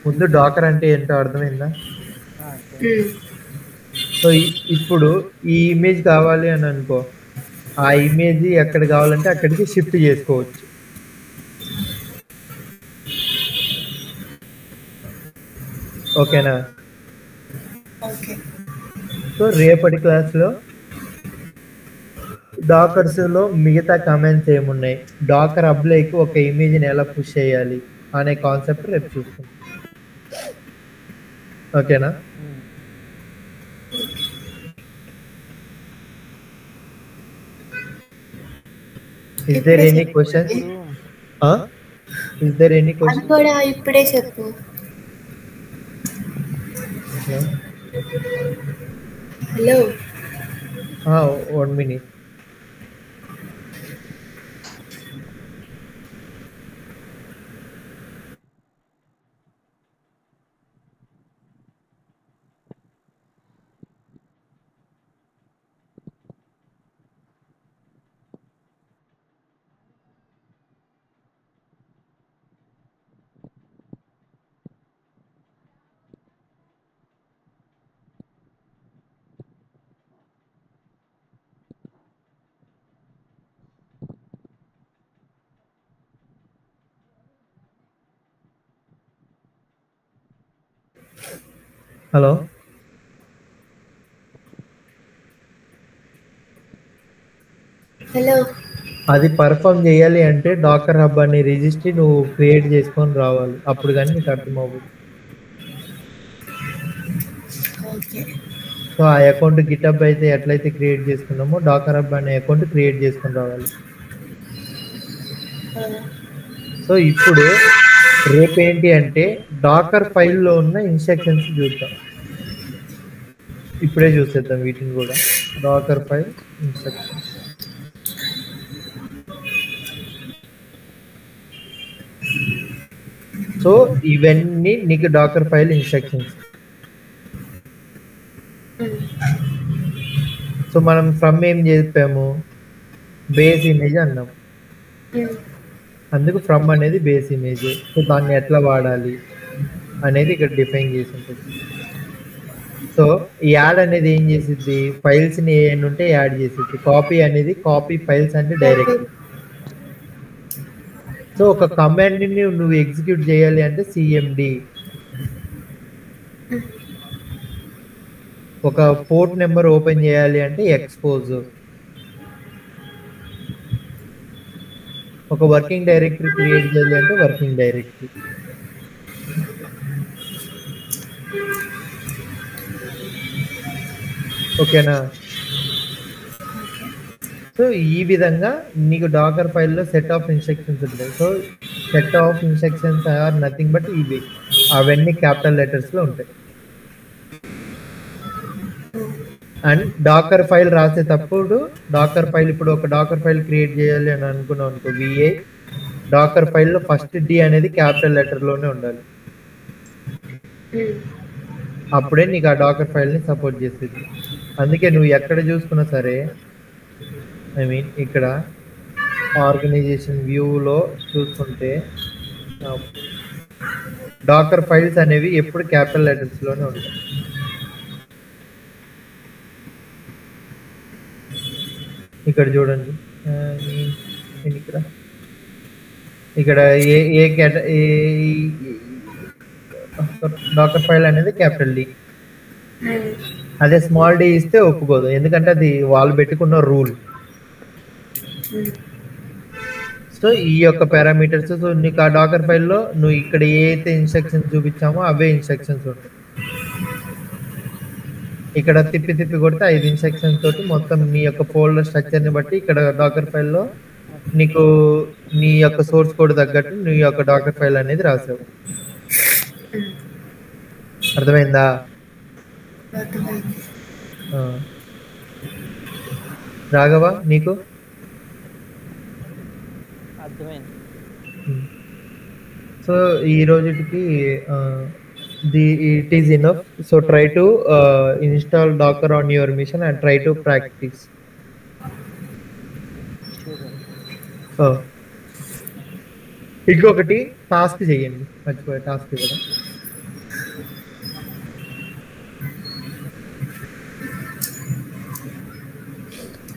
ముందు డాకర్ అంటే ఏంటో అర్థమైందా? సో ఇప్పుడు ఈ ఇమేజ్ కావాలి అని అనుకో, ఆ ఇమేజ్ ఎక్కడ కావాలంటే అక్కడికి షిఫ్ట్ చేసుకోవచ్చు. ఓకేనా? సో రేపటి క్లాస్లో డాకర్స్ లో మిగతా కమెంట్స్ ఏమున్నాయి, డాకర్ అప్లైకి ఒక ఇమేజ్ని ఎలా పుష్ చేయాలి అనే కాన్సెప్ట్ రేపు చూస్తాం. ఓకేనా? Is there any questions? Is there any questions? ఇప్పుడే చెప్పు. హలో. 1 minute. హలో. హలో. అది పర్ఫామ్ చేయాలి అంటే డాకర్ హబ్ అనే రిజిస్ట్రీ నువ్వు క్రియేట్ చేసుకొని రావాలి, అప్పుడు కానీ నీకు అర్థం అవ్వదు. సో ఆ అకౌంట్ గిటబ్ అయితే ఎట్లయితే క్రియేట్ చేసుకున్నామో డాకర్ హబ్ అనే అకౌంట్ క్రియేట్ చేసుకొని రావాలి. సో ఇప్పుడు రేపు ఏంటి అంటే డాకర్ ఫైల్లో ఉన్న ఇన్స్ట్రక్షన్స్ చూద్దాం. ఇప్పుడే చూసేద్దాం వీటిని కూడా. Dakar file instructions. సో ఇవన్నీ నీకు డాకర్ ఫైల్ ఇన్స్ట్రక్షన్స్. సో మనం ఫ్రమ్ ఏం చెప్పాము? బేస్ ఇమేజ్ అన్నాం. అందుకు ఫ్రమ్ అనేది బేస్ ఇమేజ్. సో దాన్ని ఎట్లా వాడాలి అనేది ఇక్కడ డిఫైన్ చేసి ఉంటుంది. సో ఈ యాడ్ అనేది ఏం చేసిద్ది? ఫైల్స్ని ఏమైనా ఉంటే యాడ్ చేసిద్ది. కాపీ అనేది కాపీ ఫైల్స్ అంటే డైరెక్ట్. సో ఒక కమాండ్ని నువ్వు ఎగ్జిక్యూట్ చేయాలి అంటే సిఎండి. ఒక పోర్ట్ నెంబర్ ఓపెన్ చేయాలి అంటే ఎక్స్పోజ్. ఒక వర్కింగ్ డైరెక్టరీ క్రియేట్ చేయాలి అంటే వర్కింగ్ డైరెక్టరీ. ఓకేనా? సో ఈ విధంగా నీకు డాకర్ ఫైల్లో సెట్ ఆఫ్ ఇన్స్ట్రక్షన్స్ ఉంటాయి. So set of instructions are nothing but ఇవి, అవన్నీ క్యాపిటల్ లెటర్స్లో ఉంటాయి. అండ్ డాకర్ ఫైల్ రాసేటప్పుడు డాకర్ ఫైల్ ఇప్పుడు ఒక డాకర్ ఫైల్ క్రియేట్ చేయాలి అని అనుకున్నాం అనుకో, విఏ డాకర్ ఫైల్లో ఫస్ట్ డి అనేది క్యాపిటల్ లెటర్లోనే ఉండాలి. అప్పుడే నీకు ఆ డాకర్ ఫైల్ని సపోర్ట్ చేసేది. అందుకే నువ్వు ఎక్కడ చూసుకున్నా సరే, ఐ మీన్ ఇక్కడ ఆర్గనైజేషన్ వ్యూలో చూసుకుంటే డాకర్ ఫైల్స్ అనేవి ఎప్పుడు క్యాపిటల్ లెటర్స్లోనే ఉంటాయి. ఇక్కడ చూడండి, ఇక్కడ ఏ డాకర్ ఫైల్ అనేది క్యాపిటల్ డి. అదే స్మాల్ డి ఇస్తే ఒప్పుకోదు, ఎందుకంటే అది వాళ్ళు పెట్టుకున్న రూల్. సో ఈ యొక్క పారామీటర్స్, సో నీకు ఆ డాకర్ ఫైల్లో నువ్వు ఇక్కడ ఏ అయితే ఇన్స్ట్రక్షన్స్ చూపించామో అవే ఇన్స్ట్రక్షన్స్ ఉంటాయి. ఇక్కడ తిప్పి కొడితే 5 ఇన్స్ట్రక్షన్స్ తోటి మొత్తం నీ యొక్క ఫోల్డర్ స్ట్రక్చర్ని బట్టి ఇక్కడ డాకర్ ఫైల్లో నీకు నీ యొక్క సోర్స్ కోడ్ తగ్గట్టు నీ యొక్క డాకర్ ఫైల్ అనేది రాసావు. అర్థమైందా? రాఘవ నీకు అర్థమైంది. సో ఈ రోజుకి it is enough. So try to install Docker on your machine and try to practice. ఇంకొకటి టాస్క్ చేయండి, మర్చిపోయే టాస్క్ ఇవ్వడం.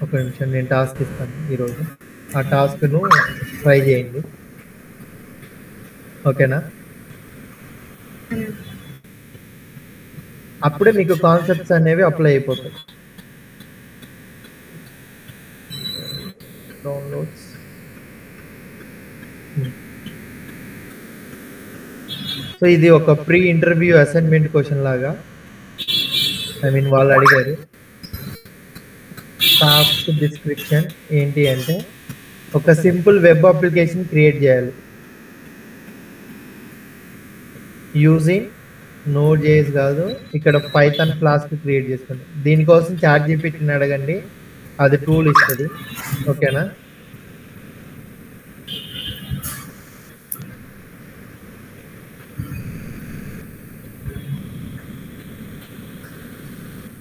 ఒక నిమిషం, నేను టాస్క్ ఇస్తాను ఈరోజు. ఆ టాస్క్ను ట్రై చేయండి, ఓకేనా? అప్పుడే మీకు కాన్సెప్ట్స్ అనేవి అప్లై అయిపోతాయి. డౌన్లోడ్స్. సో ఇది ఒక ప్రీ ఇంటర్వ్యూ అసైన్మెంట్ క్వశ్చన్ లాగా, ఐ మీన్ వాళ్ళు అడిగారు. టాస్క్ డిస్క్రిప్షన్ ఏంటి అంటే ఒక సింపుల్ వెబ్ అప్లికేషన్ క్రియేట్ చేయాలి యూజింగ్ Node.js కాదు, ఇక్కడ పైథాన్ ఫ్లాస్క్ క్రియేట్ చేసుకోండి. దీనికోసం ChatGPTని అడగండి, అది టూల్ ఇస్తుంది, ఓకేనా?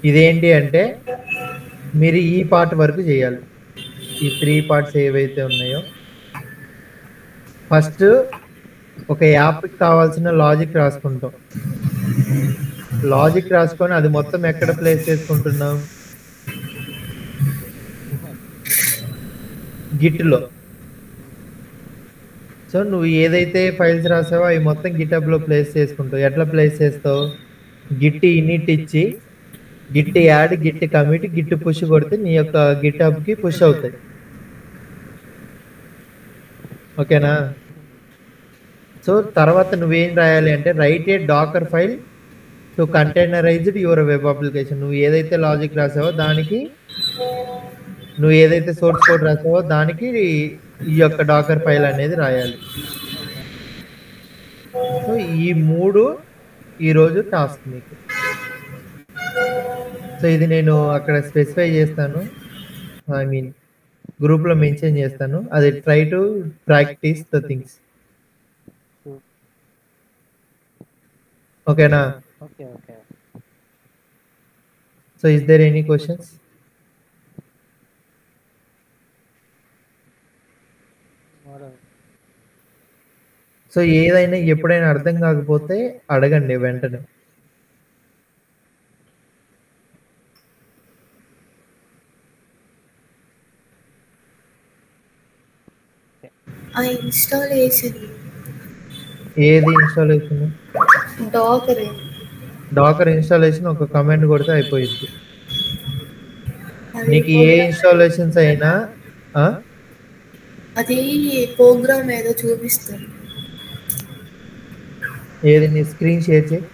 ఇదేంటి అంటే మీరు ఈ పార్ట్ వరకు చేయాలి. ఈ 3 పార్ట్స్ ఏవైతే ఉన్నాయో, ఫస్ట్ ఒక యాప్కి కావాల్సిన లాజిక్ రాసుకుంటాం. లాజిక్ రాసుకొని అది మొత్తం ఎక్కడ ప్లేస్ చేసుకుంటున్నాం, గిట్లో. సో నువ్వు ఏదైతే ఫైల్స్ రాసావో అవి మొత్తం గిటబ్లో ప్లేస్ చేసుకుంటావు. ఎట్లా ప్లేస్ చేస్తావు? గిట్ ఇనిట్ ఇచ్చి Git add, Git commit, Git push కొడితే నీ యొక్క గిటబ్కి పుష్ అవుతాయి, ఓకేనా? సో తర్వాత నువ్వేం రాయాలి అంటే write a docker file to containerized your web application. నువ్వు ఏదైతే లాజిక్ రాసావో దానికి, నువ్వు ఏదైతే సోర్స్ కోడ్ రాసావో దానికి ఈ యొక్క డాకర్ ఫైల్ అనేది రాయాలి. సో ఈ 3 ఈరోజు టాస్క్ మీకు. సో ఇది నేను అక్కడ స్పెసిఫై చేస్తాను, ఐ మీన్ గ్రూప్లో మెన్షన్ చేస్తాను. అది try to practice the things, ఓకేనా? Okay. So is there any questions? So ఏదైనా ఎప్పుడైనా అర్థం కాకపోతే అడగండి వెంటనే. ఇన్స్టాలేషన్ ఏది ఇన్స్టాలేషన్? డాకర్ ఇన్స్టాలేషన్ ఒక కమాండ్ కొడితే అయిపోయింది. నీకు ఏ ఇన్స్టాలేషన్స్ అయినా అది ప్రోగ్రామ్ ఏదో చూపిస్తుంది. ఏది? నీ స్క్రీన్ షేర్ చేయి.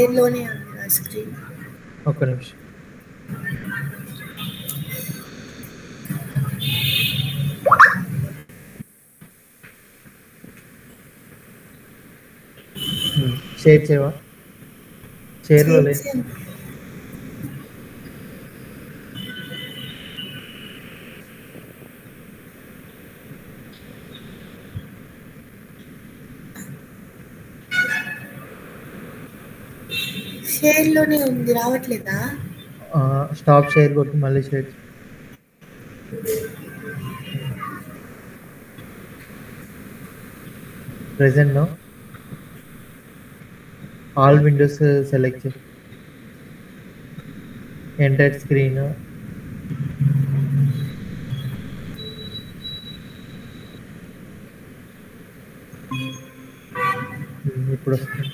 ఏలోనే ఉంది ఆ స్క్రీన్. ఒక్క నిమిషం. షేర్ చేయవా? షేర్లో లేదు. చేసాను. షేర్లోనే ఉంది, రావట్లేదా? స్టాప్ షేర్ కొట్టి మళ్ళీ share. Present no all windows select చేయి. Enter screen. ఇప్పుడు వస్తుంది.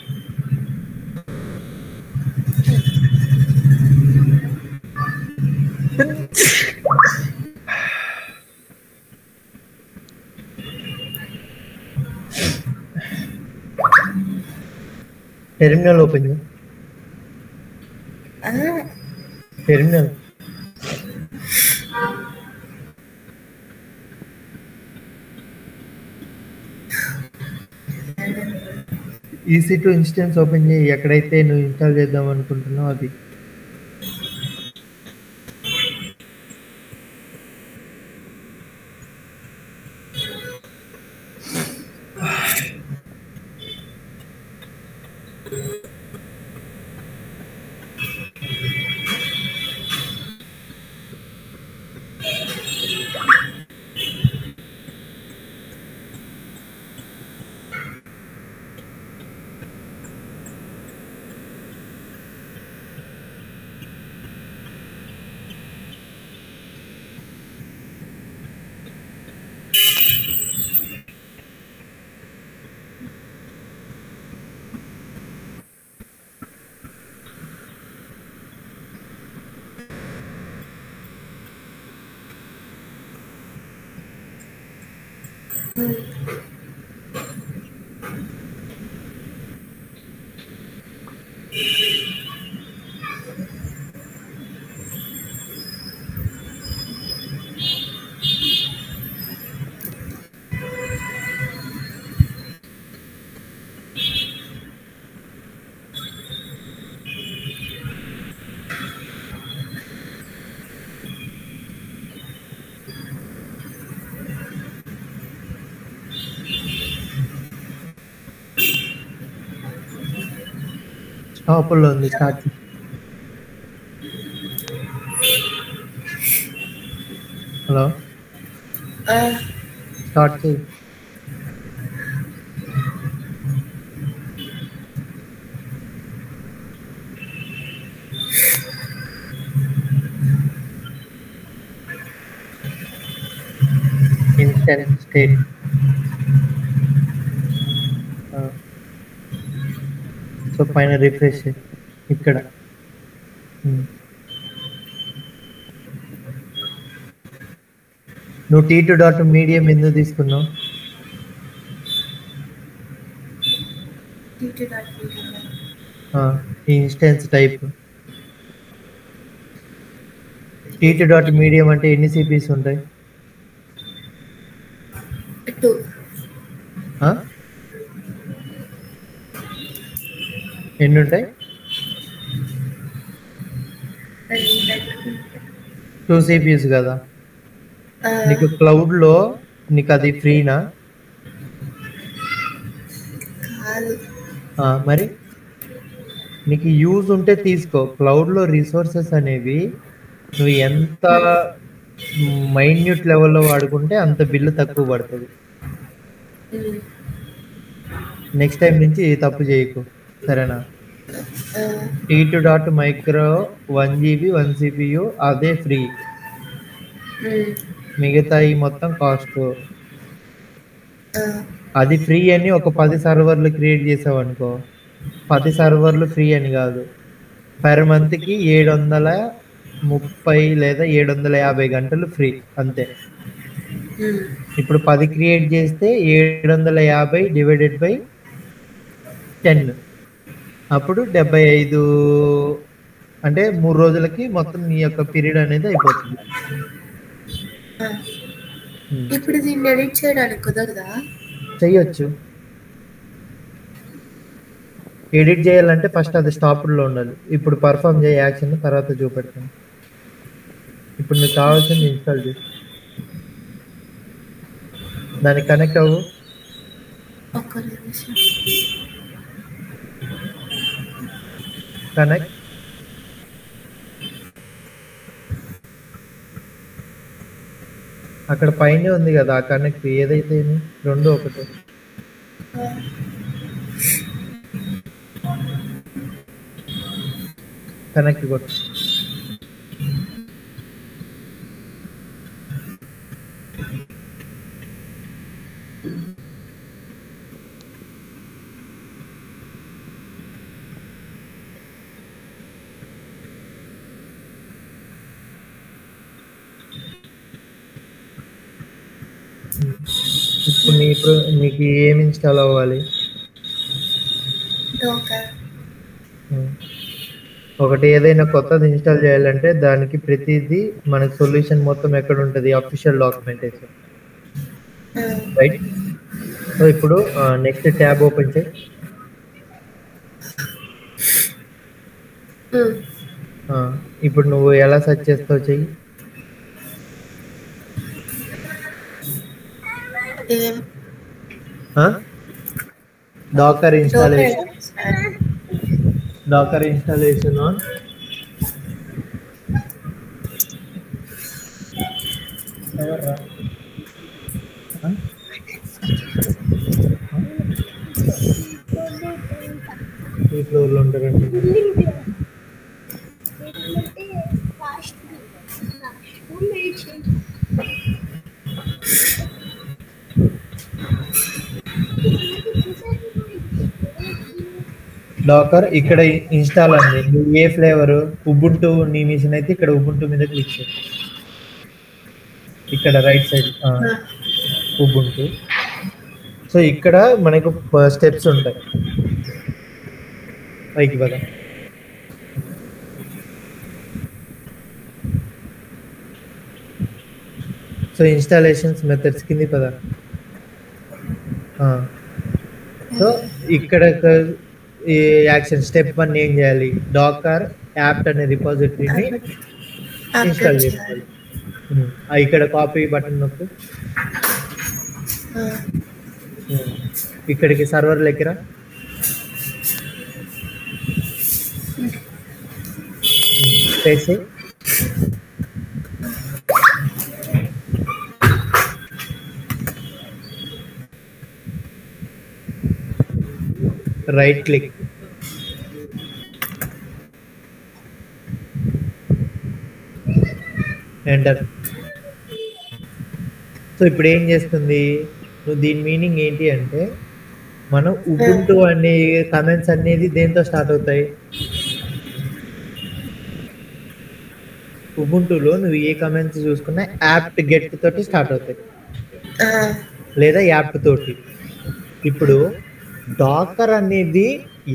టెర్మినల్ ఓపెన్ చేయి. టెర్మినల్ EC2 ఇన్స్టెన్స్ ఓపెన్ చేయి. ఎక్కడైతే నువ్వు ఇన్స్టాల్ చేద్దాం అనుకుంటున్నావు అది. స్టాప్లో ఉంది. స్టార్ట్. హలో, స్టార్ట్ చేయి. Instance state. సో పైన రిఫ్రెష్ ఇక్కడ. నువ్వు T2 డాట్ మీడియం ఎందుకు తీసుకున్నావు? ఈ instance type T2 dot medium అంటే ఎన్ని CPs ఉంటాయి? 2. ఎన్ని ఉంటాయి? 2 CPs కదా. నీకు క్లౌడ్లో నీకు అది ఫ్రీనా? మరి నీకు యూజ్ ఉంటే తీసుకో. క్లౌడ్లో రిసోర్సెస్ అనేవి నువ్వు ఎంత మైన్యూట్ లెవెల్లో వాడుకుంటే అంత బిల్లు తక్కువ పడుతుంది. నెక్స్ట్ టైం నుంచి తప్పు చేయకు, సరేనా? T2 dot micro 1 GB 1 CPU అదే ఫ్రీ. మిగతా ఈ మొత్తం కాస్ట్. అది ఫ్రీ అని ఒక 10 సర్వర్లు క్రియేట్ చేసావు అనుకో, 10 సర్వర్లు ఫ్రీ అని కాదు, పర్ మంత్కి 730 లేదా 750 గంటలు ఫ్రీ అంతే. ఇప్పుడు 10 క్రియేట్ చేస్తే 750 డివైడెడ్ బై 10, అప్పుడు 75, అంటే 3 రోజులకి మొత్తం నీ యొక్క పీరియడ్ అనేది అయిపోతుంది. ఇప్పుడు దీన్ని ఎడిట్ చేయడానికి కుదరదా? చెయ్యొచ్చు. ఎడిట్ చేయాలంటే ఫస్ట్ అది స్టాప్డ్లో ఉండాలి. ఇప్పుడు పర్ఫామ్ చేయ యాక్షన్ తర్వాత చూపెడతాను. ఇప్పుడు నీకు కావాల్సింది ఇన్స్టాల్ చేసి దానికి కనెక్ట్ అవ్వు. ఒక్క నిమిషం. కనెక్ట్. అక్కడ పైన ఉంది కదా ఆ కనెక్ట్, ఏదైతే రెండు ఒకటే. కనెక్ట్ కొట్టు. ఇప్పుడు నీకు ఏమి ఇన్స్టాల్ అవ్వాలి? ఒకటి ఏదైనా కొత్తది ఇన్స్టాల్ చేయాలంటే దానికి ప్రతిదీ మనకి సొల్యూషన్ మొత్తం ఎక్కడ ఉంటుంది? Official documentation, right? సో ఇప్పుడు నెక్స్ట్ ట్యాబ్ ఓపెన్ చేయి. ఇప్పుడు నువ్వు ఎలా సెర్చ్ చేస్తావు చెయ్యి. Docker installation, docker installation on ఈ ఫ్లోర్లో ఉంటారండి. డాకర్ ఇక్కడ ఇన్స్టాల్ అండి. నువ్వు ఏ ఫ్లేవర్ ఉబుంటూ నీ మిషన్ అయితే ఇక్కడ ఉబుంటూ మీద క్లిక్ చేయి. ఇక్కడ రైట్ సైడ్ ఉబుంటూ. సో ఇక్కడ మనకు స్టెప్స్ ఉంటాయి. పైకి పద. సో ఇన్స్టాలేషన్స్ మెథడ్స్ కింది పద. సో ఇక్కడ ఈ యాక్షన్ స్టెప్ 1 ఏం చేయాలి? డాకర్ యాప్ట్ అనే రిపాజిటరీని ఇన్స్టాల్ చేసుకోవాలి. ఇక్కడ కాపీ బటన్ నొక్కు. ఇక్కడికి సర్వర్ లెక్కరా. చేసి రైట్ క్లిక్, ఎంటర్. సో ఇప్పుడు ఏం చేస్తుంది? నువ్వు దీని మీనింగ్ ఏంటి అంటే మనం ఉబుంటూ అనే కమెంట్స్ అనేది దేంతో స్టార్ట్ అవుతాయి? ఉబుంటూలో నువ్వు ఏ కమెంట్స్ చూసుకున్నా యాప్ట్ గెట్ తోటి స్టార్ట్ అవుతాయి, లేదా యాప్ట్ తోటి. ఇప్పుడు డాకర్ అనేది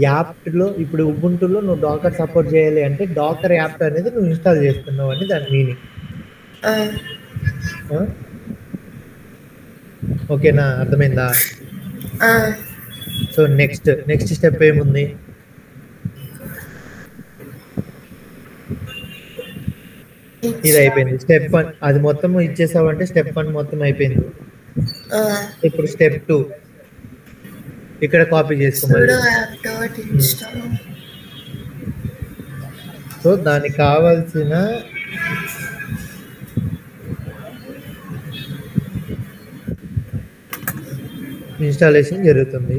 యాప్ట్లో, ఇప్పుడు ఉబుంటూలో నువ్వు డాకర్ సపోర్ట్ చేయాలి అంటే డాకర్ యాప్ట్ అనేది నువ్వు ఇన్స్టాల్ చేస్తున్నావు అని దాని మీనింగ్. ఓకేనా? అర్థమైందా? సో నెక్స్ట్ స్టెప్ ఏముంది? ఇది అయిపోయింది. స్టెప్ 1 అది మొత్తం ఇచ్చేసావంటే స్టెప్ 1 మొత్తం అయిపోయింది. ఇప్పుడు స్టెప్ 2 ఇక్కడ కాపీ చేసుకోవాలి. సో దానికి కావాల్సిన ఇన్స్టాలేషన్ జరుగుతుంది.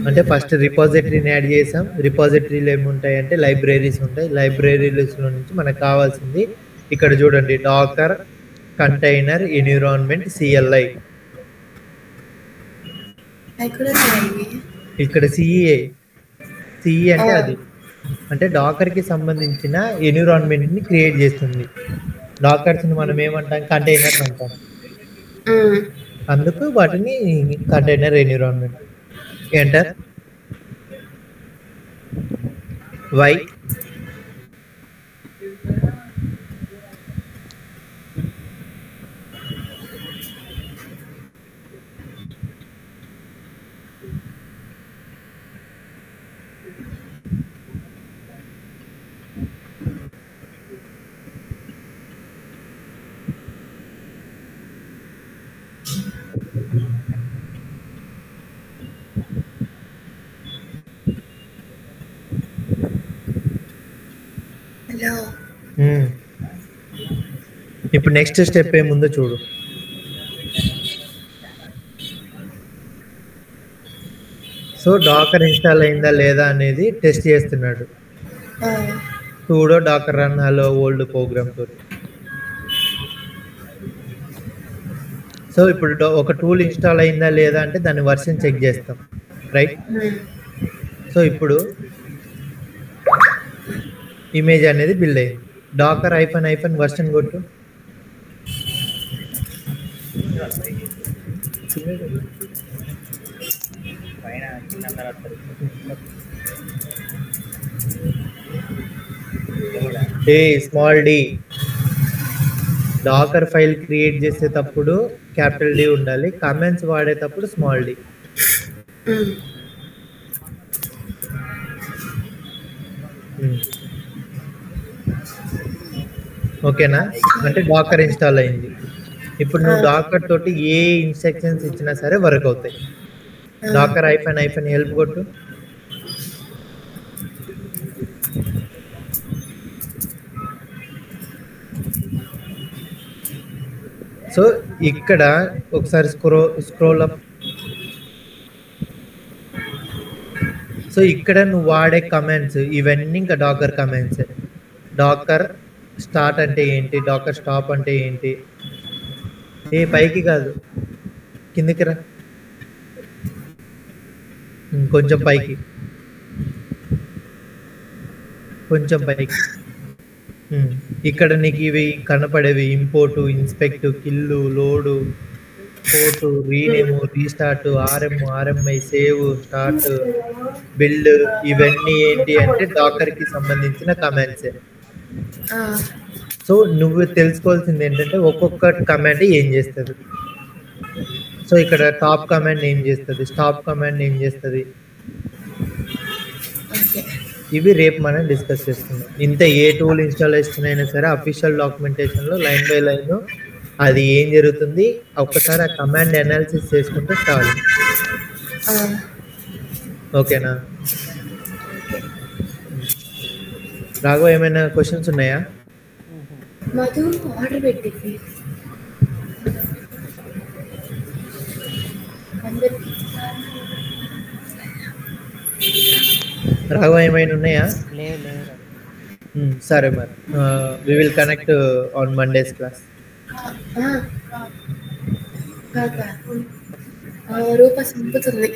అంటే ఫస్ట్ రిపాజిటరీని యాడ్ చేసాం. రిపాజిటరీలో ఏముంటాయి అంటే లైబ్రరీస్ ఉంటాయి. లైబ్రరీస్లో నుంచి మనకు కావాల్సింది ఇక్కడ చూడండి, డాకర్ కంటైనర్ ఎన్విరాన్మెంట్ CLI. ఇక్కడ సిఈ అంటే అది అంటే డాకర్కి సంబంధించిన ఎన్విరాన్మెంట్ని క్రియేట్ చేస్తుంది. డాకర్స్ని మనం ఏమంటాం? కంటైనర్స్ అంటాం. అందుకు వాటిని container environment. Enter. Y hello ఇప్పుడు నెక్స్ట్ స్టెప్ ఏముందో చూడు. సో డాకర్ ఇన్స్టాల్ అయిందా లేదా అనేది టెస్ట్ చేస్తున్నాడు. sudo docker run hello world program తోటి. సో ఇప్పుడు ఒక టూల్ ఇన్స్టాల్ అయిందా లేదా అంటే దాని వర్షన్ చెక్ చేస్తాం, రైట్? సో ఇప్పుడు ఇమేజ్ అనేది బిల్డ్ అయింది. డాకర్ ఐఫన్ వర్షన్ కొట్టు. Small D docker file create చేసేటప్పుడు క్యాపిటల్ డి ఉండాలి, కమెంట్స్ వాడేటప్పుడు స్మాల్ డి. ఓకేనా? అంటే డాకర్ ఇన్స్టాల్ అయింది. ఇప్పుడు నువ్వు డాకర్ తోటి ఏ ఇన్స్ట్రక్షన్స్ ఇచ్చినా సరే వర్క్ అవుతాయి. డాకర్ ఐఫన్ హెల్ప్ కొట్టు. సో ఇక్కడ ఒకసారి స్క్రోల్ అప్. సో ఇక్కడ నువ్వు వాడే కమెంట్స్ ఇవన్నీ ఇంకా డాకర్ కమెంట్స్. డాకర్ స్టార్ట్ అంటే ఏంటి, డాకర్ స్టాప్ అంటే ఏంటి. పైకి కాదు, కిందికి రా, కొంచెం పైకి, కొంచెం పైకి. ఇక్కడ నీకు ఇవి కనపడేవి import, inspect, kill, load, port, rename, restart, RMI, save, start, build, ఇవన్నీ ఏంటి అంటే డాకర్కి సంబంధించిన కమాండ్సే. సో నువ్వు తెలుసుకోవాల్సింది ఏంటంటే ఒక్కొక్క కమాండ్ ఏం చేస్తుంది. సో ఇక్కడ టాప్ కమాండ్ ఏం చేస్తుంది, స్టాప్ కమాండ్ ఏం చేస్తుంది, ఇవి రేపు మనం డిస్కస్ చేస్తున్నాం. ఇంత ఏ టూల్ ఇన్స్టాలేషన్ అయినా సరే అఫీషియల్ డాక్యుమెంటేషన్లో లైన్ బై లైన్ అది ఏం జరుగుతుంది ఒక్కసారి ఆ కమాండ్ అనాలిసిస్ చేసుకుంటే చాలు. ఓకేనా? రాఘవ, ఏమైనా క్వశ్చన్స్ ఉన్నాయా? మధు ఆర్డర్ పెట్టింది రాఘవ, ఏమైనా ఉన్నాయా? లేదు. సరే మరి we will connect on Mondays class. Rupa సంపుతుంది.